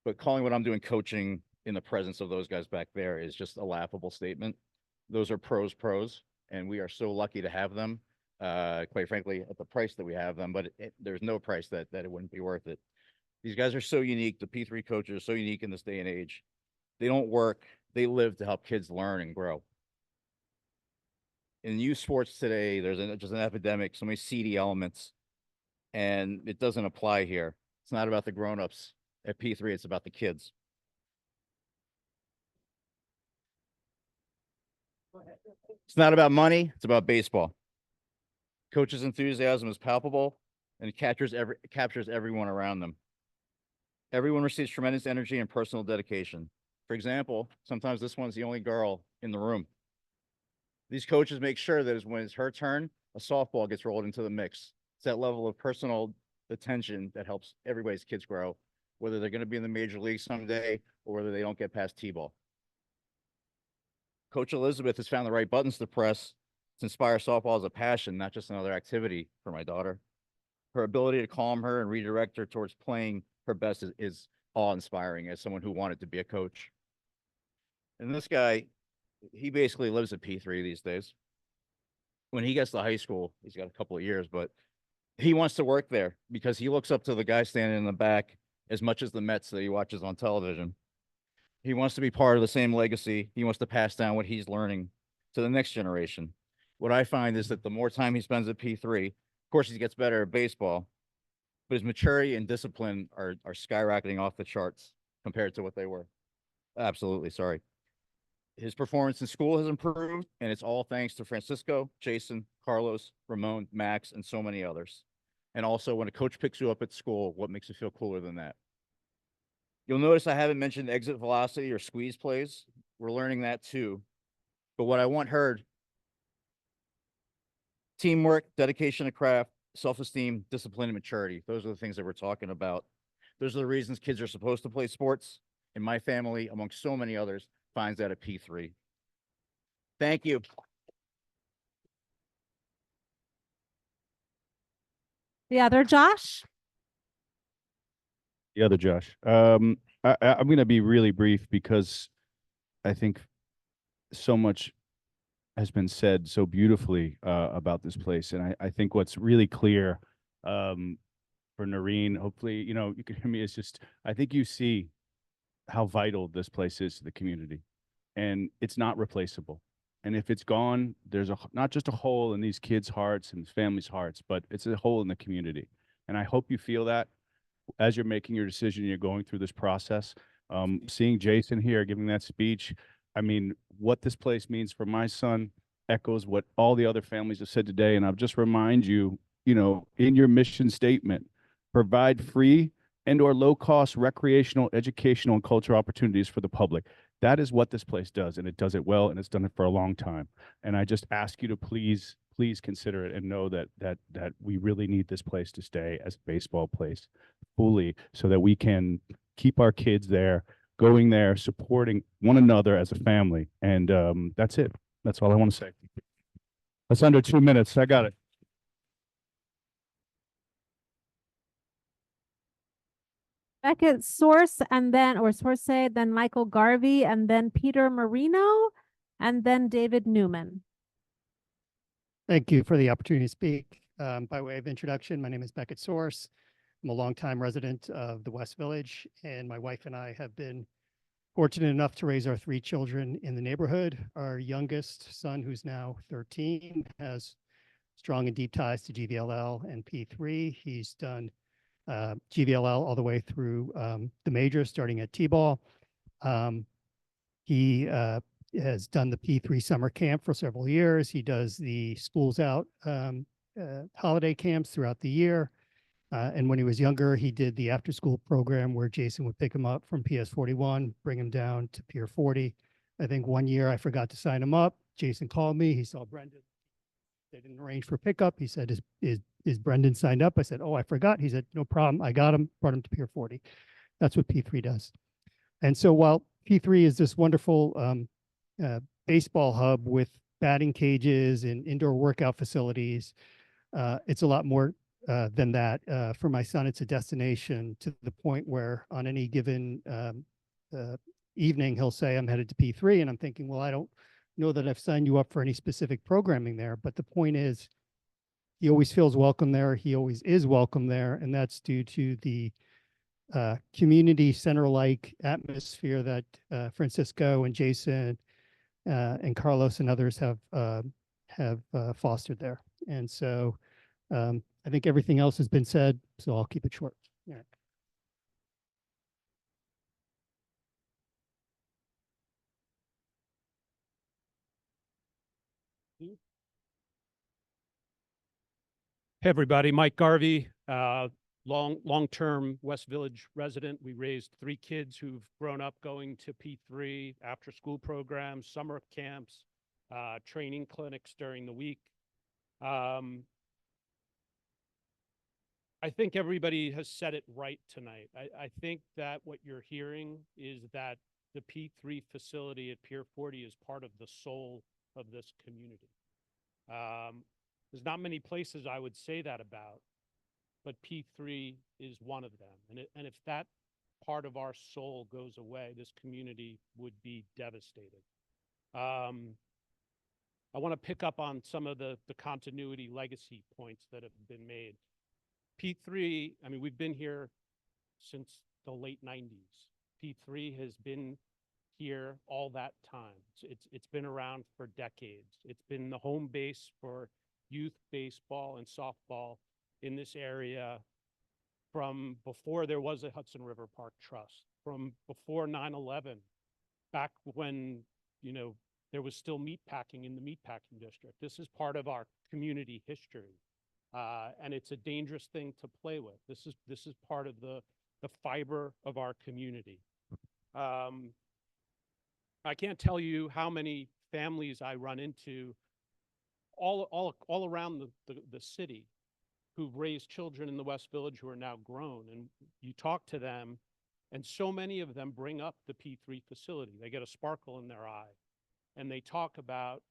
But calling what I'm doing coaching in the presence of those guys back there is just a laughable statement. Those are pros, and we are so lucky to have them, quite frankly, at the price that we have them. But there's no price that it wouldn't be worth it. These guys are so unique. The P3 coaches are so unique in this day and age. They don't work. They live to help kids learn and grow. In youth sports today, there's just an epidemic, so many seedy elements, and it doesn't apply here. It's not about the grown-ups at P3, it's about the kids. It's not about money, it's about baseball. Coach's enthusiasm is palpable, and it captures everyone around them. Everyone receives tremendous energy and personal dedication. For example, sometimes this one's the only girl in the room. These coaches make sure that when it's her turn, a softball gets rolled into the mix. It's that level of personal attention that helps everybody's kids grow, whether they're going to be in the major league someday or whether they don't get past T-ball. Coach Elizabeth has found the right buttons to press to inspire softball as a passion, not just another activity for my daughter. Her ability to calm her and redirect her towards playing her best is awe-inspiring as someone who wanted to be a coach. And this guy, he basically lives at P3 these days. When he gets to high school, he's got a couple of years, but he wants to work there because he looks up to the guy standing in the back as much as the Mets that he watches on television. He wants to be part of the same legacy. He wants to pass down what he's learning to the next generation. What I find is that the more time he spends at P3, of course, he gets better at baseball, but his maturity and discipline are skyrocketing off the charts compared to what they were. Absolutely, sorry. His performance in school has improved, and it's all thanks to Francisco, Jason, Carlos, Ramon, Max, and so many others. And also, when a coach picks you up at school, what makes you feel cooler than that? You'll notice I haven't mentioned exit velocity or squeeze plays. We're learning that too. But what I want heard, teamwork, dedication to craft, self-esteem, discipline, and maturity. Those are the things that we're talking about. Those are the reasons kids are supposed to play sports. And my family, among so many others, finds that at P3. Thank you. The other Josh? The other Josh. I'm going to be really brief because I think so much has been said so beautifully about this place. And I think what's really clear for Noreen, hopefully, you know, you can hear me, it's just, I think you see how vital this place is to the community. And it's not replaceable. And if it's gone, there's not just a hole in these kids' hearts and families' hearts, but it's a hole in the community. And I hope you feel that as you're making your decision, you're going through this process. Seeing Jason here giving that speech, I mean, what this place means for my son echoes what all the other families have said today. And I'll just remind you, you know, in your mission statement, provide free and or low-cost recreational, educational, and cultural opportunities for the public. That is what this place does, and it does it well, and it's done it for a long time. And I just ask you to please consider it and know that we really need this place to stay as a baseball place fully, so that we can keep our kids there, going there, supporting one another as a family. And that's it. That's all I want to say. That's under 2 minutes. I got it. Beckett Source, and then, or Source, then Michael Garvey, and then Peter Marino, and then David Newman. Thank you for the opportunity to speak. By way of introduction, my name is Beckett Source. I'm a longtime resident of the West Village, and my wife and I have been fortunate enough to raise our 3 children in the neighborhood. Our youngest son, who's now 13, has strong and deep ties to GVLL and P3. He's done GVLL all the way through the majors, starting at T-ball. He has done the P3 summer camp for several years. He does the schools out holiday camps throughout the year. And when he was younger, he did the after school program where Jason would pick him up from PS 41, bring him down to Pier 40. I think one year I forgot to sign him up. Jason called me. He saw Brendan. They didn't arrange for pickup. He said, is Brendan signed up? I said, oh, I forgot. He said, no problem. I got him, brought him to Pier 40. That's what P3 does. And so while P3 is this wonderful baseball hub with batting cages and indoor workout facilities, it's a lot more than that. For my son, it's a destination to the point where on any given evening, he'll say, I'm headed to P3. And I'm thinking, well, I don't know that I've signed you up for any specific programming there. But the point is, he always feels welcome there. He always is welcome there. And that's due to the community center-like atmosphere that Francisco and Jason and Carlos and others have fostered there. And so I think everything else has been said, so I'll keep it short. Yeah. Hey, everybody, Mike Garvey, long-term West Village resident. We raised 3 kids who've grown up going to P3, after-school programs, summer camps, training clinics during the week. I think everybody has said it right tonight. I think that what you're hearing is that the P3 facility at Pier 40 is part of the soul of this community. There's not many places I would say that about, but P3 is one of them. And if that part of our soul goes away, this community would be devastated. I want to pick up on some of the continuity legacy points that have been made. P3, I mean, we've been here since the late 90s. P3 has been here all that time. It's been around for decades. It's been the home base for youth baseball and softball in this area from before there was a Hudson River Park Trust, from before 9/11, back when, you know, there was still meatpacking in the meatpacking district. This is part of our community history. And it's a dangerous thing to play with. This is part of the fiber of our community. I can't tell you how many families I run into all around the city who've raised children in the West Village who are now grown. And you talk to them, and so many of them bring up the P3 facility. They get a sparkle in their eye, and they talk about,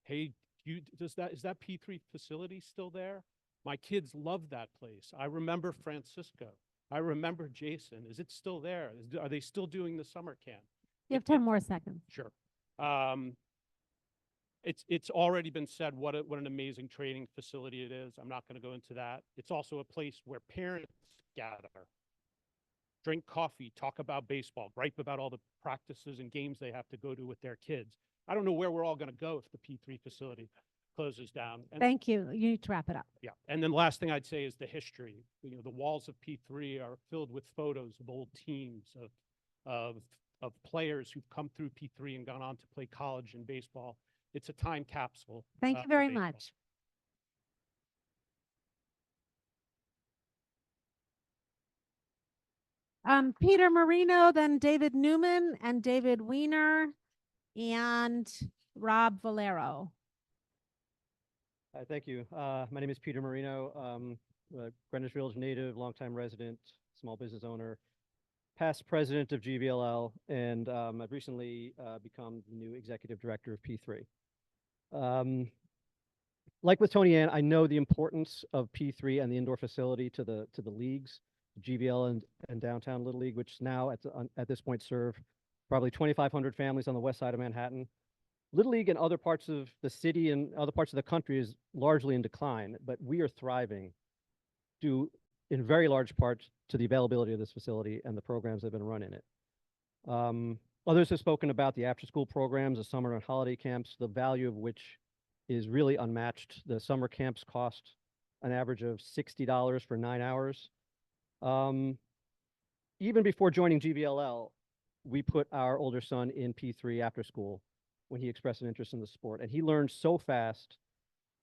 hey, is that P3 facility still there? My kids love that place. I remember Francisco. I remember Jason. Is it still there? Are they still doing the summer camp? You have 10 more seconds. Sure. It's already been said what an amazing training facility it is. I'm not going to go into that. It's also a place where parents gather, drink coffee, talk about baseball, gripe about all the practices and games they have to go to with their kids. I don't know where we're all going to go if the P3 facility closes down. And Thank you. You need to wrap it up. yeah. And then last thing I'd say is the history. You know, the walls of P3 are filled with photos of old teams, of players who've come through P3 and gone on to play college and baseball. It's a time capsule. Thank you for very baseball. much. Peter Marino, then David Newman and David Weiner and Rob Valero. Hi, thank you. My name is Peter Marino, Greenwich Village native, longtime resident, small business owner, past president of GVLL, and I've recently become the new executive director of P3. Like with Tony Ann, I know the importance of P3 and the indoor facility to the leagues, GVL and Downtown Little League, which now at this point serve probably 2,500 families on the west side of Manhattan. Little League in other parts of the city and other parts of the country is largely in decline, but we are thriving due in very large part to the availability of this facility and the programs that have been run in it. Others have spoken about the after-school programs, the summer and holiday camps, the value of which is really unmatched. The summer camps cost an average of $60 for 9 hours. Even before joining GVLL, we put our older son in P3 after school when he expressed an interest in the sport. And he learned so fast.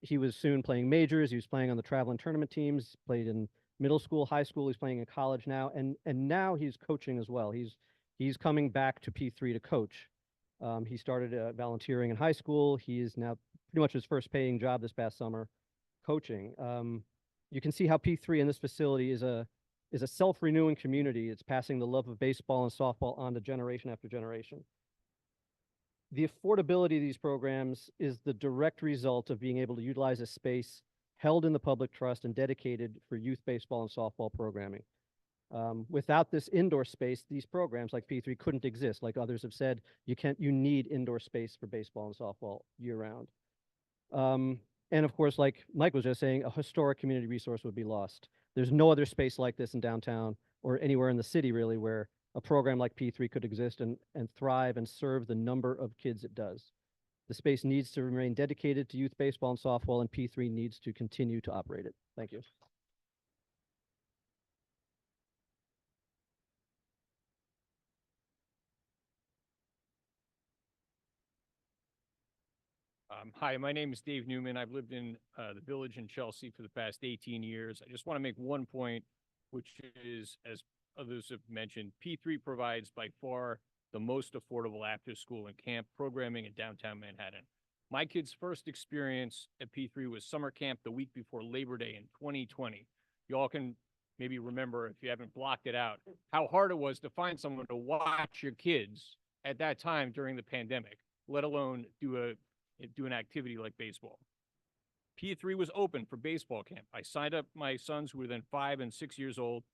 He was soon playing majors. He was playing on the travel and tournament teams, played in middle school, high school. He's playing in college now. And now he's coaching as well. He's coming back to P3 to coach. He started volunteering in high school. He is now pretty much his first paying job this past summer coaching. You can see how P3 in this facility is a self-renewing community. It's passing the love of baseball and softball on to generation after generation. The affordability of these programs is the direct result of being able to utilize a space held in the public trust and dedicated for youth baseball and softball programming. Without this indoor space, these programs like P3 couldn't exist. Like others have said, you need indoor space for baseball and softball year round. And of course, like Mike was just saying, a historic community resource would be lost. There's no other space like this in downtown or anywhere in the city really where a program like P3 could exist and thrive and serve the number of kids it does. The space needs to remain dedicated to youth baseball and softball, and P3 needs to continue to operate it. Thank you. Hi, my name is Dave Newman. I've lived in the Village in Chelsea for the past 18 years. I just want to make one point, which is, as others have mentioned, P3 provides by far the most affordable after-school and camp programming in downtown Manhattan. My kid's first experience at P3 was summer camp the week before Labor Day in 2020. You all can maybe remember, if you haven't blocked it out, how hard it was to find someone to watch your kids at that time during the pandemic, let alone do an activity like baseball. P3 was open for baseball camp. I signed up my sons who were then 5 and 6 years old.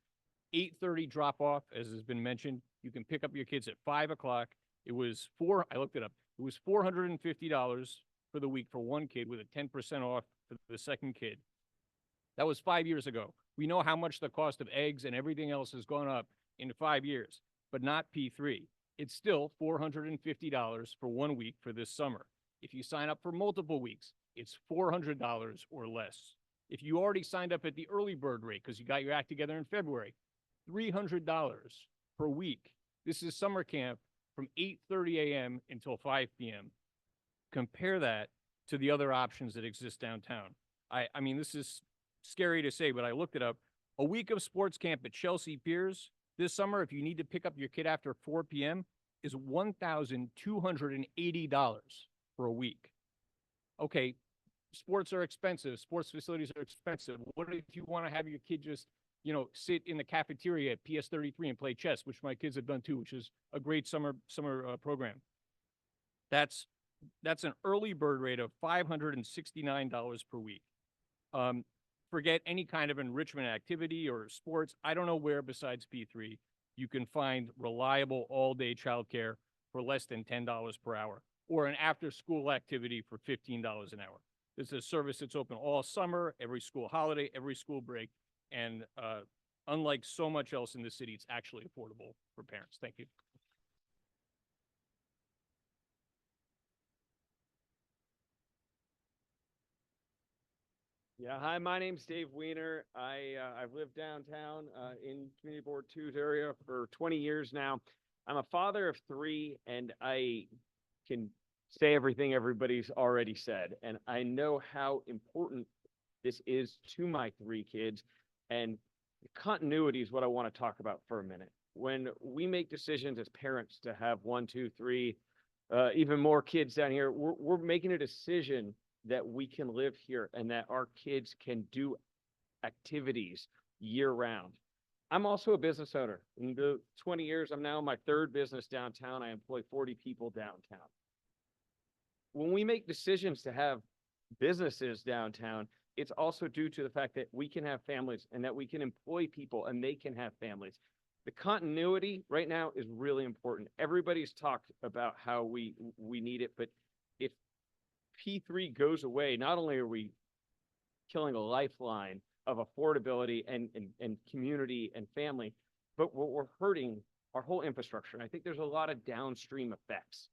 8:30 drop off, as has been mentioned. You can pick up your kids at 5 o'clock. I looked it up. It was $450 for the week for one kid with a 10% off for the second kid. That was 5 years ago. We know how much the cost of eggs and everything else has gone up in 5 years, but not P3. It's still $450 for 1 week for this summer. If you sign up for multiple weeks, it's $400 or less. If you already signed up at the early bird rate because you got your act together in February, $300 per week. This is summer camp from 8:30 a.m. until 5 p.m. Compare that to the other options that exist downtown. I mean, this is scary to say, but I looked it up. A week of sports camp at Chelsea Piers this summer, if you need to pick up your kid after 4 p.m., is $1,280 for a week. Okay, sports are expensive. Sports facilities are expensive. What if you want to have your kid just, sit in the cafeteria at PS33 and play chess, which my kids have done too, which is a great summer program. That's an early bird rate of $569 per week. Forget any kind of enrichment activity or sports. I don't know where besides P3 you can find reliable all-day childcare for less than $10 per hour, or an after-school activity for $15 an hour. This is a service that's open all summer, every school holiday, every school break, and unlike so much else in the city, it's actually affordable for parents. Thank you. Yeah, hi, my name's Dave Weiner. I've lived downtown in Community Board 2's area for 20 years now. I'm a father of 3, and I can say everything everybody's already said. And I know how important this is to my 3 kids. And continuity is what I want to talk about for a minute. When we make decisions as parents to have 1, 2, 3, even more kids down here, we're making a decision that we can live here and that our kids can do activities year round. I'm also a business owner. In the 20 years, I'm now in my 3rd business downtown. I employ 40 people downtown. When we make decisions to have businesses downtown, it's also due to the fact that we can have families and that we can employ people and they can have families. The continuity right now is really important. Everybody's talked about how we need it, but if P3 goes away, not only are we killing a lifeline of affordability and community and family, but we're hurting our whole infrastructure. And I think there's a lot of downstream effects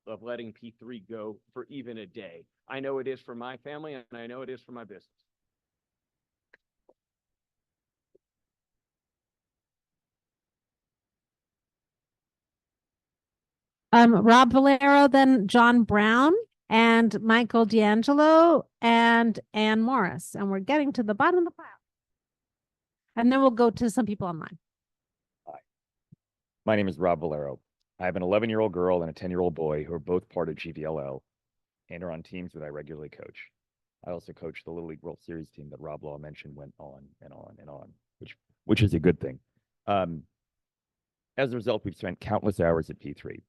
of letting P3 go for even a day. I know it is for my family, and I know it is for my business. Rob Valero, then John Brown, and Michael D'Angelo, and Ann Morris. And we're getting to the bottom of the pile. And then we'll go to some people online. My name is Rob Valero. I have an 11-year-old girl and a 10-year-old boy who are both part of GVLL and are on teams that I regularly coach. I also coach the Little League World Series team that Rob Law mentioned went on and on and on, which is a good thing. As a result, we've spent countless hours at P3.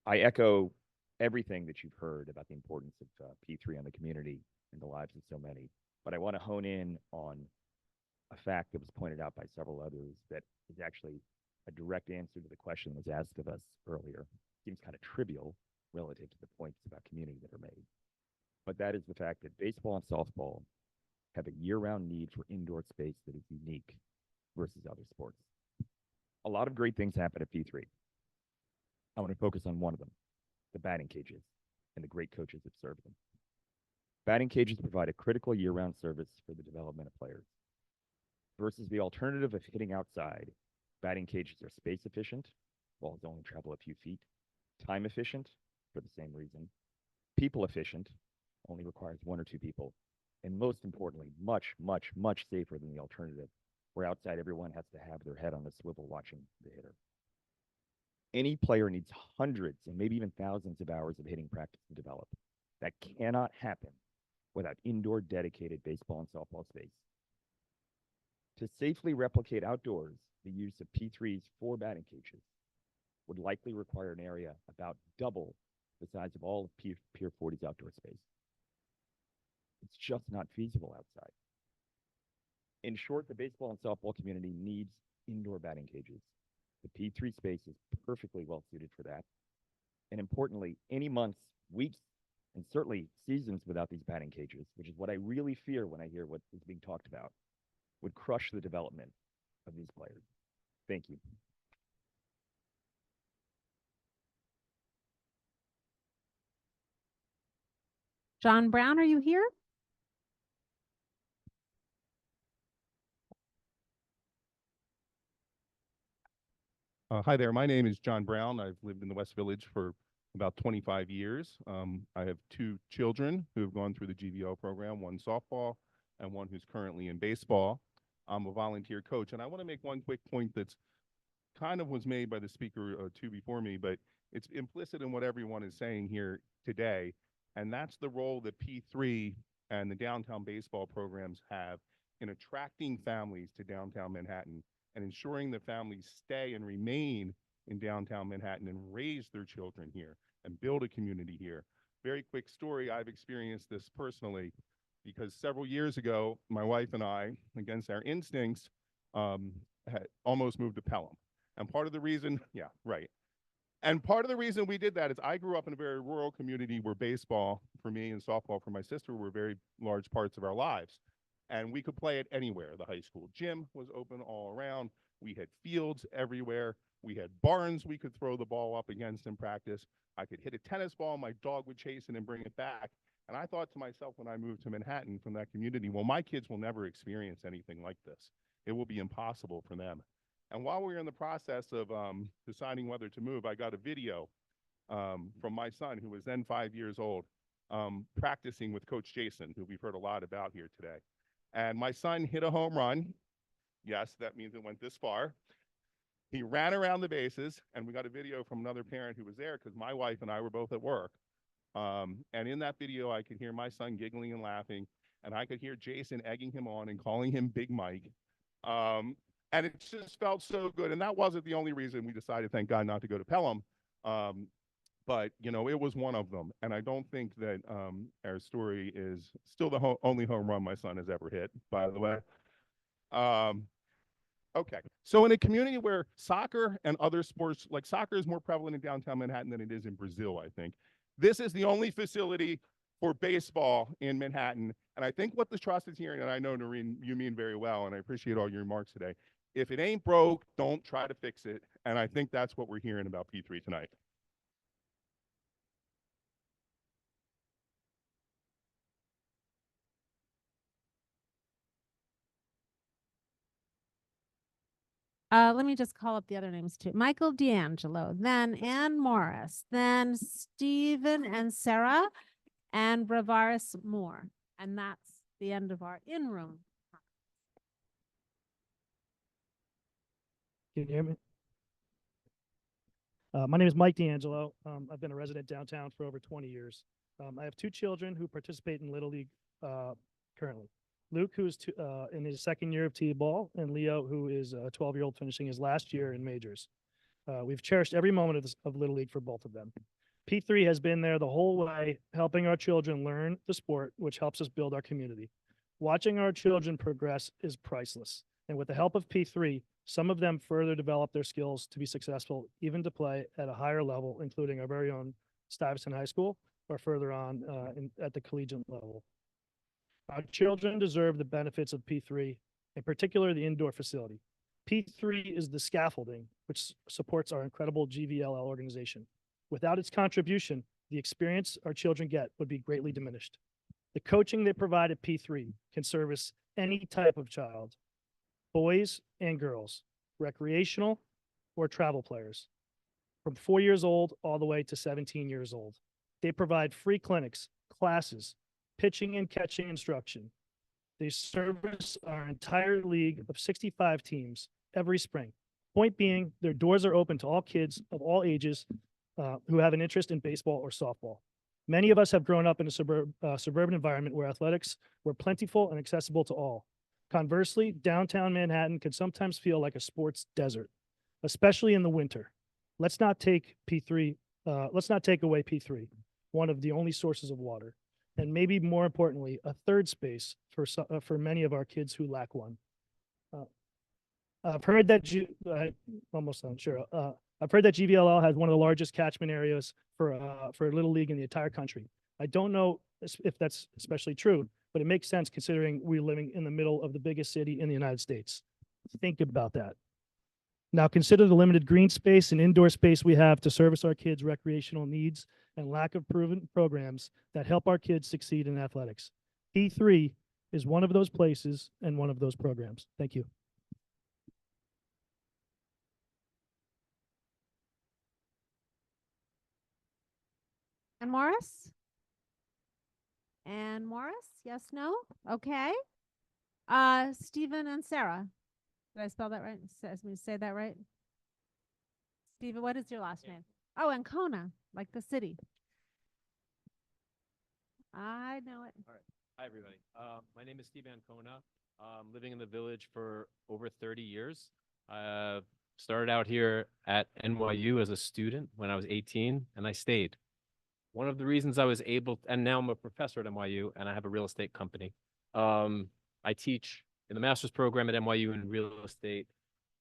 I echo everything that you've heard about the importance of P3 on the community and the lives of so many, but I want to hone in on a fact that was pointed out by several others that is actually a direct answer to the question that was asked of us earlier. Seems kind of trivial relative to the points about community that are made. But that is the fact that baseball and softball have a year-round need for indoor space that is unique versus other sports. A lot of great things happen at P3. I want to focus on one of them, the batting cages, and the great coaches that serve them. Batting cages provide a critical year-round service for the development of players. Versus the alternative of hitting outside, batting cages are space efficient, balls only travel a few feet, time efficient for the same reason, people efficient, only requires 1 or 2 people, and most importantly, much, much, much safer than the alternative, where outside everyone has to have their head on the swivel watching the hitter. Any player needs hundreds and maybe even thousands of hours of hitting practice to develop. That cannot happen without indoor dedicated baseball and softball space. To safely replicate outdoors, the use of P3's 4 batting cages would likely require an area about double the size of all of Pier 40's outdoor space. It's just not feasible outside. In short, the baseball and softball community needs indoor batting cages. The P3 space is perfectly well suited for that. And importantly, any months, weeks, and certainly seasons without these batting cages, which is what I really fear when I hear what is being talked about, would crush the development of these players. Thank you. John Brown, are you here? Hi there. My name is John Brown. I've lived in the West Village for about 25 years. I have 2 children who have gone through the GVO program, one softball and one who's currently in baseball. I'm a volunteer coach, and I want to make one quick point that's kind of was made by the speaker 2 before me, but It's implicit in what everyone is saying here today, and that's the role that P3 and the downtown baseball programs have in attracting families to downtown Manhattan and ensuring that families stay and remain in downtown Manhattan and raise their children here and build a community here. Very quick story, I've experienced this personally because several years ago, my wife and I, against our instincts, had almost moved to Pelham. And part of the reason, yeah, right. And part of the reason we did that is I grew up in a very rural community where baseball for me and softball for my sister were very large parts of our lives. And we could play it anywhere. The high school gym was open all around. We had fields everywhere. We had barns we could throw the ball up against in practice. I could hit a tennis ball, my dog would chase it and bring it back. And I thought to myself when I moved to Manhattan from that community, well, my kids will never experience anything like this. It will be impossible for them. And while we were in the process of deciding whether to move, I got a video from my son, who was then 5 years old, practicing with Coach Jason, who we've heard a lot about here today. And my son hit a home run. Yes, that means it went this far. He ran around the bases, and we got a video from another parent who was there because my wife and I were both at work. And in that video, I could hear my son giggling and laughing, and I could hear Jason egging him on and calling him Big Mike. And it just felt so good. And that wasn't the only reason we decided, thank God, not to go to Pelham. But, you know, it was one of them. And I don't think that our story is still the only home run my son has ever hit, by the way. Okay. So in a community where soccer and other sports, like soccer is more prevalent in downtown Manhattan than it is in Brazil, I think. This is the only facility for baseball in Manhattan. And I think what the trust is hearing, and I know, Noreen, you mean very well, and I appreciate all your remarks today. If it ain't broke, don't try to fix it. And I think that's what we're hearing about P3 tonight. Let me just call up the other names too. Michael D'Angelo, then Ann Morris, then Stephen and Sarah, and Bravaris Moore. And that's the end of our in-room. Can you hear me? My name is Mike D'Angelo. I've been a resident downtown for over 20 years. I have two children who participate in Little League currently. Luke, who is in his second year of T-ball, and Leo, who is a 12-year-old finishing his last year in majors. We've cherished every moment of Little League for both of them. P3 has been there the whole way, helping our children learn the sport, which helps us build our community. Watching our children progress is priceless. And with the help of P3, some of them further develop their skills to be successful, even to play at a higher level, including our very own Stuyvesant High School or further on at the collegiate level. Our children deserve the benefits of P3, in particular the indoor facility. P3 is the scaffolding which supports our incredible GVLL organization. Without its contribution, the experience our children get would be greatly diminished. The coaching they provide at P3 can service any type of child, boys and girls, recreational or travel players, from 4 years old all the way to 17 years old. They provide free clinics, classes, pitching and catching instruction. They service our entire league of 65 teams every spring. Point being, their doors are open to all kids of all ages who have an interest in baseball or softball. Many of us have grown up in a suburban environment where athletics were plentiful and accessible to all. Conversely, downtown Manhattan can sometimes feel like a sports desert, especially in the winter. Let's not take away P3, one of the only sources of water, and maybe more importantly, a third space for many of our kids who lack one. I've heard that almost not sure. I've heard that GVLL has one of the largest catchment areas for Little League in the entire country. I don't know if that's especially true, but it makes sense considering we're living in the middle of the biggest city in the United States. Think about that. Now consider the limited green space and indoor space we have to service our kids' recreational needs and lack of proven programs that help our kids succeed in athletics. P3 is one of those places and one of those programs. Thank you. And Morris? And Morris? Yes, no? Okay. Stephen and Sarah. Did I spell that right? Say that right? Stephen, what is your last name? Oh, Ancona, like the city. I know it. All right. Hi, everybody. My name is Steve Ancona. Living in the village for over 30 years. Started out here at NYU as a student when I was 18, and I stayed. One of the reasons I was able, and now I'm a professor at NYU, and I have a real estate company. I teach in the master's program at NYU in real estate.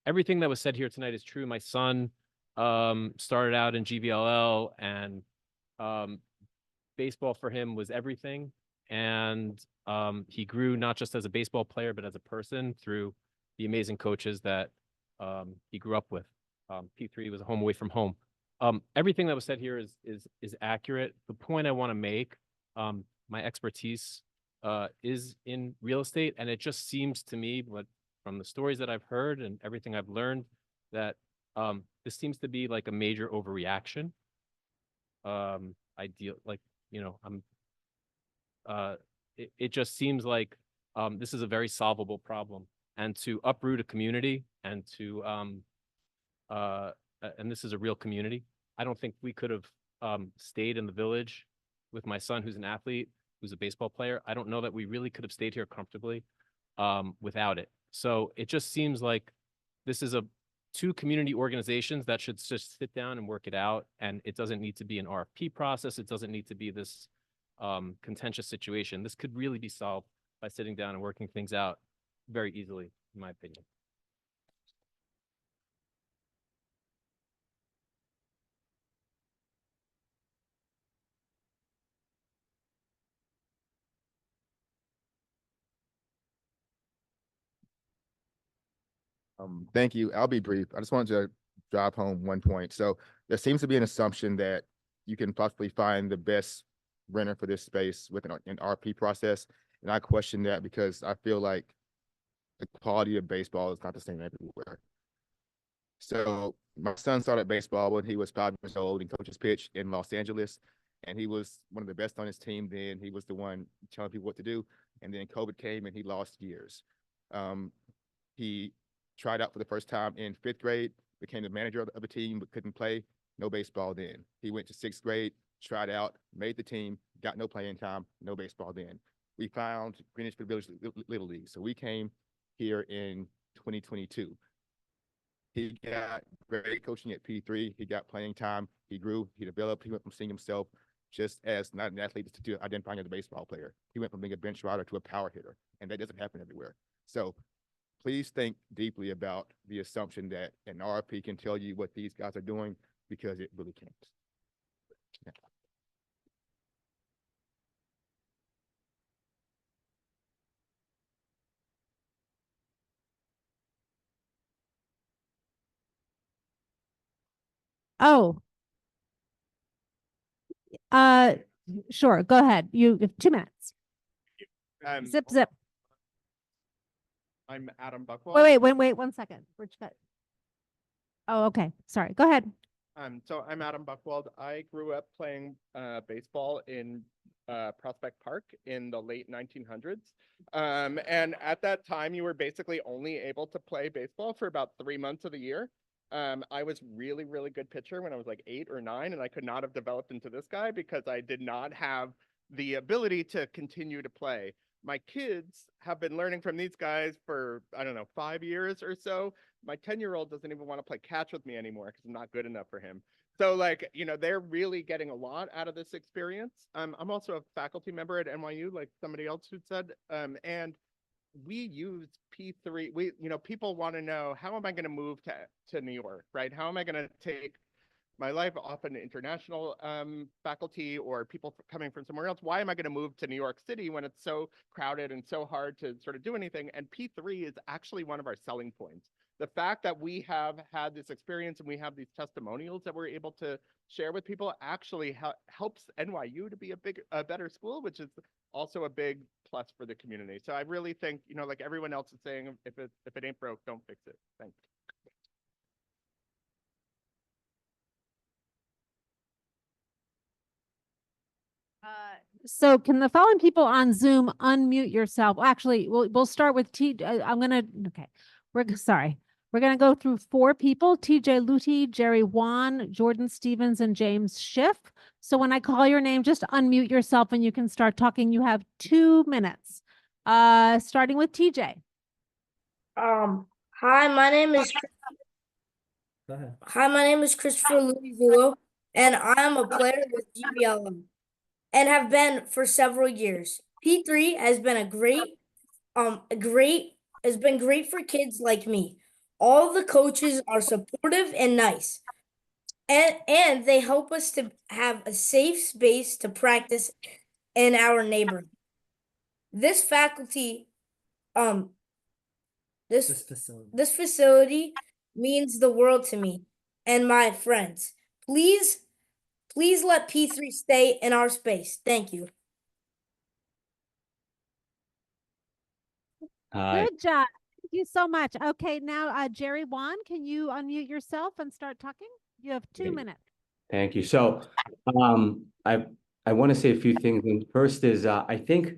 Everything that was said here tonight is true. My son started out in GVLL, and baseball for him was everything. And he grew not just as a baseball player, but as a person through the amazing coaches that he grew up with. P3 was a home away from home. Everything that was said here is accurate. The point I want to make, my expertise is in real estate, and it just seems to me, what from the stories that I've heard and everything I've learned, that this seems to be like a major overreaction. It just seems like this is a very solvable problem, and to uproot a community and to and this is a real community. I don't think we could have stayed in the village with my son, who's an athlete, who's a baseball player. I don't know that we really could have stayed here comfortably without it. So it just seems like this is two community organizations that should just sit down and work it out. And it doesn't need to be an RFP process. It doesn't need to be this contentious situation. This could really be solved by sitting down and working things out very easily, in my opinion. Thank you. I'll be brief. I just wanted to drive home one point. So there seems to be an assumption that you can possibly find the best renter for this space with an RP process. And I question that because I feel like the quality of baseball is not the same everywhere. So my son started baseball when he was 5 years old and coaches pitch in Los Angeles. And he was one of the best on his team then. He was the one telling people what to do. And then COVID came and he lost years. He tried out for the first time in 5th grade, became the manager of the team, but couldn't play. No baseball then. He went to 6th grade, tried out, made the team, got no playing time, no baseball then. We found Greenwich Village Little League. So we came here in 2022. He got great coaching at P3. He got playing time. He grew, he developed. He went from seeing himself just as not an athlete to identifying as a baseball player. He went from being a bench rider to a power hitter, and that doesn't happen everywhere. So please think deeply about the assumption that an RFP can tell you what these guys are doing, because it really can't. Yeah. Oh. Sure. Go ahead. You have 2 minutes. Zip, zip. I'm Adam Buckwald. Wait, 1 second. Oh, okay. Sorry. Go ahead. So I'm Adam Buckwald. I grew up playing baseball in Prospect Park in the late 1900s. And at that time, you were basically only able to play baseball for about 3 months of the year. I was really, really good pitcher when I was like 8 or 9, and I could not have developed into this guy because I did not have the ability to continue to play. My kids have been learning from these guys for, I don't know, 5 years or so. My 10-year-old doesn't even want to play catch with me anymore because I'm not good enough for him. So like, they're really getting a lot out of this experience. I'm also a faculty member at NYU, like somebody else who said, and we use P3. People want to know, how am I going to move to New York, right? How am I going to take my life off an international faculty or people coming from somewhere else? Why am I going to move to New York City when it's so crowded and so hard to sort of do anything? And P3 is actually one of our selling points. The fact that we have had this experience and we have these testimonials that we're able to share with people actually helps NYU to be a better school, which is also a big plus for the community. So I really think, like everyone else is saying, if it ain't broke, don't fix it. Thanks. So can the following people on Zoom unmute yourself? Well, actually, we'll start with okay. Sorry. We're going to go through 4 people, TJ Luty, Jerry Wan, Jordan Stevens, and James Schiff. So when I call your name, just unmute yourself and you can start talking. You have 2 minutes. Starting with TJ. Hi, my name is Hi, my name is Christopher Louisville, and I am a player with GBLM and have been for several years. P3 has been has been great for kids like me. All the coaches are supportive and nice. And they help us to have a safe space to practice in our neighborhood. This faculty, this facility means the world to me and my friends. Please let P3 stay in our space. Thank you. Good job. Thank you so much. Okay, now Jerry Wan, can you unmute yourself and start talking? You have 2 minutes. Thank you. So I want to say a few things. And first is I think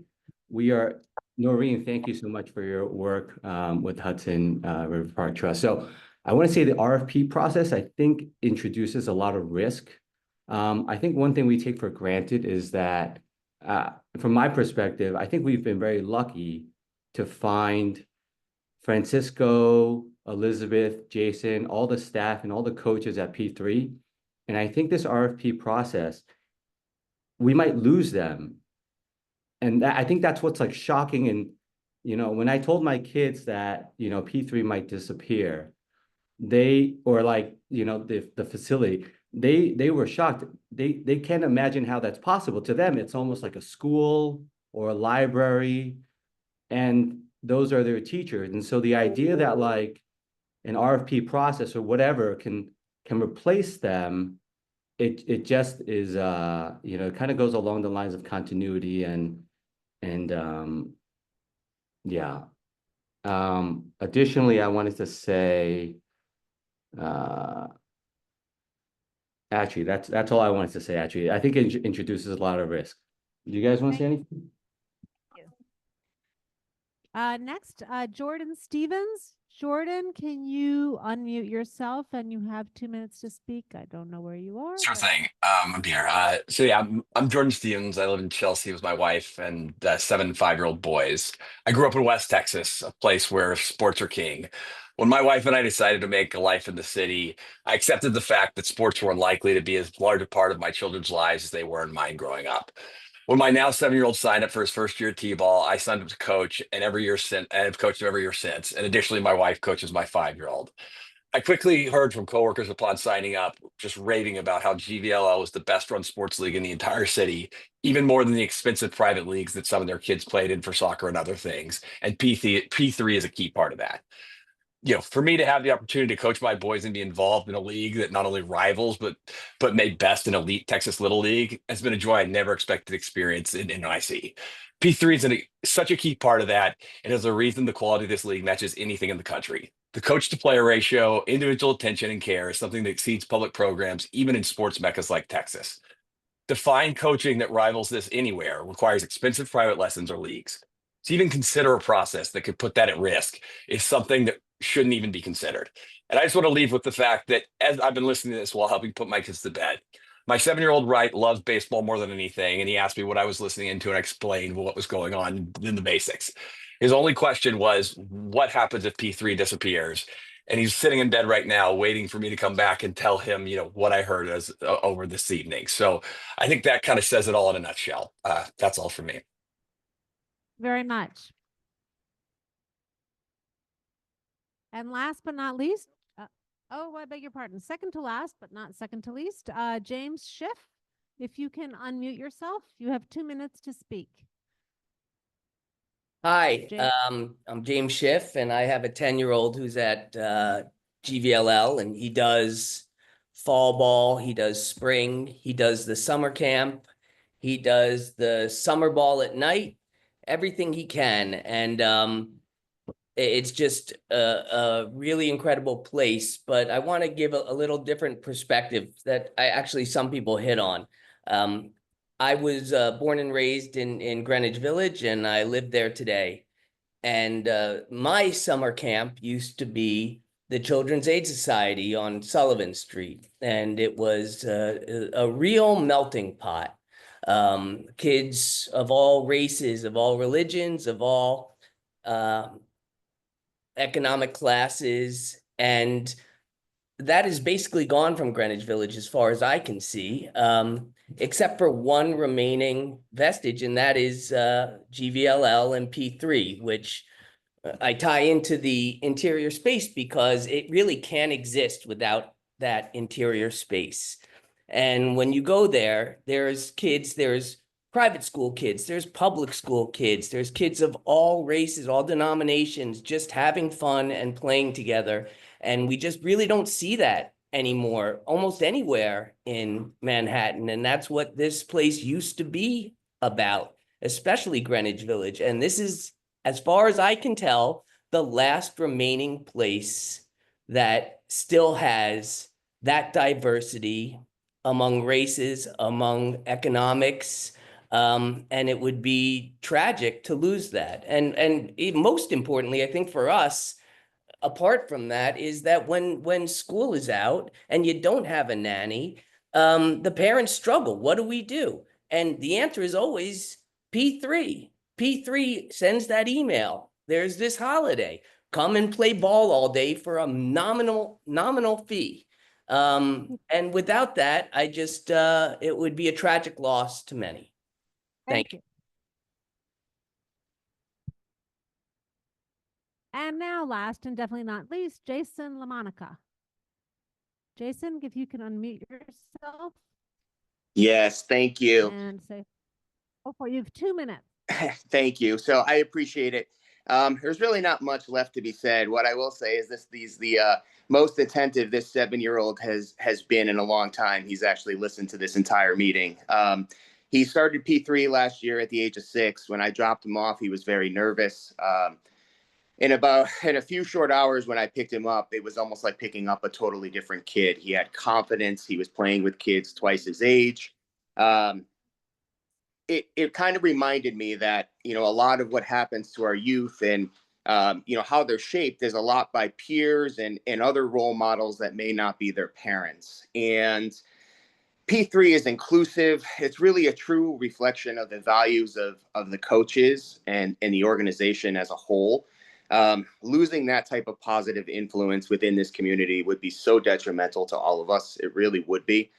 Noreen, thank you so much for your work with Hudson River Park Trust. So I want to say the RFP process, I think, introduces a lot of risk. I think one thing we take for granted is that, from my perspective, I think we've been very lucky to find Francisco, Elizabeth, Jason, all the staff and all the coaches at P3. And I think this RFP process, we might lose them. And I think that's what's like shocking. And, when I told my kids that, P3 might disappear, the facility, they were shocked. They can't imagine how that's possible. To them, it's almost like a school or a library, and those are their teachers. And so the idea that like an RFP process or whatever can replace them, it just is it kind of goes along the lines of continuity and yeah. Additionally, I wanted to say actually that's all I wanted to say. Actually, I think it introduces a lot of risk. Do you guys want to say anything? Next, Jordan Stevens. Jordan, can you unmute yourself? And you have 2 minutes to speak. I don't know where you are. Sure thing. I'm here. So yeah, I'm Jordan Stevens. I live in Chelsea with my wife and 7 5-year-old boys. I grew up in West Texas, a place where sports are king. When my wife and I decided to make a life in the city, I accepted the fact that sports were unlikely to be as large a part of my children's lives as they were in mine growing up. When my now 7-year-old signed up for his first year at T-ball, I signed up to coach, and I've coached him every year since. And additionally, my wife coaches my 5-year-old. I quickly heard from coworkers upon signing up, just raving about how GVLL was the best run sports league in the entire city, even more than the expensive private leagues that some of their kids played in for soccer and other things. And P3 is a key part of that. For me to have the opportunity to coach my boys and be involved in a league that not only rivals, but made best in elite Texas Little League has been a joy I never expected to experience in IC. P3 is such a key part of that, and is the reason the quality of this league matches anything in the country. The coach to player ratio, individual attention and care is something that exceeds public programs, even in sports meccas like Texas. To find coaching that rivals this anywhere requires expensive private lessons or leagues. To even consider a process that could put that at risk is something that shouldn't even be considered. And I just want to leave with the fact that as I've been listening to this while helping put my kids to bed, my 7-year-old Wright loves baseball more than anything, and he asked me what I was listening into, and I explained what was going on in the basics. His only question was, what happens if P3 disappears? And he's sitting in bed right now waiting for me to come back and tell him, what I heard over this evening. So I think that kind of says it all in a nutshell. That's all for me. Very much. And last but not least, I beg your pardon. Second to last, but not second to least, James Schiff. If you can unmute yourself, you have 2 minutes to speak. Hi, James? I'm James Schiff, and I have a 10-year-old who's at GVLL, and he does fall ball, he does spring, he does the summer camp, he does the summer ball at night, everything he can. And it's just a really incredible place, but I want to give a little different perspective that some people hit on. I was born and raised in Greenwich Village, and I live there today. And my summer camp used to be the Children's Aid Society on Sullivan Street, and it was a real melting pot. Kids of all races, of all religions, of all economic classes, and that is basically gone from Greenwich Village as far as I can see, except for one remaining vestige, and that is GVLL and P3, which I tie into the interior space because it really can't exist without that interior space. And when you go there, there's kids, there's private school kids, there's public school kids, there's kids of all races, all denominations, just having fun and playing together. And we just really don't see that anymore, almost anywhere in Manhattan. And that's what this place used to be about, especially Greenwich Village. And this is, as far as I can tell, the last remaining place that still has that diversity among races, among economics. And it would be tragic to lose that. And most importantly, I think for us, apart from that, is that when school is out and you don't have a nanny, the parents struggle. What do we do? And the answer is always P3. P3 sends that email. There's this holiday. Come and play ball all day for a nominal fee. And without that, I just it would be a tragic loss to many. Thank you. And now, last and definitely not least, Jason LaMonica. Jason, if you can unmute yourself Yes, thank you. and say, oh, for you have 2 minutes. Thank you. So I appreciate it. There's really not much left to be said. What I will say is the most attentive this 7-year-old has been in a long time. He's actually listened to this entire meeting. He started P3 last year at the age of 6. When I dropped him off, he was very nervous. In a few short hours when I picked him up, it was almost like picking up a totally different kid. He had confidence. He was playing with kids twice his age. It kind of reminded me that, a lot of what happens to our youth and, how they're shaped, there's a lot by peers and other role models that may not be their parents. And P3 is inclusive. It's really a true reflection of the values of the coaches and the organization as a whole. Losing that type of positive influence within this community would be so detrimental to all of us. It really would be.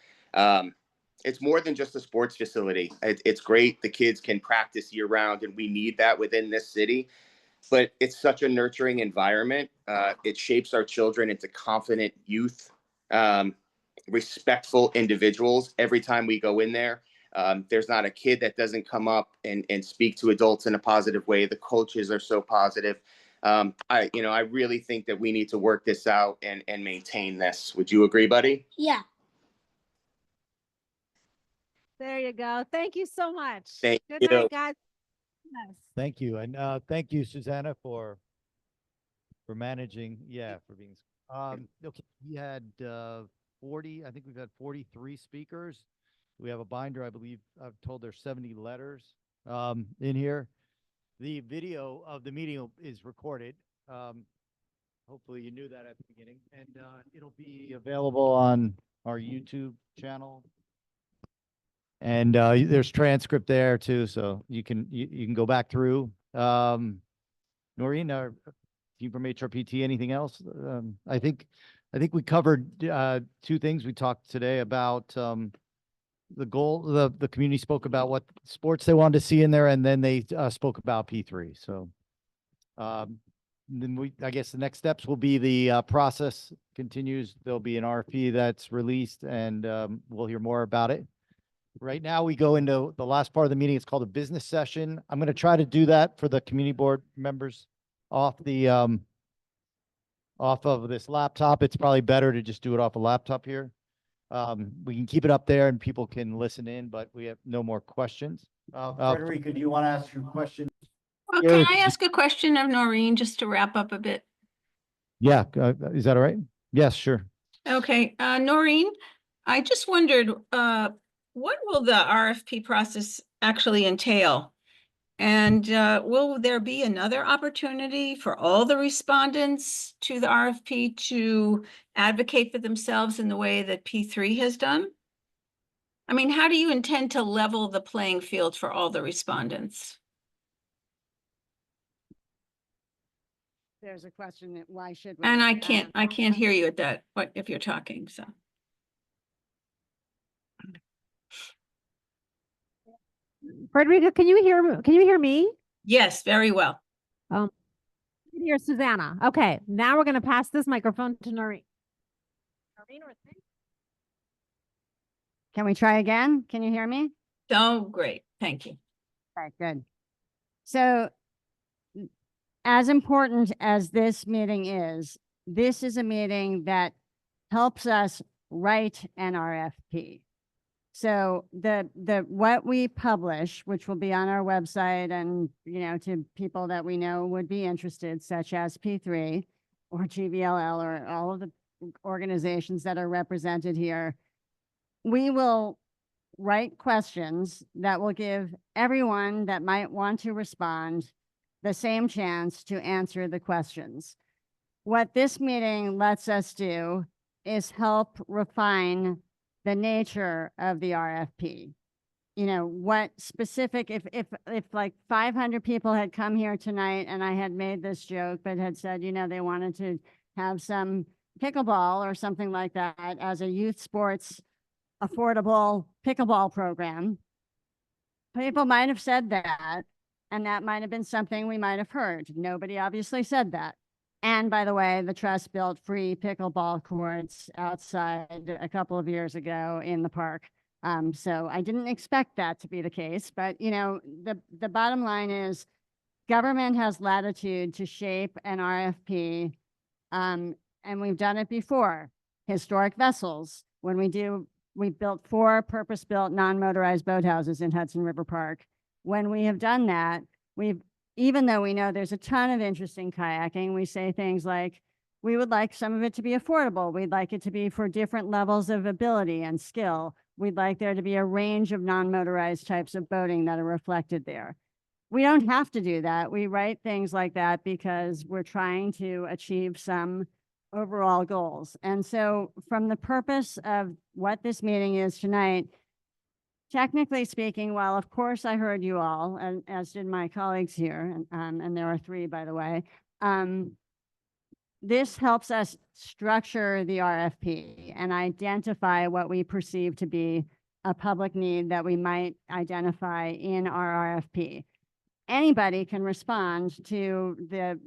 It's more than just a sports facility. It's great. The kids can practice year round, and we need that within this city. But it's such a nurturing environment. It shapes our children into confident youth, respectful individuals. Every time we go in there, there's not a kid that doesn't come up and speak to adults in a positive way. The coaches are so positive. I really think that we need to work this out and maintain this. Would you agree, buddy? Yeah. There you go. Thank you so much. Thank Good you. night, guys. Yes. Thank you. And thank you, Susanna, for managing. Yeah, for being. Okay, we had 40. I think we've had 43 speakers. We have a binder. I believe I've told there's 70 letters in here. The video of the meeting is recorded. Hopefully you knew that at the beginning, and it'll be available on our YouTube channel. And there's transcript there too, so you can go back through. Noreen, team from HRPT, anything else? I think we covered 2 things. We talked today about the goal. The community spoke about what sports they wanted to see in there, and then they spoke about P3. So then I guess the next steps will be the process continues. There'll be an RFP that's released, and we'll hear more about it. Right now, we go into the last part of the meeting. It's called a business session. I'm going to try to do that for the community board members off of this laptop. It's probably better to just do it off a laptop here. We can keep it up there and people can listen in, but we have no more questions. Frederica, do you want to ask your question? Can I ask a question of Noreen just to wrap up a bit? Yeah, is that all right? Yes, sure. Okay, Noreen, I just wondered, what will the RFP process actually entail? And will there be another opportunity for all the respondents to the RFP to advocate for themselves in the way that P3 has done? I mean, how do you intend to level the playing field for all the respondents? There's a question that why should we? And I can't hear you at that, if you're talking, so. Frederica, can you hear me? Yes, very well. I can hear Susanna. Okay, now we're going to pass this microphone to Noreen. Can we try again? Can you hear me? Oh, great. Thank you. Okay, good. So as important as this meeting is, this is a meeting that helps us write an RFP. So what we publish, which will be on our website and, to people that we know would be interested, such as P3 or GVLL or all of the organizations that are represented here, we will write questions that will give everyone that might want to respond the same chance to answer the questions. What this meeting lets us do is help refine the nature of the RFP. What specific, if like 500 people had come here tonight and I had made this joke, but had said, they wanted to have some pickleball or something like that as a youth sports affordable pickleball program, people might have said that, and that might have been something we might have heard. Nobody obviously said that. And by the way, the trust built free pickleball courts outside a couple of years ago in the park. So I didn't expect that to be the case, but the bottom line is government has latitude to shape an RFP. And we've done it before. Historic vessels, when we built 4 purpose-built non-motorized boathouses in Hudson River Park. When we have done that, even though we know there's a ton of interest in kayaking, we say things like, we would like some of it to be affordable. We'd like it to be for different levels of ability and skill. We'd like there to be a range of non-motorized types of boating that are reflected there. We don't have to do that. We write things like that because we're trying to achieve some overall goals. And so from the purpose of what this meeting is tonight, technically speaking, while of course I heard you all, and as did my colleagues here, and there are 3, by the way, this helps us structure the RFP and identify what we perceive to be a public need that we might identify in our RFP. Anybody can respond to the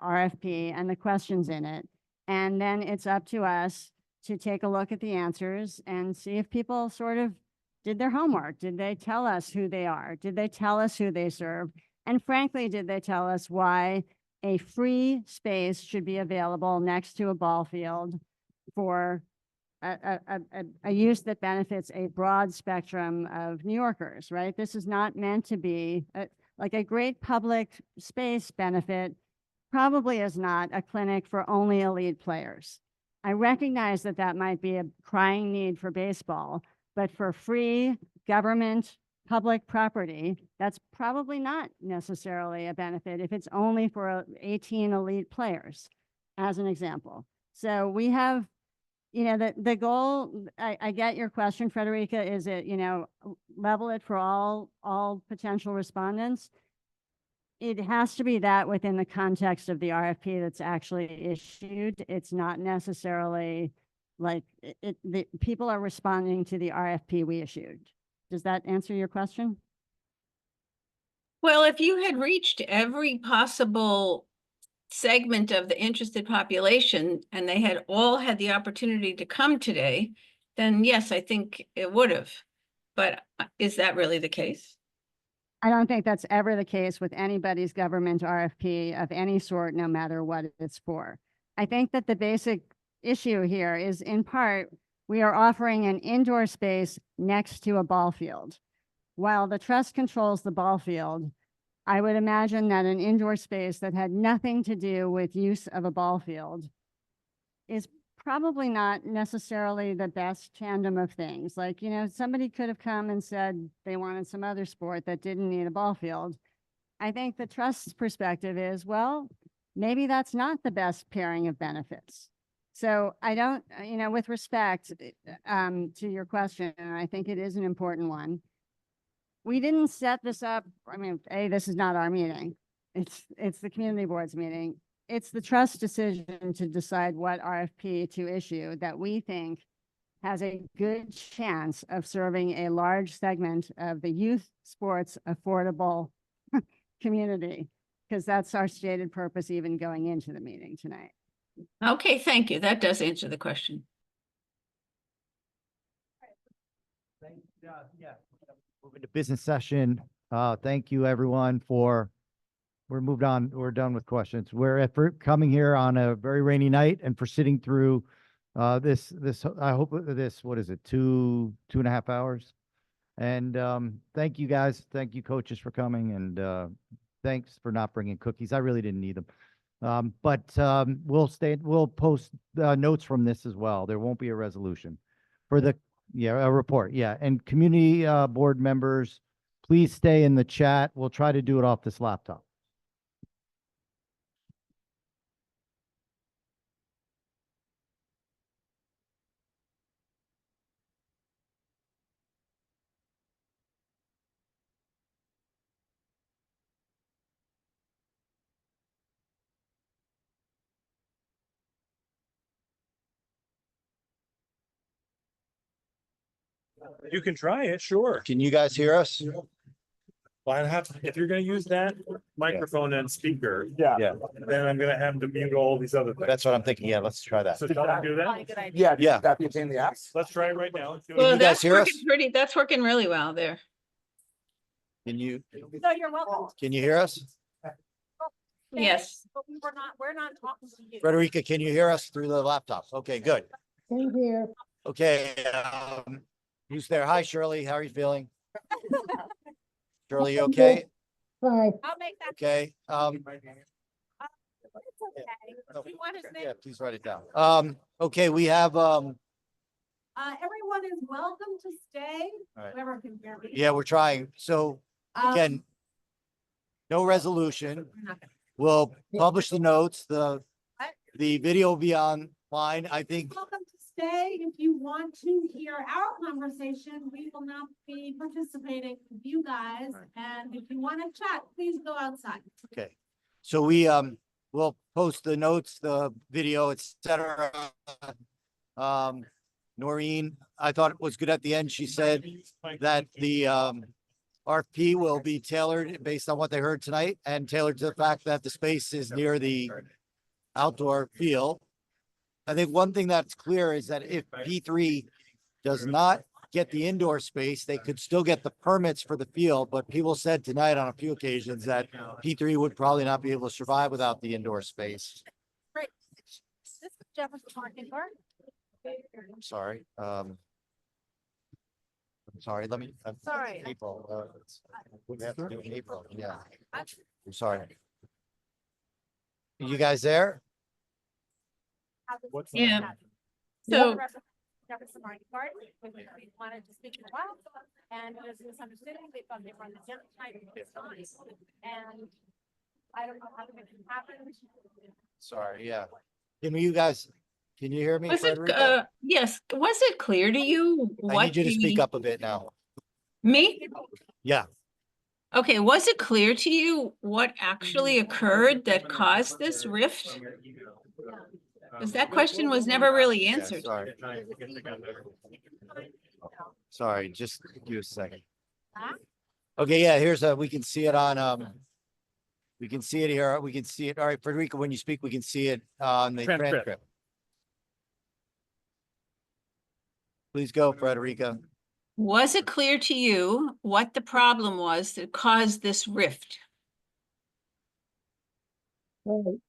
RFP and the questions in it. And then it's up to us to take a look at the answers and see if people sort of did their homework. Did they tell us who they are? Did they tell us who they serve? And frankly, did they tell us why a free space should be available next to a ball field for a use that benefits a broad spectrum of New Yorkers, right? This is not meant to be like a great public space benefit probably is not a clinic for only elite players. I recognize that that might be a crying need for baseball, but for free government public property, that's probably not necessarily a benefit if it's only for 18 elite players, as an example. So we have, the goal, I get your question, Frederica, is it, level it for all potential respondents? It has to be that within the context of the RFP that's actually issued. It's not necessarily like the people are responding to the RFP we issued. Does that answer your question? Well, if you had reached every possible segment of the interested population and they had all had the opportunity to come today, then yes, I think it would have. But is that really the case? I don't think that's ever the case with anybody's government RFP of any sort, no matter what it's for. I think that the basic issue here is, in part, we are offering an indoor space next to a ball field. While the trust controls the ball field, I would imagine that an indoor space that had nothing to do with use of a ball field is probably not necessarily the best tandem of things. Like, somebody could have come and said they wanted some other sport that didn't need a ball field. I think the trust's perspective is, well, maybe that's not the best pairing of benefits. So I don't, with respect to your question, and I think it is an important one. We didn't set this up. I mean, this is not our meeting. It's the community board's meeting. It's the trust decision to decide what RFP to issue that we think has a good chance of serving a large segment of the youth sports affordable community, because that's our stated purpose even going into the meeting tonight. Okay, thank you. That does answer the question. Moving to business session. Thank you everyone we're moved on. We're done with questions. For coming here on a very rainy night and for sitting through this, I hope this, what is it, 2.5 hours? And thank you guys. Thank you coaches for coming, and thanks for not bringing cookies. I really didn't need them. But we'll post notes from this as well. There won't be a resolution for a report. Yeah. And community board members, please stay in the chat. We'll try to do it off this laptop. You can try it, sure. Can you guys hear us? Well, if you're gonna use that microphone and speaker. Yeah. Then I'm gonna have to mute all these other things. That's what I'm thinking. Yeah, let's try that. So shall I do that? Yeah. That became the apps. Let's try it right now. Well, you guys hear us? That's working really well there. Can you No, you're welcome. hear us? Yes. But we're not talking to you. Frederica, can you hear us through the laptop? Okay, good. Same here. Okay, who's there? Hi, Shirley. How are you feeling? Shirley, you okay? Bye. I'll make that. Okay. It's okay. Do you want his name? Yeah, please write it down. Okay, we have Everyone is welcome to stay. All right. Whoever can hear me. yeah, we're trying. So again, no resolution. We'll publish the notes. The video will be online. I think Welcome to stay. If you want to hear our conversation, we will not be participating with you guys. And if you want to chat, please go outside. okay. So we'll post the notes, the video, etc. Noreen, I thought it was good at the end. She said that the RFP will be tailored based on what they heard tonight and tailored to the fact that the space is near the outdoor field. I think one thing that's clear is that if P3 does not get the indoor space, they could still get the permits for the field, but people said tonight on a few occasions that P3 would probably not be able to survive without the indoor space. Great. This is Jefferson Parking Park. I'm sorry. I'm sorry, let me. Sorry. April, we have to do in April, yeah. I'm sorry. You guys there? Yeah. So Jefferson Parking Park, we wanted to speak in a while, and there's a misunderstanding. They thought they were on the agenda tonight, it's not. And I don't know how to make it happen. Sorry, yeah. Can you hear me? was it, Frederica? yes, was it clear to you I what need you to speak the- up a bit now. Me? Yeah. Okay, was it clear to you what actually occurred that caused this rift? Because that question was never really Yeah, answered. sorry. Sorry, just give me a second. Okay, yeah, here's we can see it on, we can see it here. We can see it. All right, Frederica, when you speak, we can see it on the transcript. Please go, Frederica. Was it clear to you what the problem was that caused this rift?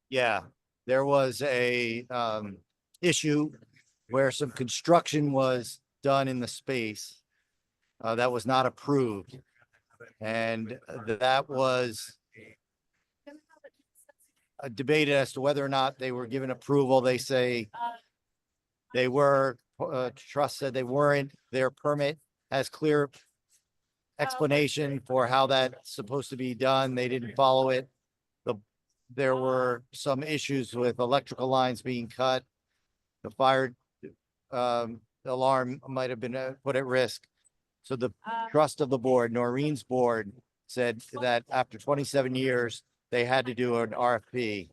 Yeah, there was a issue where some construction was done in the space that was not approved. And that was debated as to whether or not they were given approval. They say They were, trust said they weren't, their permit has clear explanation for how that's supposed to be done. They didn't follow it. There were some issues with electrical lines being cut. The fire alarm might have been put at risk. So the trust of the board, Noreen's board, said that after 27 years, they had to do an RFP.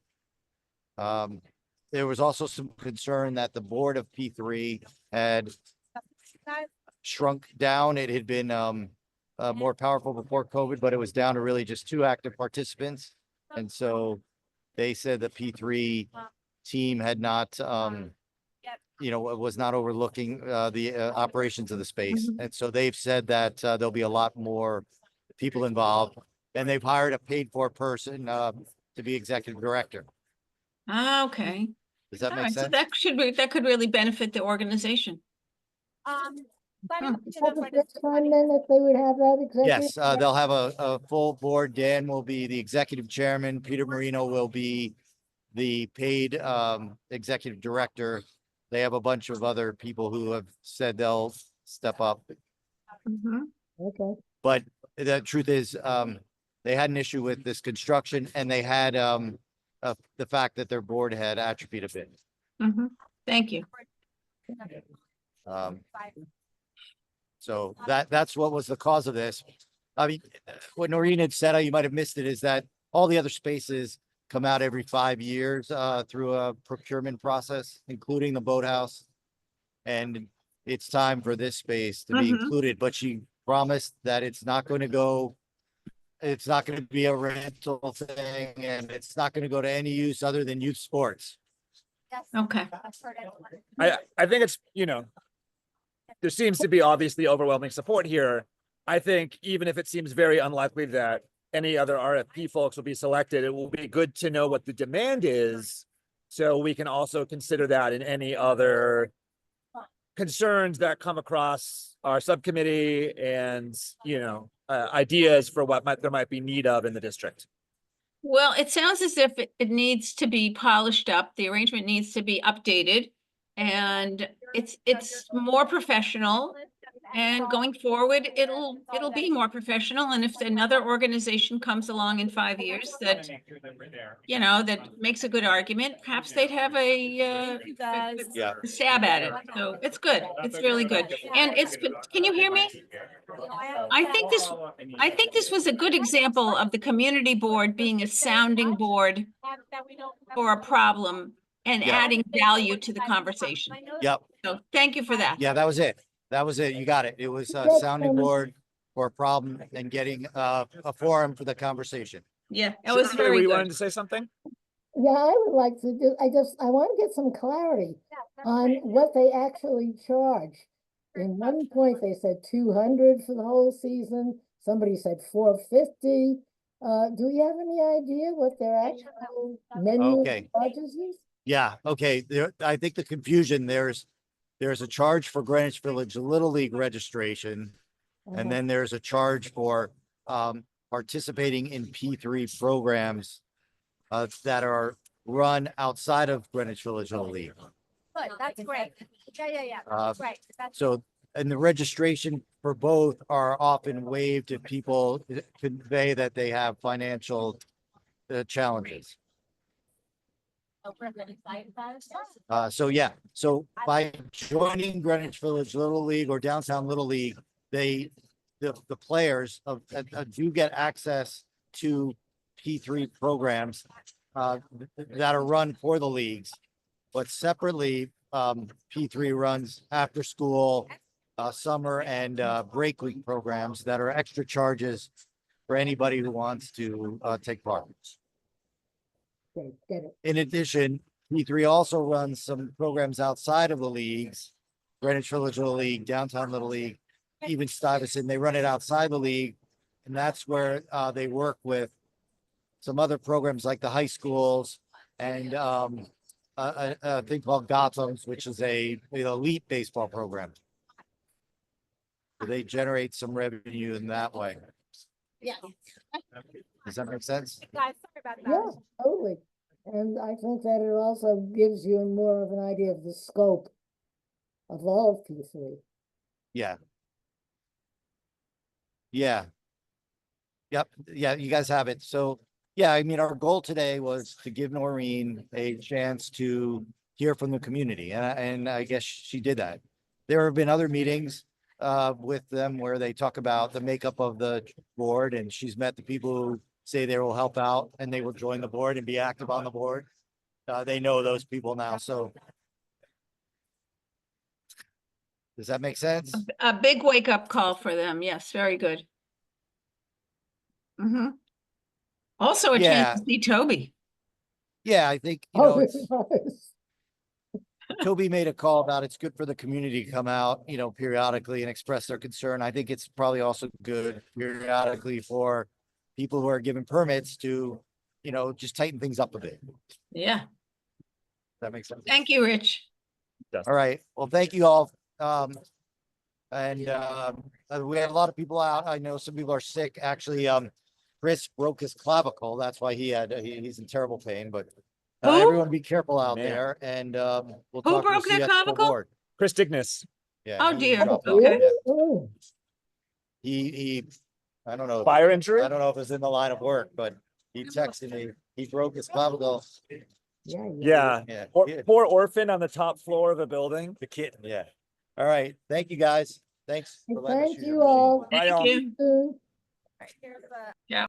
There was also some concern that the board of P3 had shrunk down. It had been more powerful before COVID, but it was down to really just 2 active participants. And so they said the P3 team had not, was not overlooking the operations of the space. And so they've said that there'll be a lot more people involved, and they've hired a paid for person to be executive director. Okay. Does that All make right, so sense? that could really benefit the organization. Letting you know for Next time then, if they would have that executive. Yes, they'll have a full board. Dan will be the executive chairman. Peter Marino will be the paid executive director. They have a bunch of other people who have said they'll step up. Okay. But the truth is, they had an issue with this construction, and they had the fact that their board had atrophied a bit. Thank you. So that's what was the cause of this. I mean, what Noreen had said, you might have missed it, is that all the other spaces come out every 5 years through a procurement process, including the boathouse. And it's time for this space to be included, but she promised that it's not going to be a rental thing, and it's not going to go to any use other than youth sports. Okay. I think it's, there seems to be obviously overwhelming support here. I think even if it seems very unlikely that any other RFP folks will be selected, it will be good to know what the demand is, so we can also consider that in any other concerns that come across our subcommittee and, ideas for what there might be need of in the district. Well, it sounds as if it needs to be polished up. The arrangement needs to be updated, and it's more professional. And going forward, it'll be more professional. And if another organization comes along in 5 years that, that makes a good argument, perhaps they'd have a stab at it. So it's good. It's really good. And can you hear me? I think this was a good example of the community board being a sounding board for a problem and adding value to the conversation. Yep. So thank you for that. Yeah, that was it. That was it. You got it. It was a sounding board for a problem and getting a forum for the conversation. Yeah, it was very good. You good. wanted to say something? Yeah, I would like to I want to get some clarity on what they actually charge. In one point, they said 200 for the whole season. Somebody said 450. Do you have any idea what their actual menu charges is? Yeah, okay. I think the confusion, there's a charge for Greenwich Village Little League registration, and then there's a charge for participating in P3 programs that are run outside of Greenwich Village Little League. Good, that's great. Yeah. Right. So, and the registration for both are often waived if people convey that they have financial challenges. So by joining Greenwich Village Little League or Downtown Little League, the players do get access to P3 programs that are run for the leagues, but separately, P3 runs after school, summer and break week programs that are extra charges for anybody who wants to take part. In addition, P3 also runs some programs outside of the leagues, Greenwich Village Little League, Downtown Little League, even Stuyvesant. They run it outside the league, and that's where they work with some other programs like the high schools and a thing called Gotham's, which is a elite baseball program. So they generate some revenue in that way. Yeah. Does that make sense? Guys, sorry about that. Yeah, totally. And I think that it also gives you more of an idea of the scope of all of P3. Yeah. Yeah. Yep. Yeah, you guys have it. So, yeah, I mean, our goal today was to give Noreen a chance to hear from the community, and I guess she did that. There have been other meetings with them where they talk about the makeup of the board, and she's met the people who say they will help out and they will join the board and be active on the board. They know those people now, so. Does that make sense? A big wake-up call for them. Yes, very good. Mm-hmm. Also a chance to see Toby. Yeah, I think, you know, Toby made a call about it's good for the community to come out, you know, periodically and express their concern. I think it's probably also good periodically for people who are given permits to, you know, just tighten things up a bit. Yeah. That makes sense. Thank you, Rich. All right. Well, thank you all. We had a lot of people out. I know some people are sick. Actually, Chris broke his clavicle. That's why he's in terrible pain, but Who? everyone be careful out Man. there, and we'll Who talk. broke We'll see their you at the full clavicle? board. Chris Digness. Yeah. Oh, he dear. dropped off. Okay. Yeah. He I don't know. Fire injury? I don't know if it's in the line of work, but he texted me. He broke his clavicle. Yeah. Yeah. Poor orphan on the top floor of a building. The kitten. Yeah. All right. Thank you, guys. Thanks for letting us Thank use you your machine. all. Bye, y'all. See you soon. Yeah.